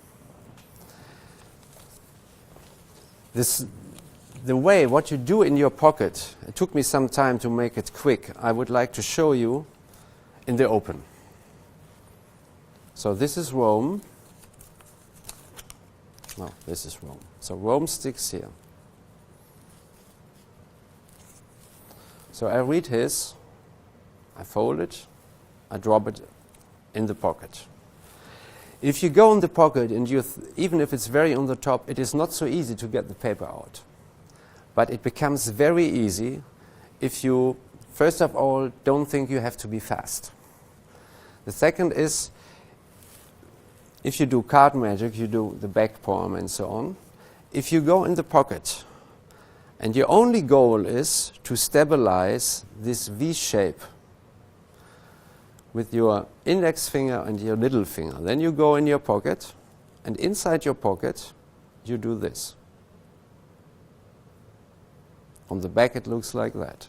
The way, what you do in your pocket, it took me some time to make it quick. I would like to show you in the open. So this is Rome. No, this is Rome. So Rome sticks here. So I read his, I fold it, I drop it in the pocket. If you go in the pocket and even if it's very on the top, it is not so easy to get the paper out. But it becomes very easy if you, first of all, don't think you have to be fast. The second is, if you do card magic, you do the back palm and so on. If you go in the pocket and your only goal is to stabilize this V shape with your index finger and your little finger, then you go in your pocket, and inside your pocket you do this. On the back it looks like that.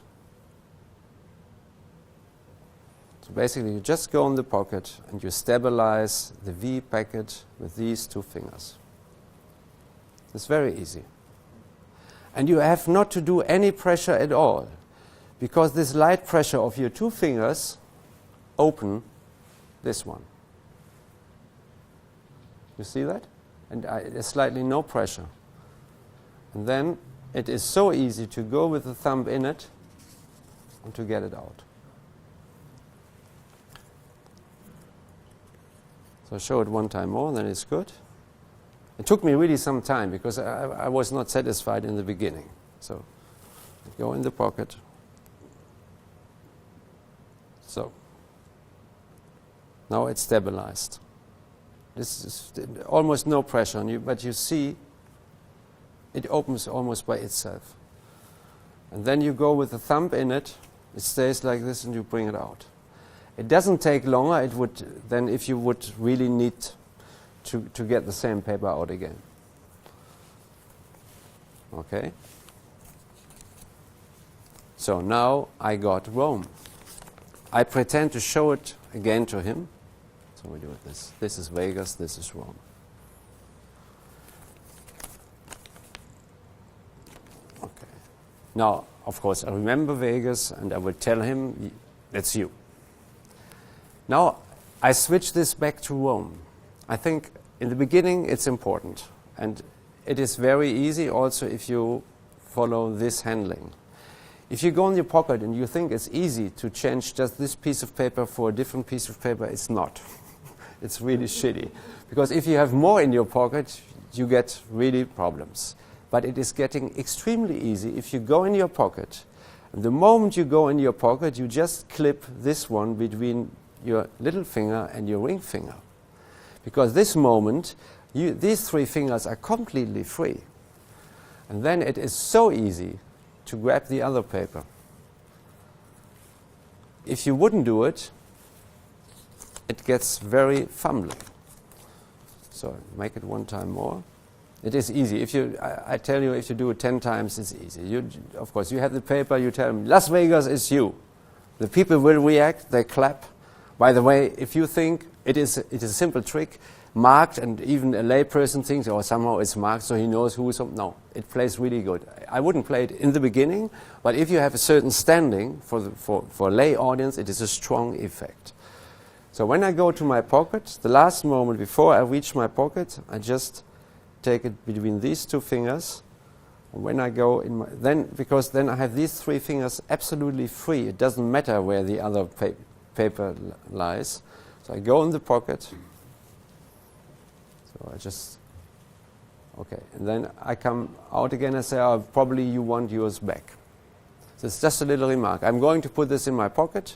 So basically you just go in the pocket and you stabilize the V packet with these two fingers. It's very easy. And you have not to do any pressure at all, because this light pressure of your two fingers open this one. You see that? And there's slightly no pressure. And then it is so easy to go with the thumb in it and to get it out. So show it one time more, then it's good. It took me really some time because I was not satisfied in the beginning. So go in the pocket. So now it's stabilized. This is almost no pressure on you, but you see it opens almost by itself. And then you go with the thumb in it, it stays like this and you bring it out. It doesn't take longer it would than if you would really need to get the same paper out again. Okay? So now I got Rome. I pretend to show it again to him. So we do it this. This is Vegas, this is Rome. Okay. Now, of course, I remember Vegas and I will tell him, that's you. Now, I switch this back to Rome. I think in the beginning it's important. And it is very easy also if you follow this handling. If you go in your pocket and you think it's easy to change just this piece of paper for a different piece of paper, it's not. It's really shitty. Because if you have more in your pocket, you get really problems. But it is getting extremely easy if you go in your pocket. And the moment you go in your pocket, you just clip this one between your little finger and your ring finger. Because this moment, these three fingers are completely free. And then it is so easy to grab the other paper. If you wouldn't do it, it gets very fumbling. So make it one time more. It is easy. If you, I tell you, if you do it 10 times, it's easy. Of course, you have the paper, you tell them, Las Vegas is you. The people will react, they clap. By the way, if you think it is a simple trick, marked, and even a layperson thinks, oh, somehow it's marked so he knows who is. No, it plays really good. I wouldn't play it in the beginning, but if you have a certain standing for a lay audience, it is a strong effect. So when I go to my pocket, the last moment before I reach my pocket, I just take it between these two fingers. And when I go in my, because then I have these three fingers absolutely free. It doesn't matter where the other paper lies. So I go in the pocket. So I just, okay. And then I come out again and say, oh, probably you want yours back. So it's just a little remark. I'm going to put this in my pocket,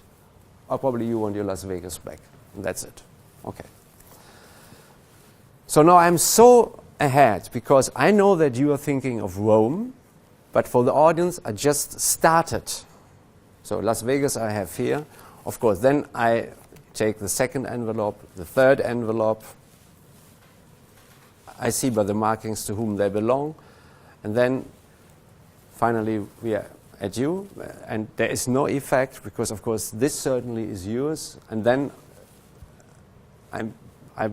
or probably you want your Las Vegas back. And that's it. Okay. So now I'm so ahead because I know that you are thinking of Rome, but for the audience, I just started. So Las Vegas I have here. Of course, then I take the second envelope, the third envelope. I see by the markings to whom they belong. And then finally we are at you. And there is no effect because, of course, this certainly is yours. And then I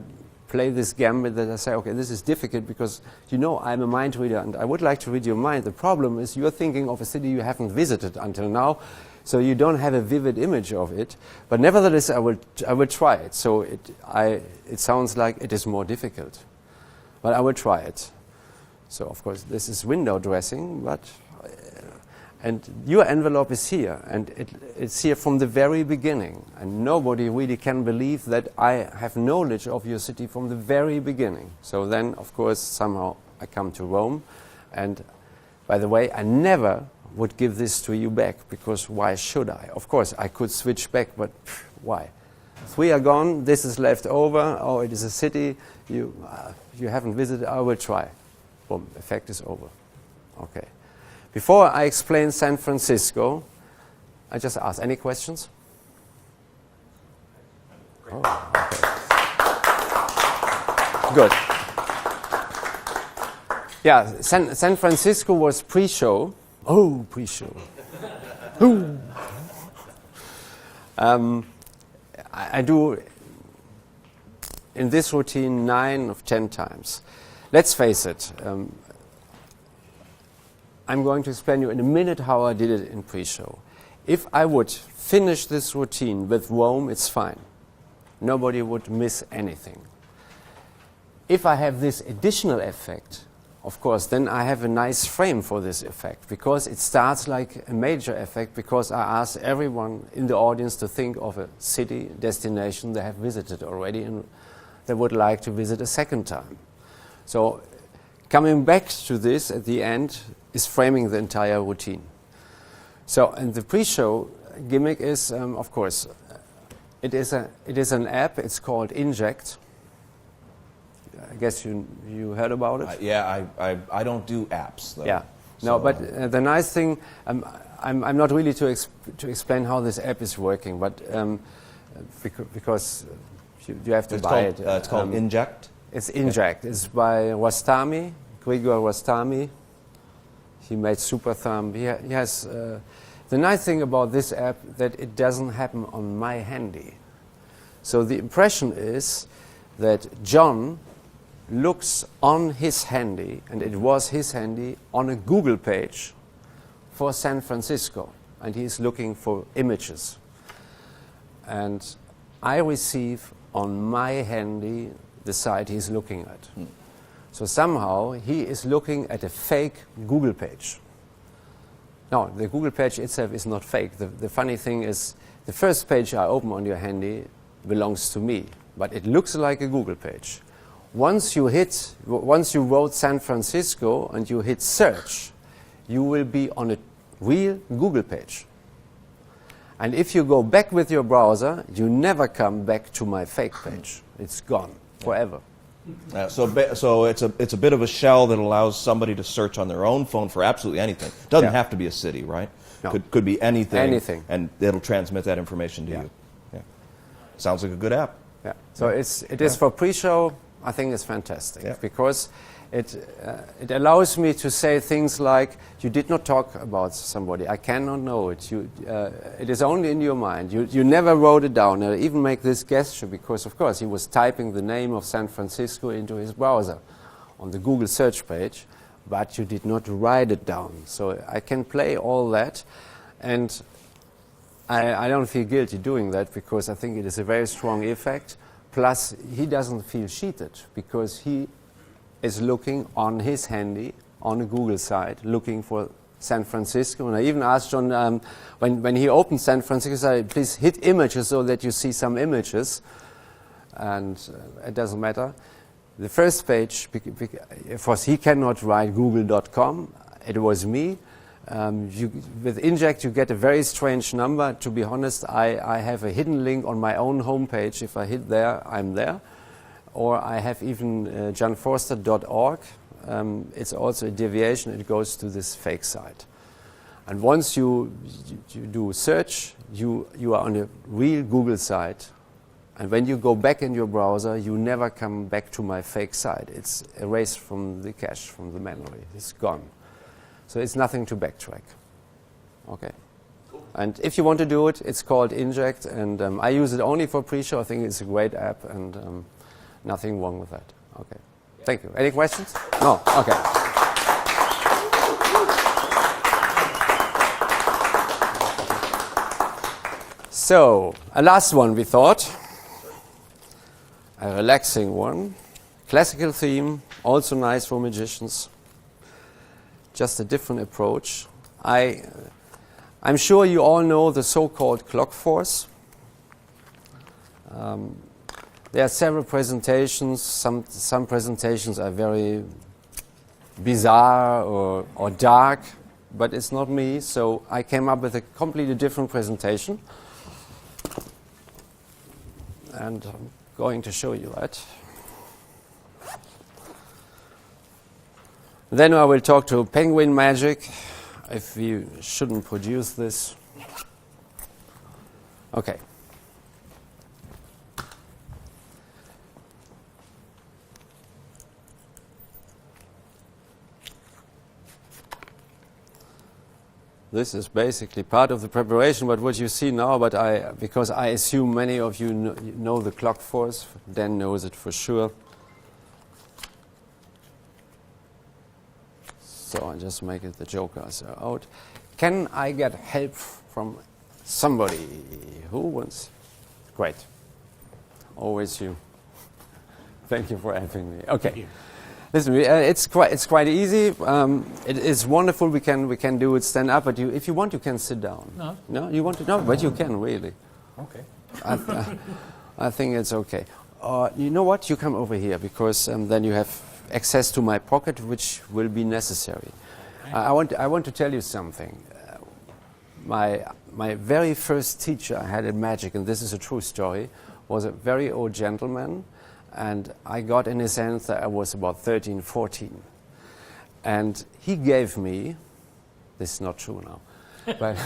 play this gambit that I say, okay, this is difficult because, you know, I'm a mind reader and I would like to read your mind. The problem is you're thinking of a city you haven't visited until now, so you don't have a vivid image of it. But nevertheless, I will try it. So it sounds like it is more difficult. But I will try it. So, of course, this is window dressing, but... and your envelope is here, and it's here from the very beginning. And nobody really can believe that I have knowledge of your city from the very beginning. So then, of course, somehow I come to Rome. And, by the way, I never would give this to you back, because why should I? Of course, I could switch back, but why? 3 are gone, this is left over, oh, it is a city you haven't visited, I will try. Boom, effect is over. Okay. Before I explain San Francisco, I just ask, any questions? Oh, okay. Good. Yeah, San Francisco was pre-show. Oh, pre-show. I do in this routine 9 of 10 times. Let's face it. I'm going to explain you in a minute how I did it in pre-show. If I would finish this routine with Rome, it's fine. Nobody would miss anything. If I have this additional effect, of course, then I have a nice frame for this effect, because it starts like a major effect, because I ask everyone in the audience to think of a city, destination they have visited already and they would like to visit a second time. So coming back to this at the end is framing the entire routine. So, and the pre-show gimmick is, of course, it is an app. It's called Inject. I guess you heard about it. Yeah, I don't do apps though. Yeah. So No, but the nice thing, I'm not really to explain how this app is working, but because you have to buy it. It's called Inject. It's Inject. It's by Rostami, Grigor Rostami. He made Super Thumb. He has the nice thing about this app that it doesn't happen on my handy. So the impression is that John looks on his handy, and it was his handy, on a Google page for San Francisco, and he's looking for images. And I receive on my handy the site he's looking at. So somehow he is looking at a fake Google page. No, the Google page itself is not fake. The funny thing is, the first page I open on your handy belongs to me, but it looks like a Google page. Once you wrote San Francisco and you hit search, you will be on a real Google page. And if you go back with your browser, you never come back to my fake page. It's gone forever. So it's a bit of a shell that allows somebody to search on their own phone for absolutely anything. Doesn't have to be a city, right? No. Could be anything. Anything. And it'll transmit that information to you. Yeah. Sounds like a good app. Yeah. So it is for pre-show. I think it's fantastic because it allows me to say things like, you did not talk about somebody. I cannot know it. It is only in your mind. You never wrote it down. I even make this gesture because, of course, he was typing the name of San Francisco into his browser on the Google search page, but you did not write it down. So I can play all that, and I don't feel guilty doing that because I think it is a very strong effect. Plus, he doesn't feel cheated because he is looking on his handy on a Google site, looking for San Francisco. And I even asked John, when he opened San Francisco, I said, please hit images so that you see some images. And it doesn't matter. The first page, of course, he cannot write google.com. It was me. With Inject, you get a very strange number. To be honest, I have a hidden link on my own homepage. If I hit there, I'm there. Or I have even johnforster.org. It's also a deviation. It goes to this fake site. And once you do search, you are on a real Google site. And when you go back in your browser, you never come back to my fake site. It's erased from the cache, from the memory. It's gone. So it's nothing to backtrack. Okay. Cool. And if you want to do it, it's called Inject, and I use it only for pre-show. I think it's a great app, and nothing wrong with that. Okay. Yeah. Thank you. Any questions? No. Okay. So, a last one we thought. A relaxing one. Classical theme, also nice for magicians. Just a different approach. I'm sure you all know the so-called clock force. There are several presentations. Some presentations are very bizarre or dark, but it's not me, so I came up with a completely different presentation. And I'm going to show you that. Then I will talk to Penguin Magic, if we shouldn't produce this. Okay. This is basically part of the preparation, but what you see now, because I assume many of you know the clock force, Dan knows it for sure. So I just make it the jokers are out. Can I get help from somebody? Who wants? Great. Always you. Thank you for having me. Okay. Listen, it's quite easy. It is wonderful. We can do it stand up, but if you want, you can sit down. No. No, you want to? No, but you can really. Okay. I think it's okay. You know what? You come over here because then you have access to my pocket, which will be necessary. I want to tell you something. My very first teacher I had in magic, and this is a true story, was a very old gentleman, and I got in his hands that I was about 13, 14. And he gave me This is not true now. But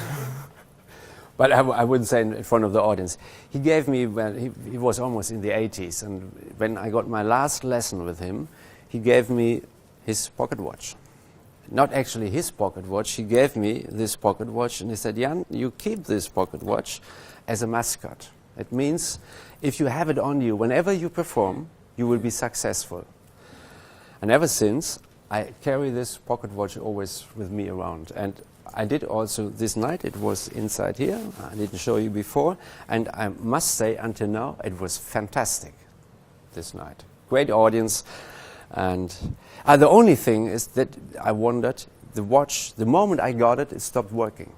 but I wouldn't say in front of the audience. He gave me, when he was almost in the 80s, and when I got my last lesson with him, he gave me his pocket watch. Not actually his pocket watch, he gave me this pocket watch, and he said, Jan, you keep this pocket watch as a mascot. It means if you have it on you, whenever you perform, you will be successful. And ever since, I carry this pocket watch always with me around. And I did also this night, it was inside here, I didn't show you before, and I must say until now it was fantastic this night. Great audience, and the only thing is that I wondered, the watch, the moment I got it, it stopped working.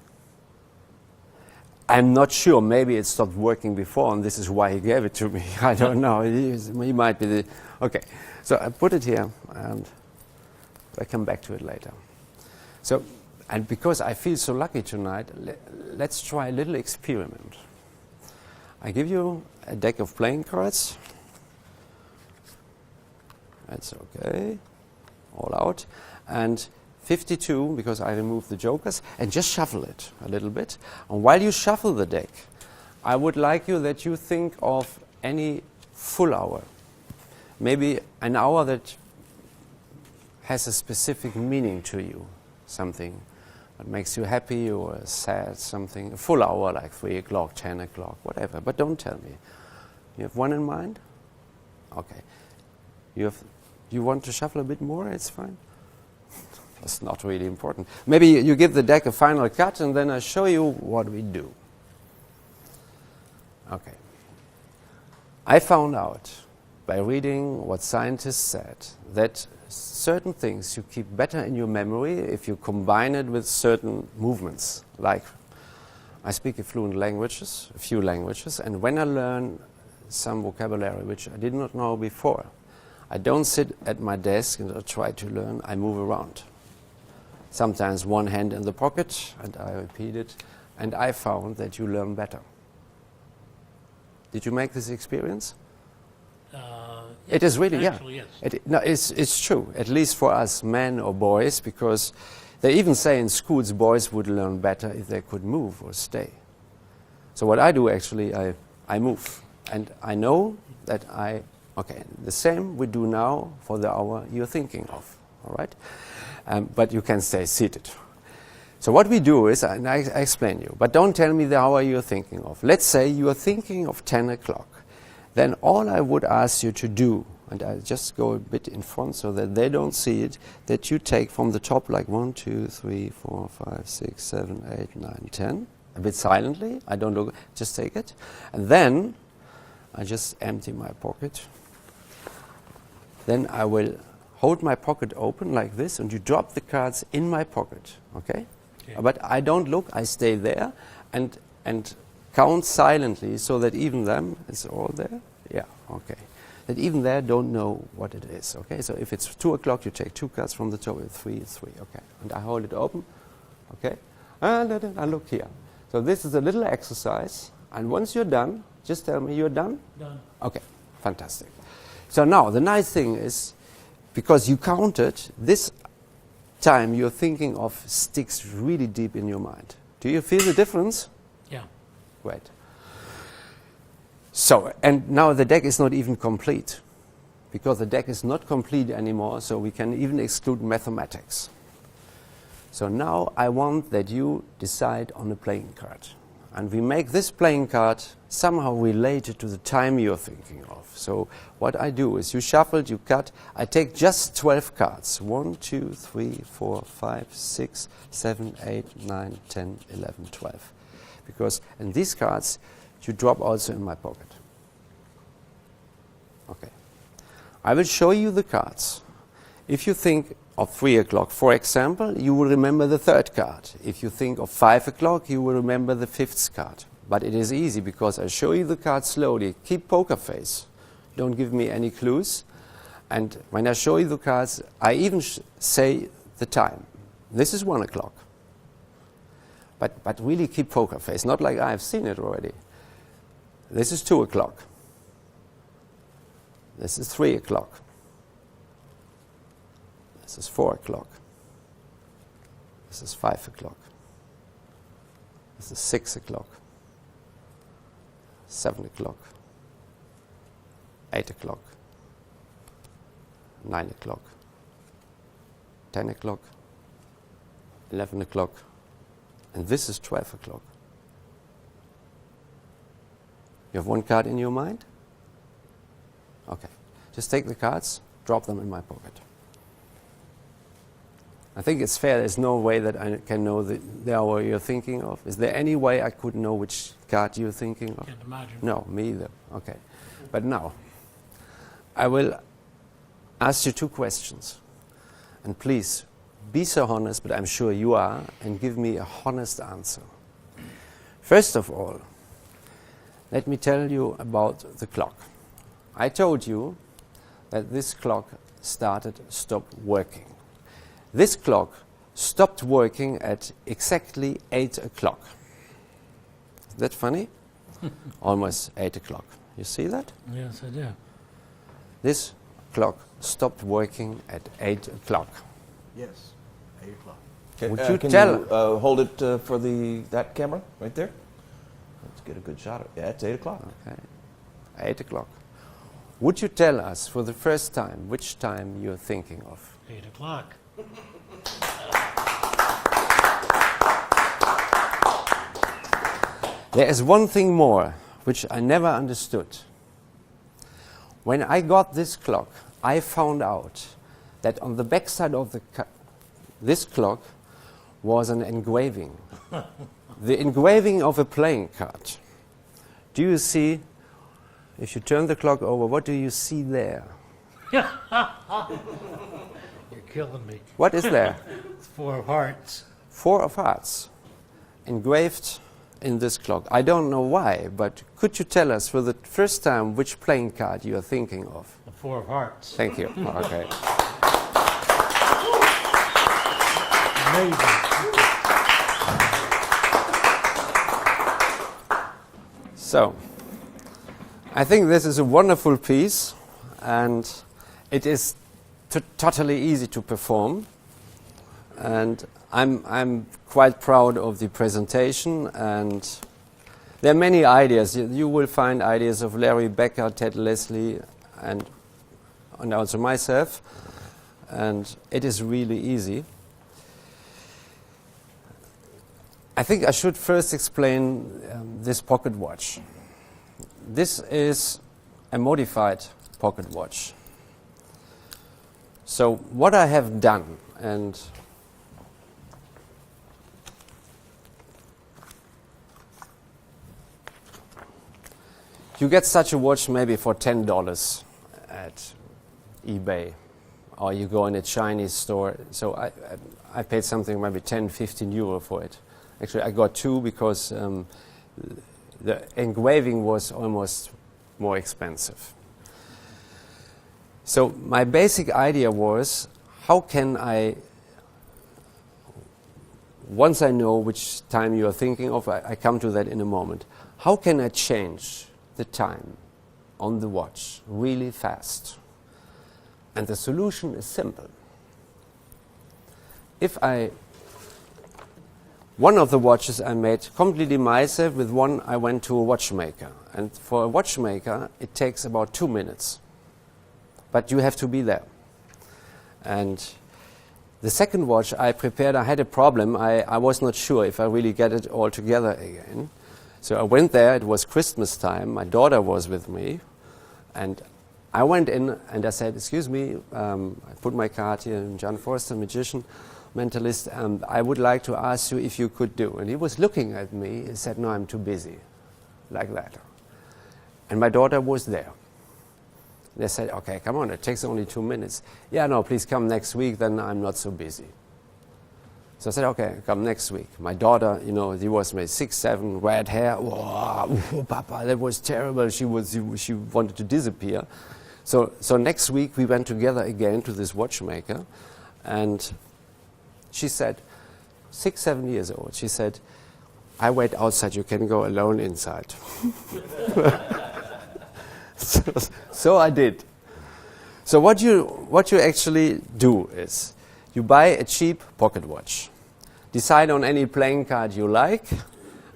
I'm not sure, maybe it stopped working before and this is why he gave it to me. I don't know, he might be the... Okay, so I put it here and I come back to it later. So, and because I feel so lucky tonight, let's try a little experiment. I give you a deck of playing cards. That's okay, all out. And 52, because I removed the jokers, and just shuffle it a little bit. And while you shuffle the deck, I would like you that you think of any full hour. Maybe an hour that has a specific meaning to you, something that makes you happy or sad, something, a full hour like 3 o'clock, 10 o'clock, whatever, but don't tell me. You have one in mind? Okay. You want to shuffle a bit more? It's fine. That's not really important. Maybe you give the deck a final cut and then I show you what we do. Okay. I found out by reading what scientists said that certain things you keep better in your memory if you combine it with certain movements. Like, I speak a few languages, and when I learn some vocabulary which I did not know before, I don't sit at my desk and I try to learn, I move around. Sometimes one hand in the pocket, and I repeat it, and I found that you learn better. Did you make this experience? It is really, actually, yeah. Yes. No, it's true, at least for us men or boys, because they even say in schools boys would learn better if they could move or stay. So what I do actually, I move. And I know that okay, the same we do now for the hour you're thinking of, all right? But you can stay seated. So what we do is, and I explain you, but don't tell me the hour you're thinking of. Let's say you are thinking of 10 o'clock. Then all I would ask you to do, and I just go a bit in front so that they don't see it, that you take from the top like 1, 2, 3, 4, 5, 6, 7, 8, 9, 10, a bit silently, I don't look, just take it. And then I just empty my pocket. Then I will hold my pocket open like this and you drop the cards in my pocket, okay? But I don't look, I stay there and count silently so that even them, it's all there? Yeah, okay. That even there don't know what it is, okay? So if it's 2 o'clock, you take 2 cards from the top, 3, 3, okay. And I hold it open, okay? And then I look here. So this is a little exercise, and once you're done, just tell me you're done? Done. Okay, fantastic. So now, the nice thing is, because you counted, this time you're thinking of sticks really deep in your mind. Do you feel the difference? Yeah. Great. So, and now the deck is not even complete, because the deck is not complete anymore, so we can even exclude mathematics. So now I want that you decide on a playing card. And we make this playing card somehow related to the time you're thinking of. So what I do is you shuffled, you cut, I take just 12 cards. 1, 2, 3, 4, 5, 6, 7, 8, 9, 10, 11, 12. Because in these cards, you drop also in my pocket. Okay. I will show you the cards. If you think of 3 o'clock, for example, you will remember the 3rd card. If you think of 5 o'clock, you will remember the 5th card. But it is easy because I show you the cards slowly. Keep poker face. Don't give me any clues. And when I show you the cards, I even say the time. This is 1 o'clock. But really keep poker face, not like I've seen it already. This is 2 o'clock. This is 3 o'clock. This is 4 o'clock. This is 5 o'clock. This is 6 o'clock. 7 o'clock. 8 o'clock. 9 o'clock. 10 o'clock. 11 o'clock. And this is 12 o'clock. You have one card in your mind? Okay. Just take the cards, drop them in my pocket. I think it's fair. There's no way that I can know the hour you're thinking of. Is there any way I could know which card you're thinking of? Can't imagine. No, me either. Okay. But now, I will ask you 2 questions. And please, be so honest, but I'm sure you are, and give me a honest answer. First of all, let me tell you about the clock. I told you that this clock stopped working. This clock stopped working at exactly 8 o'clock. Is that funny? Almost 8 o'clock. You see that? Yes, I do. This clock stopped working at 8 o'clock. Yes, 8 o'clock. Would you can tell- you hold it for that camera right there? Let's get a good shot of it. Yeah, it's 8 o'clock. Okay. 8 o'clock. Would you tell us for the first time which time you're thinking of? 8 o'clock. There is one thing more which I never understood. When I got this clock, I found out that on the back side of this clock was an engraving. The engraving of a playing card. Do you see, if you turn the clock over, what do you see there? You're killing me. What is there? It's 4 of hearts. 4 of hearts engraved in this clock. I don't know why, but could you tell us for the first time which playing card you are thinking of? The 4 of hearts. Thank you. Okay. Amazing. So, I think this is a wonderful piece, and it is totally easy to perform. And I'm quite proud of the presentation, and there are many ideas. You will find ideas of Larry Becker, Ted Leslie, and also myself, and it is really easy. I think I should first explain this pocket watch. This is a modified pocket watch. So what I have done, and you get such a watch maybe for $10 at eBay, or you go in a Chinese store. So I paid something maybe 10, 15 euro for it. Actually, I got 2 because the engraving was almost more expensive. So my basic idea was, how can I, once I know which time you are thinking of, I come to that in a moment, how can I change the time on the watch really fast? And the solution is simple. One of the watches I made completely myself, with one I went to a watchmaker. And for a watchmaker, it takes about 2 minutes. But you have to be there. And the second watch I prepared, I had a problem. I was not sure if I really get it all together again. So I went there, it was Christmas time, my daughter was with me, and I went in and I said, excuse me, I put my card here, John Forster, magician, mentalist, and I would like to ask you if you could do. And he was looking at me, he said, no, I'm too busy, like that. And my daughter was there. They said, okay, come on, it takes only 2 minutes. Yeah, no, please come next week, then I'm not so busy. So I said, okay, come next week. My daughter, she was maybe 6, 7, red hair. Whoa, Papa, that was terrible. She wanted to disappear. So next week we went together again to this watchmaker, and she said, 6, 7 years old, she said, I wait outside, you can go alone inside. So I did. So what you actually do is, you buy a cheap pocket watch. decide on any playing card you like.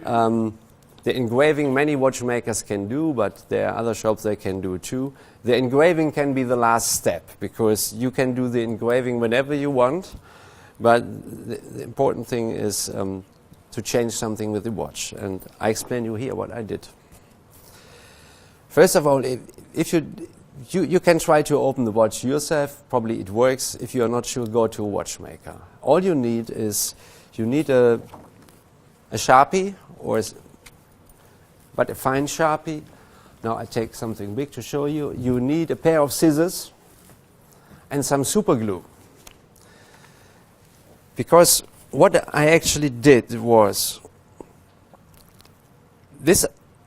The engraving many watchmakers can do, but there are other shops they can do too. The engraving can be the last step, because you can do the engraving whenever you want, but the important thing is to change something with the watch. And I explain you here what I did. First of all, if you can try to open the watch yourself. Probably it works. If you are not sure, go to a watchmaker. All you need is a Sharpie, but a fine Sharpie. Now I take something big to show you. You need a pair of scissors and some super glue. Because what I actually did was, this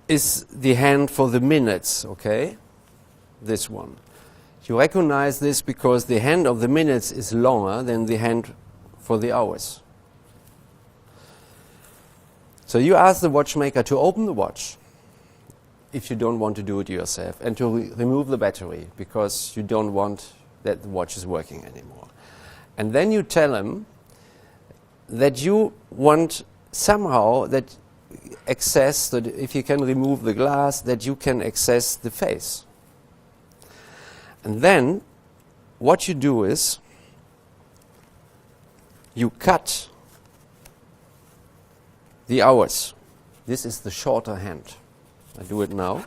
is the hand for the minutes, okay? This one. You recognize this because the hand of the minutes is longer than the hand for the hours. So you ask the watchmaker to open the watch, if you don't want to do it yourself, and to remove the battery, because you don't want that the watch is working anymore. And then you tell him that you want somehow that access, that if you can remove the glass, that you can access the face. And then what you do is you cut the hours. This is the shorter hand. I do it now.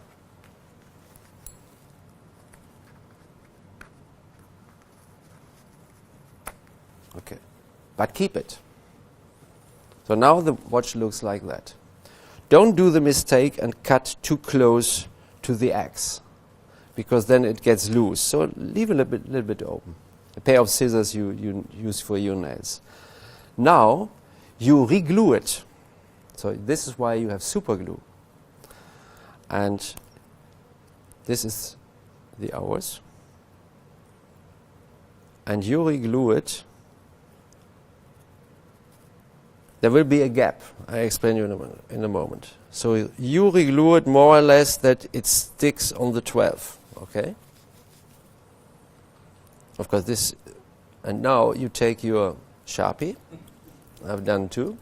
Okay, but keep it. So now the watch looks like that. Don't do the mistake and cut too close to the X, because then it gets loose. So leave it a little bit open. A pair of scissors you use for your nails. Now you re-glue it. So this is why you have super glue. And this is the hours. And you re-glue it. There will be a gap. I explain you in a moment. So you re-glue it more or less that it sticks on the 12. Okay? Of course this, and now you take your Sharpie. I've done two.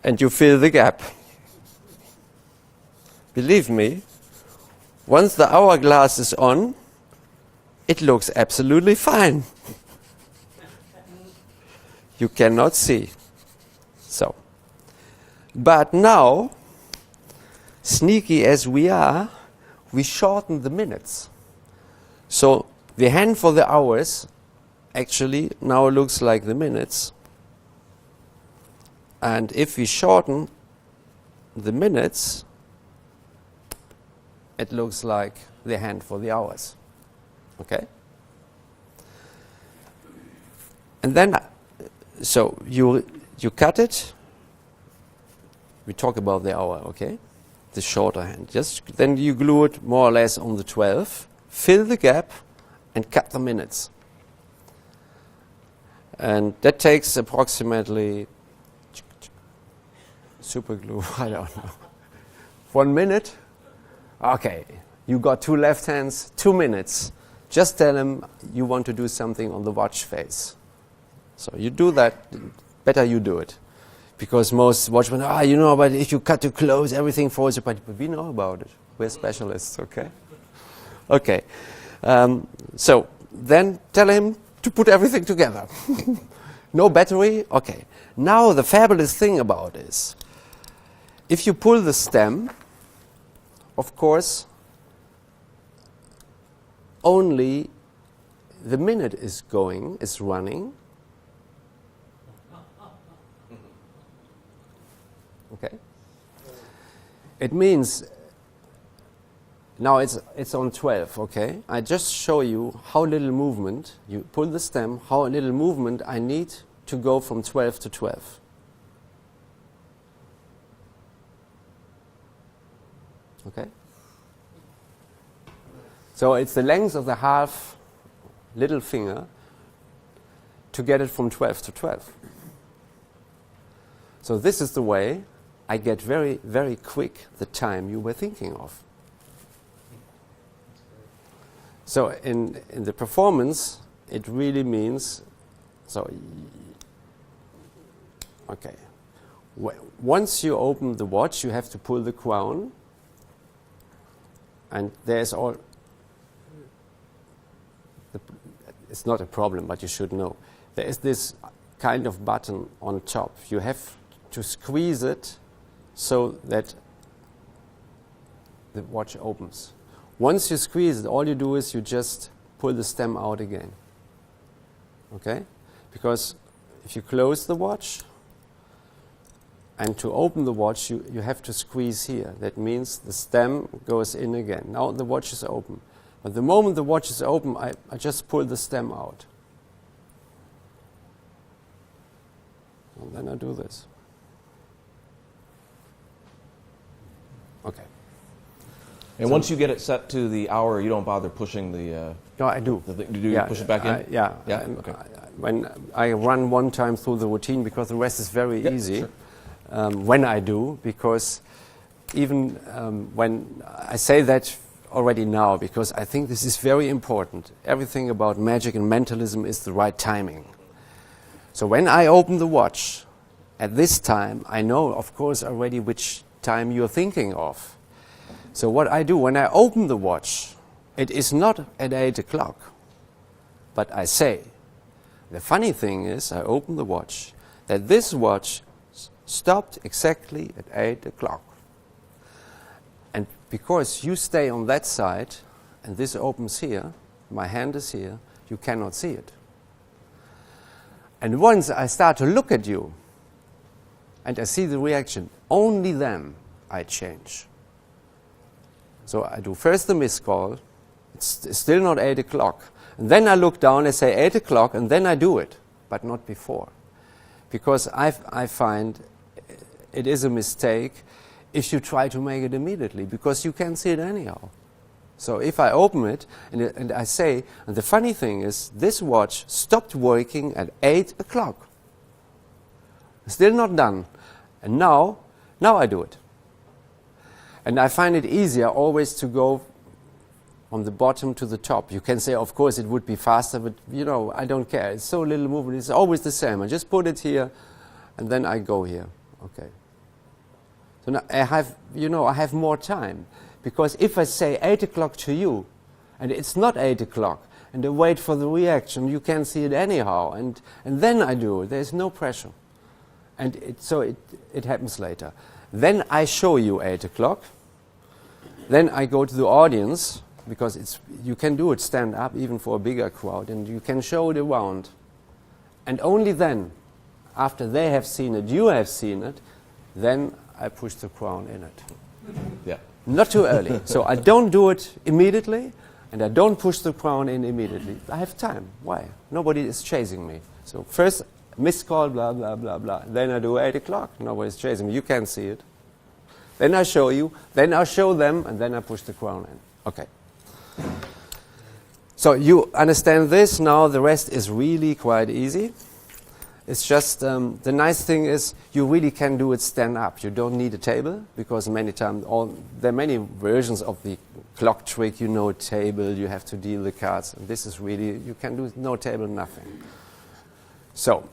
And you fill the gap. Believe me, once the hourglass is on, it looks absolutely fine. You cannot see. So, but now, sneaky as we are, we shorten the minutes. So the hand for the hours actually now looks like the minutes. And if we shorten the minutes, it looks like the hand for the hours. Okay? And then, so you cut it. We talk about the hour, okay? The shorter hand. Just then you glue it more or less on the 12, fill the gap, and cut the minutes. And that takes approximately, super glue, I don't know, 1 minute. Okay, you got two left hands, 2 minutes. Just tell him you want to do something on the watch face. So you do that, better you do it. Because most watchmen, but if you cut too close, everything falls apart. But we know about it. We're specialists, okay? Okay. So then tell him to put everything together. No battery? Okay. Now the fabulous thing about this, if you pull the stem, of course, only the minute is running. Okay? It means now it's on 12, okay? I just show you how little movement, you pull the stem, how little movement I need to go from 12 to 12. Okay? So it's the length of the half little finger to get it from 12 to 12. So this is the way I get very, very quick the time you were thinking of. So in the performance, it really means, so Okay. Once you open the watch, you have to pull the crown, and there's all. It's not a problem, but you should know. There is this kind of button on top. You have to squeeze it so that the watch opens. Once you squeeze it, all you do is you just pull the stem out again. Okay? Because if you close the watch, and to open the watch, you have to squeeze here. That means the stem goes in again. Now the watch is open. But the moment the watch is open, I just pull the stem out. And then I do this. Okay. And once you get it set to the hour, you don't bother pushing the... No, I do. You push it back in? Yeah. Okay. When I run one time through the routine, because the rest is very easy. Sure. When I do, because even when I say that already now, because I think this is very important. Everything about magic and mentalism is the right timing. So when I open the watch, at this time, I know, of course, already which time you're thinking of. So what I do, when I open the watch, it is not at 8 o'clock, but I say, the funny thing is, I open the watch, that this watch stopped exactly at 8 o'clock. And because you stay on that side, and this opens here, my hand is here, you cannot see it. And once I start to look at you, and I see the reaction, only then I change. So I do first the missed call, it's still not 8 o'clock. And then I look down and say 8 o'clock, and then I do it, but not before. Because I find it is a mistake if you try to make it immediately, because you can see it anyhow. So if I open it and I say, and the funny thing is, this watch stopped working at 8 o'clock. Still not done. And now I do it. And I find it easier always to go from the bottom to the top. You can say, of course, it would be faster, but I don't care. It's so little movement. It's always the same. I just put it here, and then I go here. Okay. So now I have more time, because if I say 8 o'clock to you, and it's not 8 o'clock, and I wait for the reaction, you can see it anyhow, and then I do it. There's no pressure, and it happens later. Then I show you 8 o'clock. Then I go to the audience, because you can do it stand up even for a bigger crowd, and you can show it around. And only then, after they have seen it, you have seen it, then I push the crown in it. Yeah. Not too early. So I don't do it immediately, and I don't push the crown in immediately. I have time. Why? Nobody is chasing me. So first, missed call, blah, blah, blah, blah. Then I do 8 o'clock. Nobody's chasing me. You can't see it. Then I show you. Then I show them, and then I push the crown in. Okay. So you understand this. Now the rest is really quite easy. It's just, the nice thing is you really can do it stand up. You don't need a table, because many times, there are many versions of the clock trick, table, you have to deal the cards. And this is really, you can do no table, nothing. So,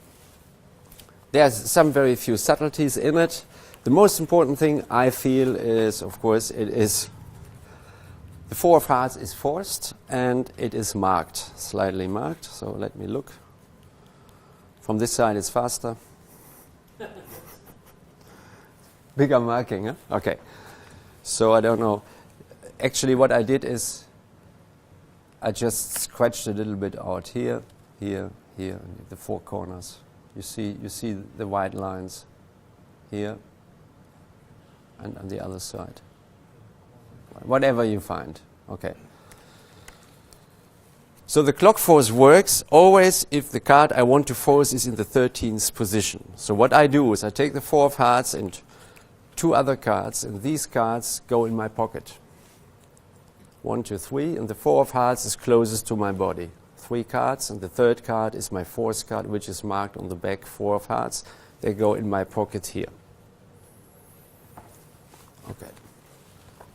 there's some very few subtleties in it. The most important thing I feel is, of course, it is, the 4 of hearts is forced, and it is marked, slightly marked. So let me look. From this side it's faster. Bigger marking, huh? Okay. So I don't know. Actually what I did is I just scratched a little bit out here, here, here, and the 4 corners. You see the white lines here and on the other side. Whatever you find. Okay. So the clock force works always if the card I want to force is in the 13th position. So what I do is I take the 4 of hearts and 2 other cards, and these cards go in my pocket. 1, 2, 3, and the 4 of hearts is closest to my body. 3 cards, and the 3rd card is my 4th card, which is marked on the back, 4 of hearts. They go in my pocket here. Okay.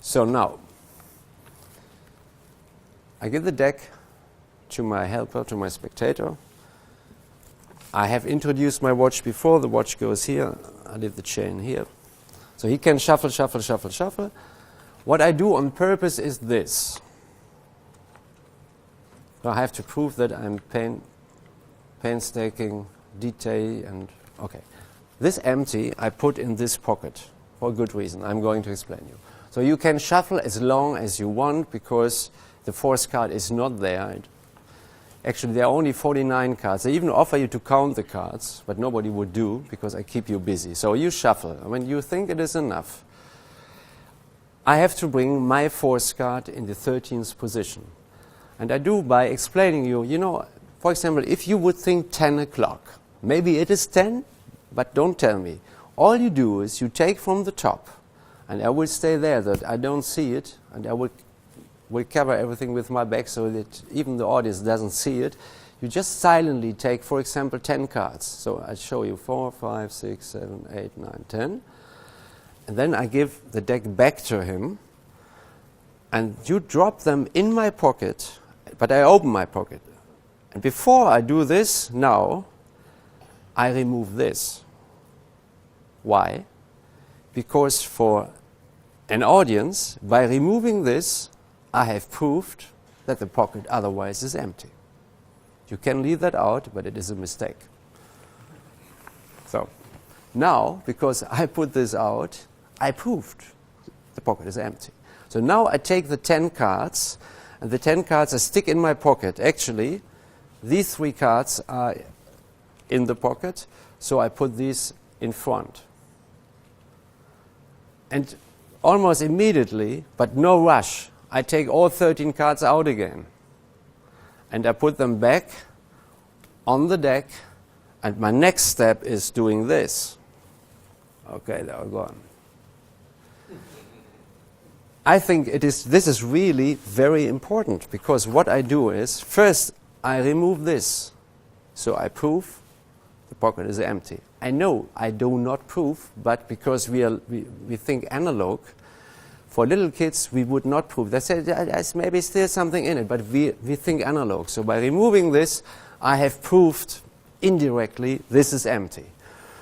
So now, I give the deck to my helper, to my spectator. I have introduced my watch before. The watch goes here. I leave the chain here. So he can shuffle, shuffle, shuffle, shuffle. What I do on purpose is this. So I have to prove that I'm painstaking, detail, and okay. This empty I put in this pocket for a good reason. I'm going to explain you. So you can shuffle as long as you want because the fourth card is not there. Actually, there are only 49 cards. They even offer you to count the cards, but nobody would do because I keep you busy. So you shuffle. When you think it is enough, I have to bring my fourth card in the 13th position. And I do by explaining you know, for example, if you would think 10 o'clock, maybe it is 10, but don't tell me. All you do is you take from the top, and I will stay there that I don't see it, and I will cover everything with my back so that even the audience doesn't see it. You just silently take, for example, 10 cards. So I show you 4, 5, 6, 7, 8, 9, 10. And then I give the deck back to him. And you drop them in my pocket, but I open my pocket. And before I do this now, I remove this. Why? Because for an audience, by removing this, I have proved that the pocket otherwise is empty. You can leave that out, but it is a mistake. So now, because I put this out, I proved the pocket is empty. So now I take the 10 cards, and the 10 cards I stick in my pocket. Actually, these 3 cards are in the pocket, so I put these in front. And almost immediately, but no rush, I take all 13 cards out again. And I put them back on the deck, and my next step is doing this. Okay, they're gone. I think this is really very important, because what I do is, first I remove this. So I prove the pocket is empty. I know I do not prove, but because we think analog, for little kids we would not prove. They say there's maybe still something in it, but we think analog. So by removing this, I have proved indirectly this is empty.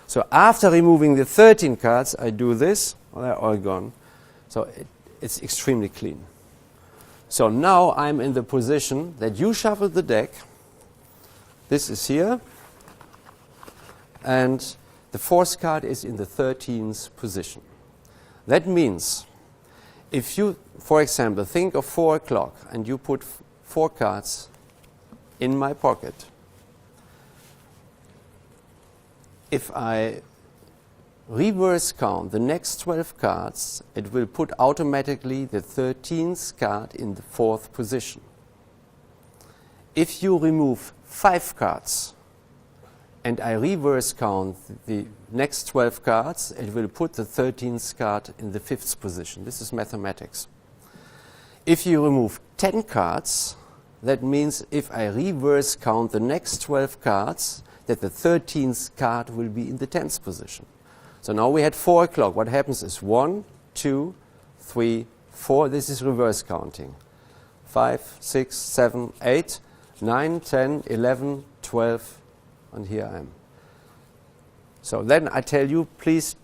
So after removing the 13 cards, I do this. Well, they're all gone. So it's extremely clean. So now I'm in the position that you shuffle the deck. This is here. And the fourth card is in the 13th position. That means if you, for example, think of 4 o'clock and you put 4 cards in my pocket, if I reverse count the next 12 cards, it will put automatically the 13th card in the 4th position. If you remove 5 cards and I reverse count the next 12 cards, it will put the 13th card in the 5th position. This is mathematics. If you remove 10 cards, that means if I reverse count the next 12 cards, that the 13th card will be in the 10th position. So now we had 4 o'clock. What happens is 1, 2, 3, 4. This is reverse counting. 5, 6, 7, 8, 9, 10, 11, 12, and here I am. So then I tell you, please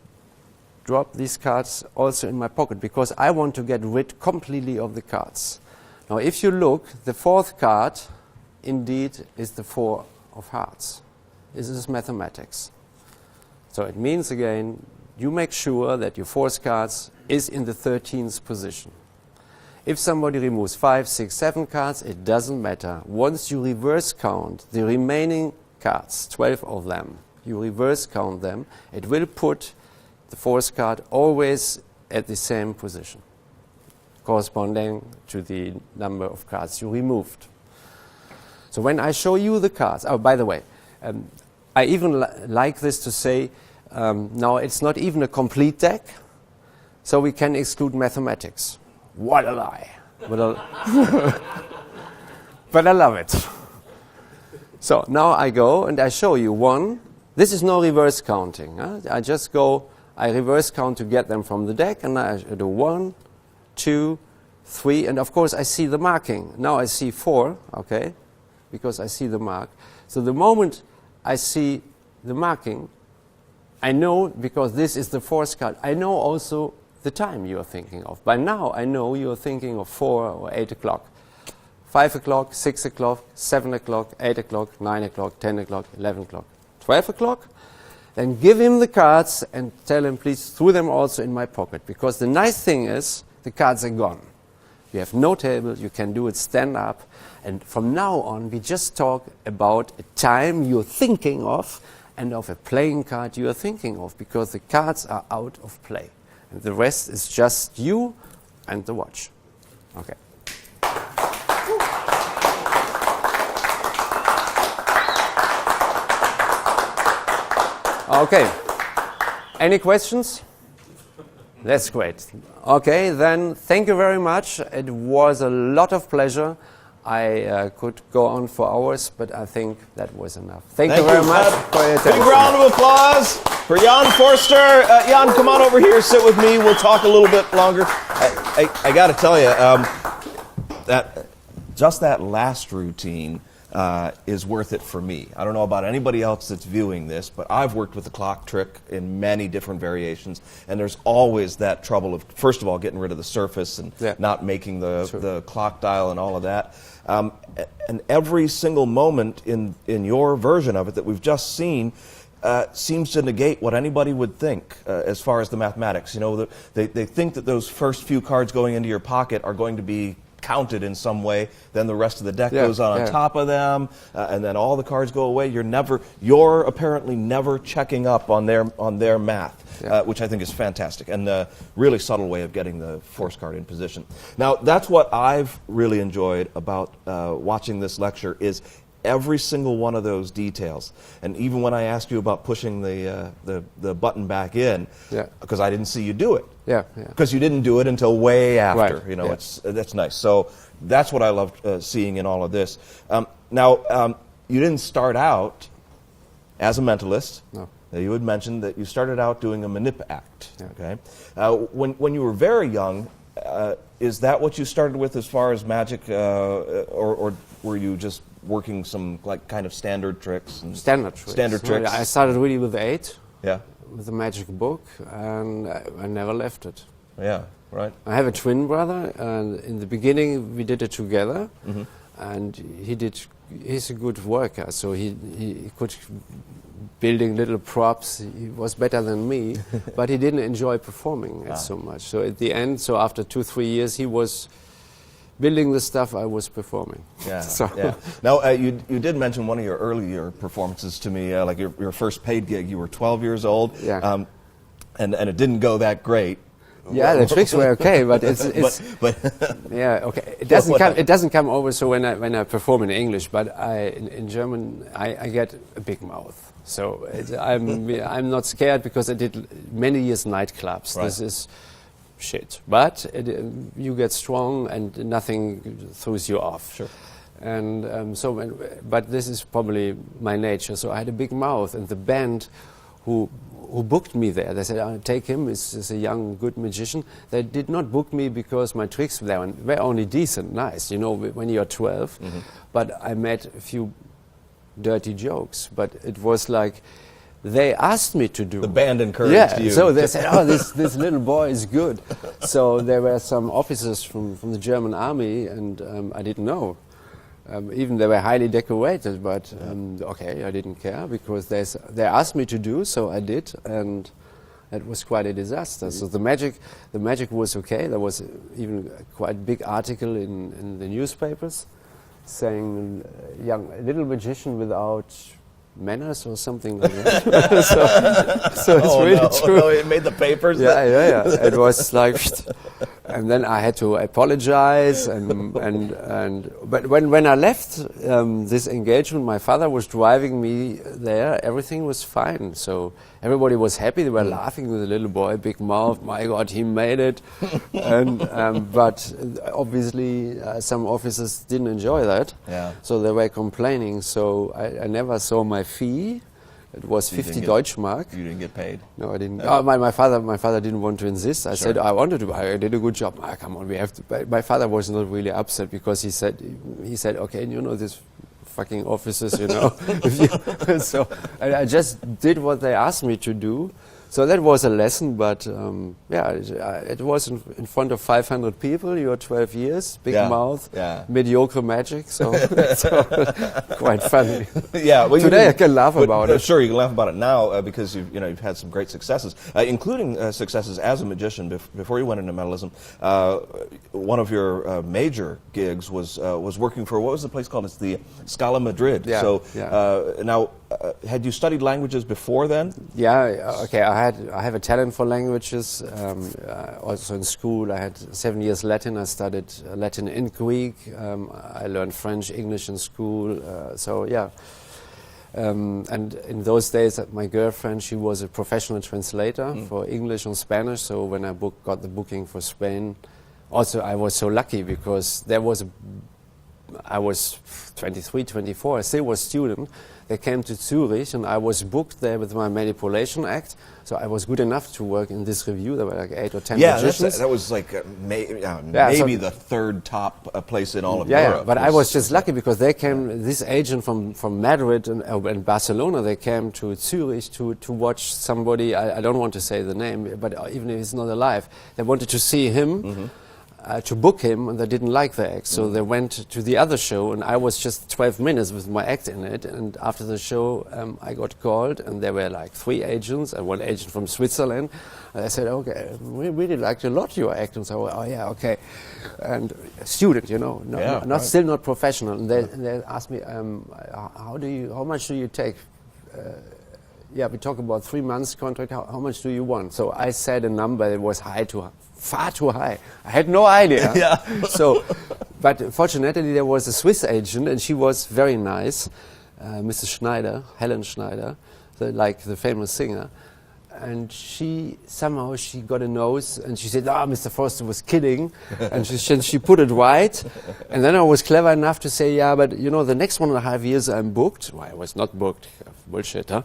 drop these cards also in my pocket, because I want to get rid completely of the cards. Now if you look, the 4th card indeed is the 4 of hearts. This is mathematics. So it means, again, you make sure that your 4th card is in the 13th position. If somebody removes 5, 6, 7 cards, it doesn't matter. Once you reverse count the remaining cards, 12 of them, you reverse count them, it will put the 4th card always at the same position, corresponding to the number of cards you removed. So when I show you the cards, oh, by the way, I even like this to say, now it's not even a complete deck, so we can exclude mathematics. What a lie. But I love it. So now I go and I show you 1. This is no reverse counting. I just go, I reverse count to get them from the deck, and I do 1, 2, 3, and of course I see the marking. Now I see 4, okay, because I see the mark. So the moment I see the marking. I know, because this is the force card, I know also the time you are thinking of. By now, I know you are thinking of 4 or 8 o'clock. 5 o'clock, 6 o'clock, 7 o'clock, 8 o'clock, 9 o'clock, 10 o'clock, 11 o'clock, 12 o'clock. Then give him the cards and tell him, please, throw them also in my pocket. Because the nice thing is, the cards are gone. You have no table, you can do it stand up. And from now on, we just talk about a time you're thinking of and of a playing card you are thinking of, because the cards are out of play. And the rest is just you and the watch. Okay. Okay. Any questions? That's great. Okay, then thank you very much. It was a lot of pleasure. I could go on for hours, but I think that was enough. Thank you very much for your attention. Big round of applause for Jan Forster. Jan, come on over here, sit with me. We'll talk a little bit longer. I got to tell you, that just that last routine is worth it for me. I don't know about anybody else that's viewing this, but I've worked with the clock trick in many different variations, and there's always that trouble of, first of all, getting rid of the surface and not making the clock dial and all of that. And every single moment in your version of it that we've just seen seems to negate what anybody would think as far as the mathematics. You know, they think that those first few cards going into your pocket are going to be counted in some way, then the rest of the deck goes on top of them, and then all the cards go away. You're apparently never checking up on their math, which I think is fantastic, and a really subtle way of getting the force card in position. Now, that's what I've really enjoyed about watching this lecture, is every single one of those details. And even when I asked you about pushing the button back in, because I didn't see you do it. Because you didn't do it until way after. Right. You know, that's nice. So that's what I loved seeing in all of this. Now, you didn't start out as a mentalist. No. You had mentioned that you started out doing a manip act. Okay. When you were very young, is that what you started with as far as magic, or were you just working some like kind of standard tricks? Standard tricks. I started really with 8. Yeah. With the magic book, and I never left it. Yeah, right. I have a twin brother, and in the beginning we did it together, and he's a good worker, so he could building little props. He was better than me, but he didn't enjoy performing it so much. So at the end, after 2-3 years, he was building the stuff I was performing. Yeah. Now, you did mention one of your earlier performances to me, like your first paid gig. You were 12 years old, and it didn't go that great. Yeah, the tricks were okay, but okay. It doesn't come over. So when I perform in English, but in German I get a big mouth. So I'm not scared, because I did many years nightclubs. Right. This is shit, but you get strong and nothing throws you off. Sure. And but this is probably my nature. So I had a big mouth, and the band who booked me there, they said, "I'll take him. He's a young, good magician." They did not book me because my tricks were only decent, nice. You know, when you're 12, but I made a few dirty jokes. But it was like, they asked me to do. The band encouraged you. So they said, "Oh, this little boy is good." So there were some officers from the German army, and I didn't know. Even they were highly decorated, but okay, I didn't care, because they asked me to do, so I did, and it was quite a disaster. So the magic was okay. There was even a quite big article in the newspapers saying a little magician without manners or something like that. so it's really true. No, it made the papers. Yeah. It was like, and then I had to apologize, but when I left this engagement, my father was driving me there. Everything was fine, so everybody was happy. They were laughing with the little boy, big mouth. My God, he made it. But obviously, some officers didn't enjoy that. Yeah. So they were complaining. So I never saw my fee. It was 50 Deutschmark. You didn't get paid? No, I didn't. Oh, my father didn't want to insist. I said I wanted to. I did a good job. Come on, we have to pay. My father was not really upset, because he said, okay, you know, this fucking offices, you know. So I just did what they asked me to do. So that was a lesson, but it was in front of 500 people. You're 12 years, big mouth, mediocre magic, so quite funny. Yeah, well, today I can laugh about it. Sure, you can laugh about it now because you've had some great successes, including successes as a magician. Before you went into mentalism, one of your major gigs was working for, what was the place called? It's the Scala Madrid. Yeah, so now, had you studied languages before then? Yeah, okay. I have a talent for languages. Also in school, I had 7 years Latin. I studied Latin and Greek. I learned French, English in school. So yeah. And in those days, my girlfriend, she was a professional translator for English and Spanish. So when I got the booking for Spain, also I was so lucky because I was 23, 24. I still was a student. They came to Zurich, and I was booked there with my manipulation act. So I was good enough to work in this review. There were like 8 or 10 magicians. That was like maybe the third top place in all of Europe. Yeah, but I was just lucky because they came. This agent from Madrid and Barcelona, they came to Zurich to watch somebody. I don't want to say the name, but even if he's not alive, they wanted to see him. To book him, and they didn't like the act, so they went to the other show, and I was just 12 minutes with my act in it, and after the show I got called, and there were like 3 agents and 1 agent from Switzerland, and I said, okay, we really liked a lot your act, and so, oh yeah, okay, and a student, you know, still not professional, and they asked me, how much do you take? We talk about 3 months contract, how much do you want? So I said a number that was far too high. I had no idea. So, but fortunately there was a Swiss agent, and she was very nice, Mrs. Schneider, Helen Schneider, like the famous singer. And she got a nose, and she said, Mr. Forster was kidding. And she put it right. And then I was clever enough to say, yeah, but you know, the next 1.5 years I'm booked. Well, I was not booked. Bullshit, huh?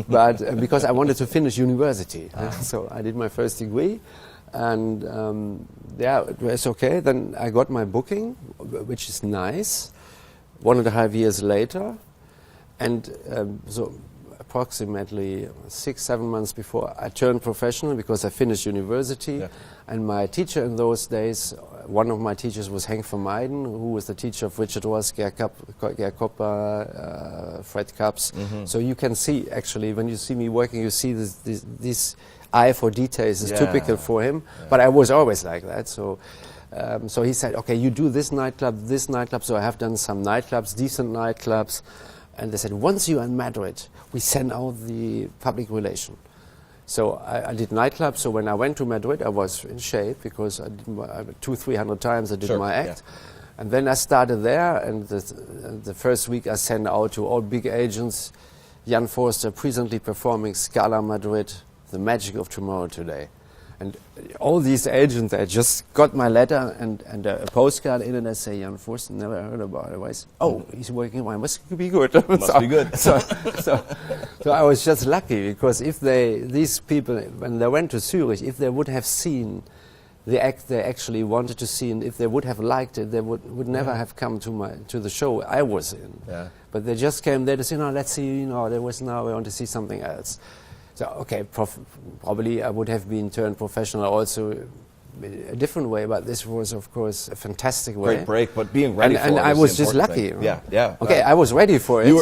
But because I wanted to finish university. So I did my first degree. And it was okay. Then I got my booking, which is nice, 1.5 years later. And so approximately 6-7 months before I turned professional because I finished university. And my teacher in those days, one of my teachers was Henk van Meijden, who was the teacher of Richard Ross, Gerd Koppa, Fred Kaps. So you can see, actually, when you see me working, you see this eye for details is typical for him, but I was always like that. So he said, okay, you do this nightclub. So I have done some nightclubs, decent nightclubs, and they said, once you're in Madrid, we send out the public relation. So I did nightclubs. So when I went to Madrid, I was in shape because I did 200-300 times I did my act. And then I started there, and the first week I sent out to all big agents, Jan Forster presently performing Scala Madrid, The Magic of Tomorrow Today. And all these agents, I just got my letter and a postcard in, and I say, Jan Forster, never heard about it. He's working, well, must be good. Must be good. So I was just lucky, because if these people, when they went to Zurich, if they would have seen the act they actually wanted to see, and if they would have liked it, they would never have come to the show I was in. But they just came there to say, no, let's see, we want to see something else. So, okay, probably I would have been turned professional also a different way, but this was, of course, a fantastic way. Great break, but being ready for it. And I was just lucky. Okay, I was ready for it. You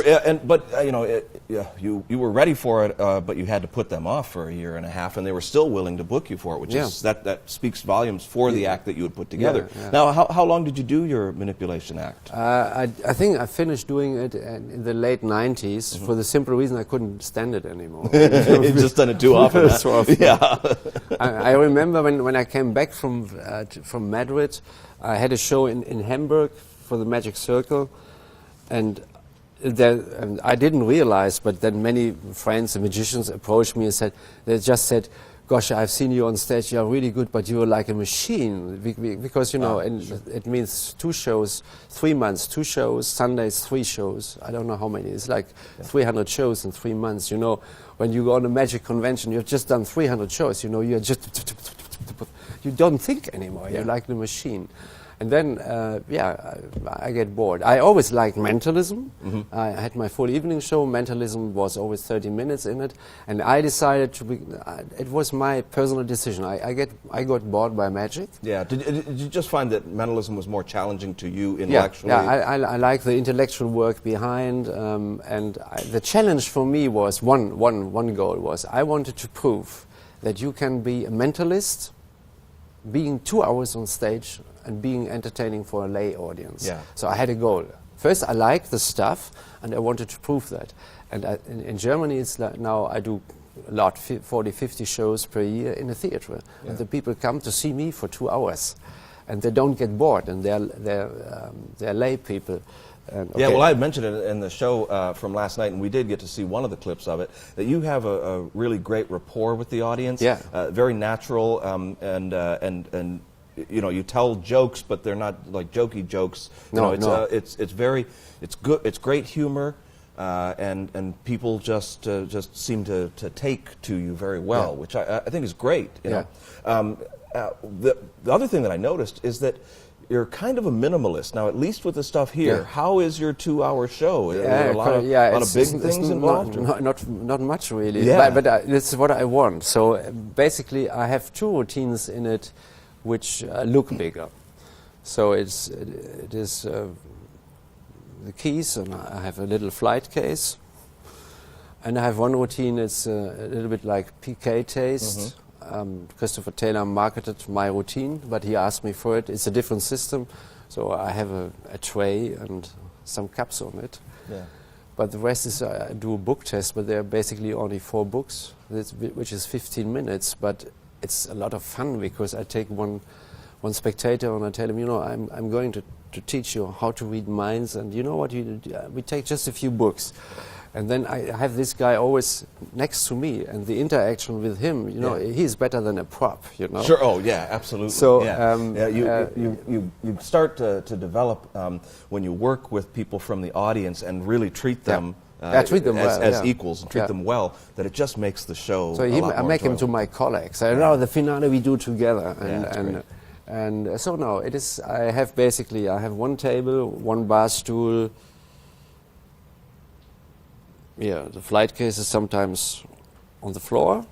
were ready for it, but you had to put them off for 1.5 years, and they were still willing to book you for it, which is that speaks volumes for the act that you had put together. Now, how long did you do your manipulation act? I think I finished doing it in the late 90s for the simple reason I couldn't stand it anymore. You've just done it too often. I remember when I came back from Madrid, I had a show in Hamburg for the Magic Circle, and I didn't realize, but then many friends and magicians approached me and they just said, gosh, I've seen you on stage, you're really good, but you're like a machine. Because, it means 2 shows, 3 months, 2 shows, Sundays, 3 shows. I don't know how many. It's like 300 shows in 3 months. When you go on a magic convention, you've just done 300 shows. You're just, you don't think anymore. You're like the machine. And then, I get bored. I always liked mentalism. I had my full evening show. Mentalism was always 30 minutes in it. And I decided to be, it was my personal decision. I got bored by magic. Yeah. Did you just find that mentalism was more challenging to you intellectually? Yeah, I like the intellectual work behind. The challenge for me was, one goal was, I wanted to prove that you can be a mentalist, being 2 hours on stage, and being entertaining for a lay audience. Yeah. So I had a goal. First, I liked the stuff, and I wanted to prove that. And in Germany, it's like now I do a lot, 40, 50 shows per year in a theater. Yeah. And the people come to see me for 2 hours. And they don't get bored, and they're lay people. Yeah, well, I had mentioned it in the show from last night, and we did get to see one of the clips of it, that you have a really great rapport with the audience. Yeah. Very natural, and you know, you tell jokes, but they're not like jokey jokes. It's good. It's great humor, and people just seem to take to you very well, which I think is great. You know, the other thing that I noticed is that you're kind of a minimalist now. At least with the stuff here, how is your 2-hour show? Are there a lot of big things involved. Not much really. Yeah. But this is what I want. So basically, I have 2 routines in it, which look bigger. So it is the keys, and I have a little flight case, and I have one routine. It's a little bit like PK taste. Christopher Taylor marketed my routine, but he asked me for it. It's a different system, so I have a tray and some cups on it. Yeah. But the rest is I do a book test, but there are basically only 4 books, which is 15 minutes. But it's a lot of fun because I take one spectator and I tell him, you know, I'm going to teach you how to read minds, and you know what, we take just a few books. And then I have this guy always next to me, and the interaction with him, you know, he's better than a prop, you know. Sure. Oh, yeah, absolutely. So you start to develop when you work with people from the audience and really treat them. Treat them as equals and treat them well. That it just makes the show. So I make him to my colleagues. I know the finale we do together, and so no, it is. I have 1 table, 1 bar stool. Yeah, the flight case is sometimes on the floor.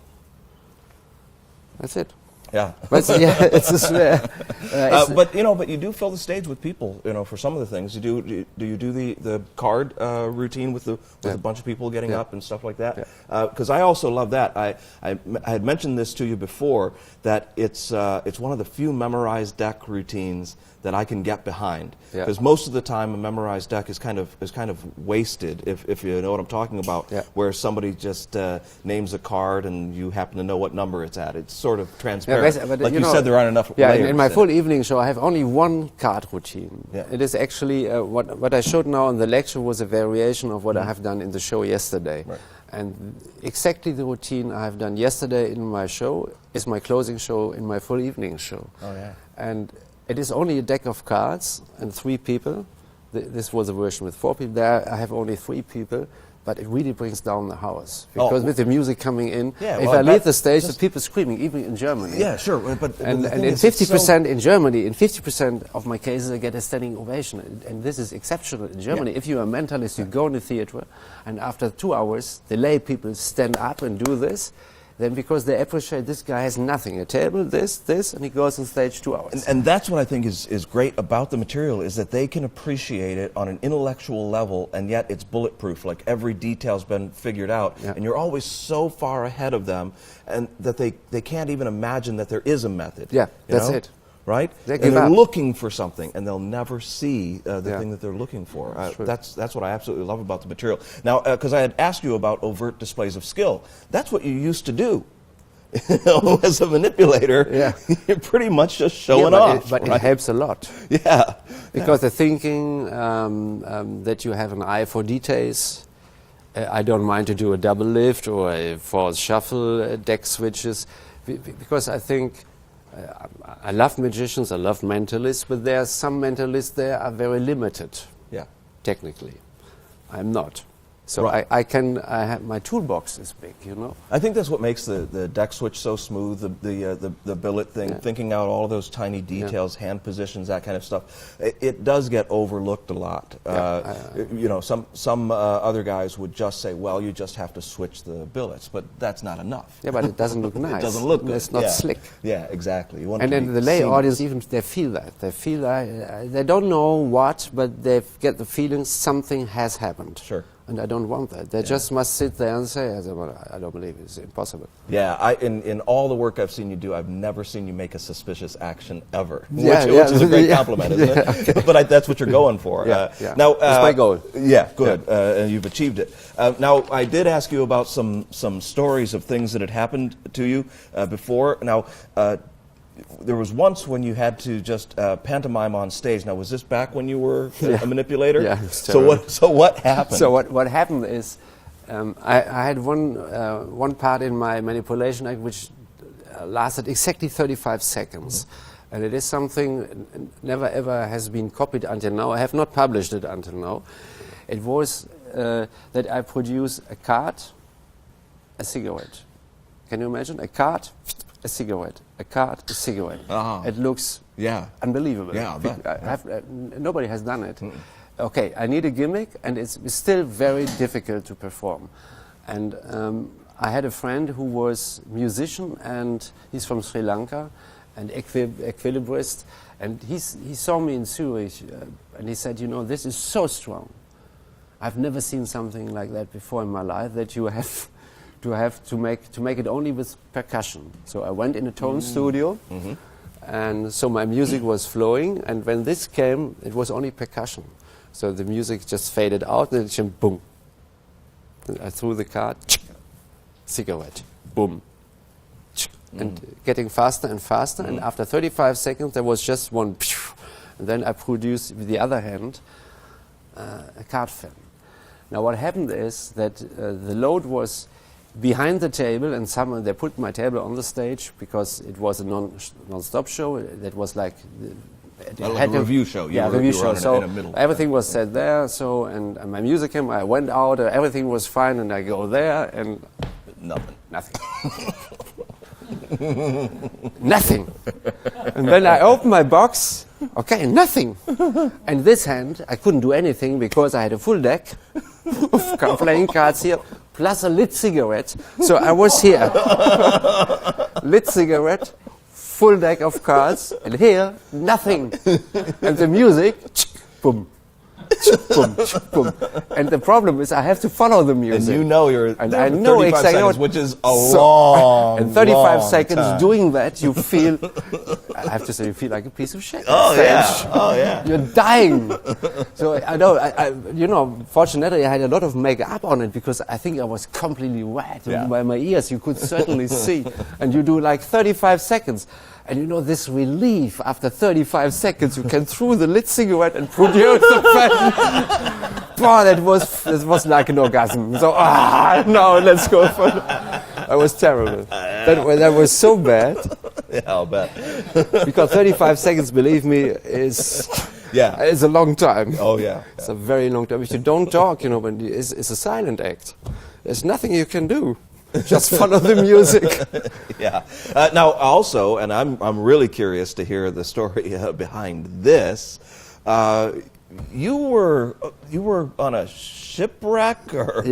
That's it. Yeah. But it's just, but you know, but you do fill the stage with people. You know, for some of the things, do you do the card routine with a bunch of people getting up and stuff like that? Because I also love that. I had mentioned this to you before, that it's one of the few memorized deck routines that I can get behind. Because most of the time, a memorized deck is kind of wasted, if you know what I'm talking about. Where somebody just names a card and you happen to know what number it's at. It's sort of transparent. But like you said, there aren't enough layers. In my full evening show, I have only 1 card routine. It is actually what I showed now in the lecture was a variation of what I have done in the show yesterday. Right. And exactly the routine I have done yesterday in my show is my closing show in my full evening show. Oh yeah. And it is only a deck of cards and 3 people. This was a version with 4 people. There I have only 3 people, but it really brings down the house. Because with the music coming in, if I leave the stage, the people screaming, even in Germany. Yeah, sure. But and in 50% in Germany, in 50% of my cases, I get a standing ovation. And this is exceptional in Germany. If you're a mentalist, you go in the theater, and after 2 hours, the lay people stand up and do this. Then because they appreciate this guy has nothing, a table, this, and he goes on stage 2 hours. And that's what I think is great about the material, is that they can appreciate it on an intellectual level, and yet it's bulletproof, like every detail's been figured out, and you're always so far ahead of them, and that they can't even imagine that there is a method. Yeah, that's it. Right? They're looking for something, and they'll never see the thing that they're looking for. That's what I absolutely love about the material. Now, because I had asked you about overt displays of skill, that's what you used to do. As a manipulator, you're pretty much just showing off. But it helps a lot. Yeah. Because the thinking that you have an eye for details. I don't mind to do a double lift or a false shuffle, deck switches, because I think I love magicians, I love mentalists, but there are some mentalists there are very limited, technically. I'm not. So Right. I have my toolbox is big, you know. I think that's what makes the deck switch so smooth, the billet thing, thinking out all those tiny details, hand positions, that kind of stuff. It does get overlooked a lot. You know, some other guys would just say, well, you just have to switch the billets, but that's not enough. Yeah, but it doesn't look nice. It doesn't look good. It's not slick. Yeah, exactly. You want And it to then be the lay seamless. audience, even they feel that. They feel they don't know what, but they get the feeling something has happened. Sure. And I don't want that. They just must sit there and say, I don't believe it's impossible. Yeah, in all the work I've seen you do, I've never seen you make a suspicious action ever, Yeah, which is a great yeah. compliment, isn't it? But that's what you're going for. Yeah. Now, That's my goal. Yeah, good. And you've achieved it. Now, I did ask you about some stories of things that had happened to you before. Now, there was once when you had to just pantomime on stage. Now, was this back when you were a manipulator? Yeah, it was So what happened? So what happened is, I had one part in my manipulation act which lasted exactly 35 seconds. And it is something never ever has been copied until now. I have not published it until now. It was that I produce a card, a cigarette. Can you imagine? A card, a cigarette. A card, a cigarette. It looks unbelievable. Yeah, I bet. Nobody has done it. Okay, I need a gimmick, and it's still very difficult to perform. And I had a friend who was musician, and he's from Sri Lanka, and equilibrist, and he saw me in Zurich, and he said, you know, this is so strong. I've never seen something like that before in my life, that you have to make it only with percussion. So I went in a tone studio, and so my music was flowing, and when this came, it was only percussion. So the music just faded out, and it went boom. And I threw the card, cigarette, boom. And getting faster and faster, and after 35 seconds there was just one, and then I produced with the other hand a card fan. Now what happened is that the load was behind the table, and they put my table on the stage because it was a non-stop show. That was like a review show. Review show. So in the middle. everything was set there. So and my music came. I went out. Everything was fine, and I go there and nothing. Nothing. And then I opened my box. Okay, nothing. And this hand, I couldn't do anything because I had a full deck of playing cards here, plus a lit cigarette. So I was here. Lit cigarette, full deck of cards, and here, nothing. And the music, boom. Boom, boom. And the problem is I have to follow the music. And you know you're and I know 35 exactly seconds, which is a long, and 35 long seconds time. doing that, you feel, I have to say, you feel like a piece of shit. Oh yeah. You're dying. So I know, you know, fortunately I had a lot of makeup on it because I think I was completely wet by my ears. You could certainly see. And you do like 35 seconds. And you know, this relief after 35 seconds, you can throw the lit cigarette and produce the fan. Boy, that was like an orgasm. So, no, let's go for it. That was terrible. That was so bad. Yeah, I'll bet. Because 35 seconds, believe me, is a long time. Oh, yeah. It's a very long time. If you don't talk, you know, when it's a silent act. There's nothing you can do. Just follow the music. Yeah. Now, also, and I'm really curious to hear the story behind this. You were on a shipwreck, or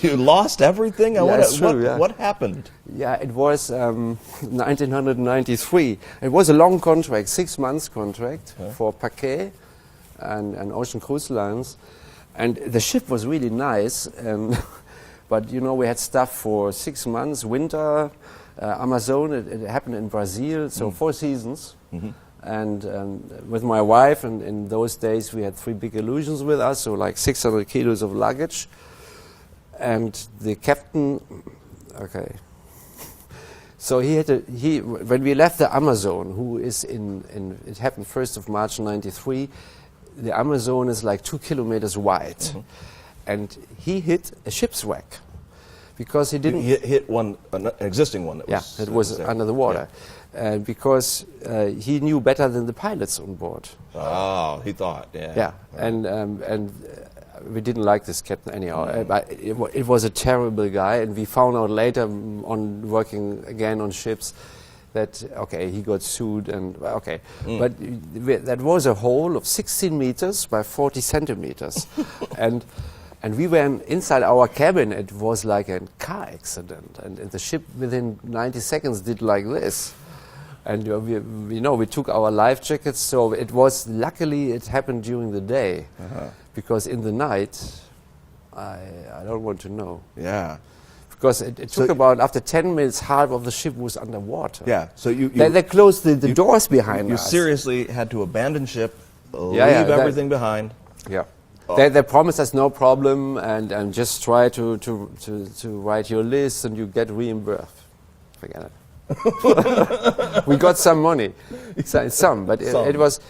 you lost everything. That's true, What happened? Yeah, it was 1993. It was a long contract, 6 months contract for Paquet and Ocean Cruise Lines, and the ship was really nice. But you know, we had stuff for 6 months, winter, Amazon, it happened in Brazil, so 4 seasons. And with my wife, and in those days we had 3 big illusions with us, so like 600 kilos of luggage. And the captain, so when we left the Amazon, who is it happened 1st of March 93, the Amazon is like 2 kilometers wide. And he hit a ship's wreck because he didn't hit an existing one that was it was under the water, because he knew better than the pilots on board. Oh, he thought, and we didn't like this captain anyhow. But it was a terrible guy, and we found out later on working again on ships that, okay, he got sued and, okay. But that was a hole of 16 meters by 40 centimeters. and we were inside our cabin. It was like a car accident. And the ship within 90 seconds did like this. And we took our life jackets, so it was, luckily it happened during the day. Because in the night, I don't want to know. Yeah. Because it took about, after 10 minutes, half of the ship was underwater. Yeah, so they closed the doors behind us. You seriously had to abandon ship, leave everything behind. Yeah. They promised us no problem and just try to write your list and you get reimbursed. Forget it. We got some money, some, but it was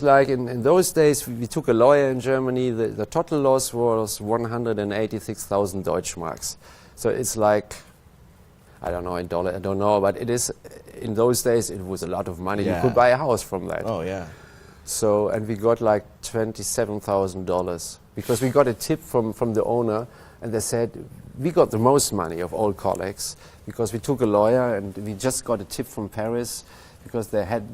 like in those days we took a lawyer in Germany. The total loss was 186,000 Deutschmarks. So it's like, I don't know in dollar, I don't know, but it is, in those days it was a lot of money. Yeah. You could buy a house from that. Oh yeah. So, and we got like $27,000 because we got a tip from the owner, and they said we got the most money of all colleagues because we took a lawyer and we just got a tip from Paris because they had,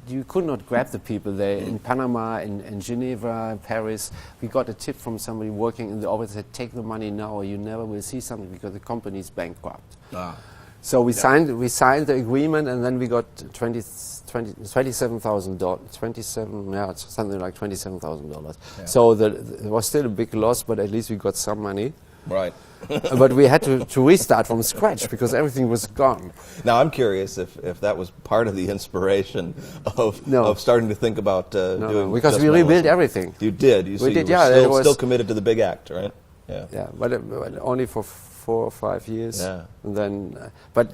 you could not grab the people there in Panama, in Geneva, Paris. We got a tip from somebody working in the office that said, take the money now or you never will see something because the company is bankrupt. So we signed the agreement, and then we got $27,000, something like $27,000. Yeah. So it was still a big loss, but at least we got some money. Right. But we had to restart from scratch because everything was gone. Now I'm curious if that was part of the inspiration of starting to think about doing. Because we rebuilt everything. You did. You were still committed to the big act, right? Yeah. Yeah, but only for 4 or 5 years. Yeah. And then, but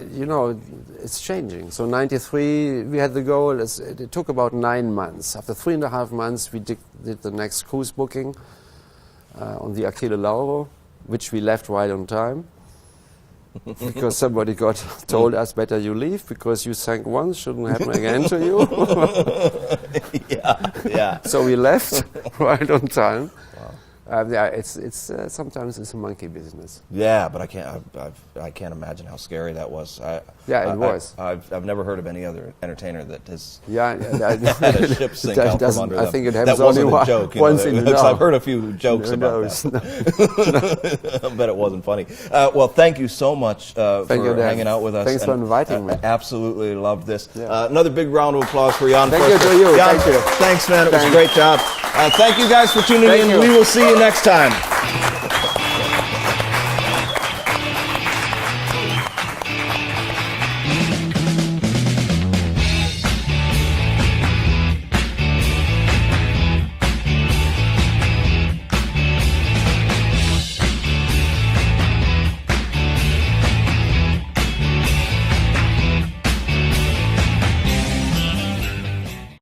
it's changing. So '93 we had the goal. It took about 9 months. After 3.5 months, we did the next cruise booking on the Achille Lauro, which we left right on time because somebody told us better you leave because you sank once, shouldn't happen again to you. Yeah. So we left right on time. It's sometimes it's a monkey business. Yeah, but I can't imagine how scary that was. It was. I've never heard of any other entertainer that has had a ship sink out from under them. I think it happens that wasn't only a joke. once in I've heard a few jokes about that. I bet it wasn't funny. Well, thank you so much for hanging out with us. Thanks for inviting me. Absolutely loved this. Another big round of applause for Jan. Thank you to you. Jan, thank you. Thanks, man. It was a great job. Thank you guys for tuning in. You. We will see you next time.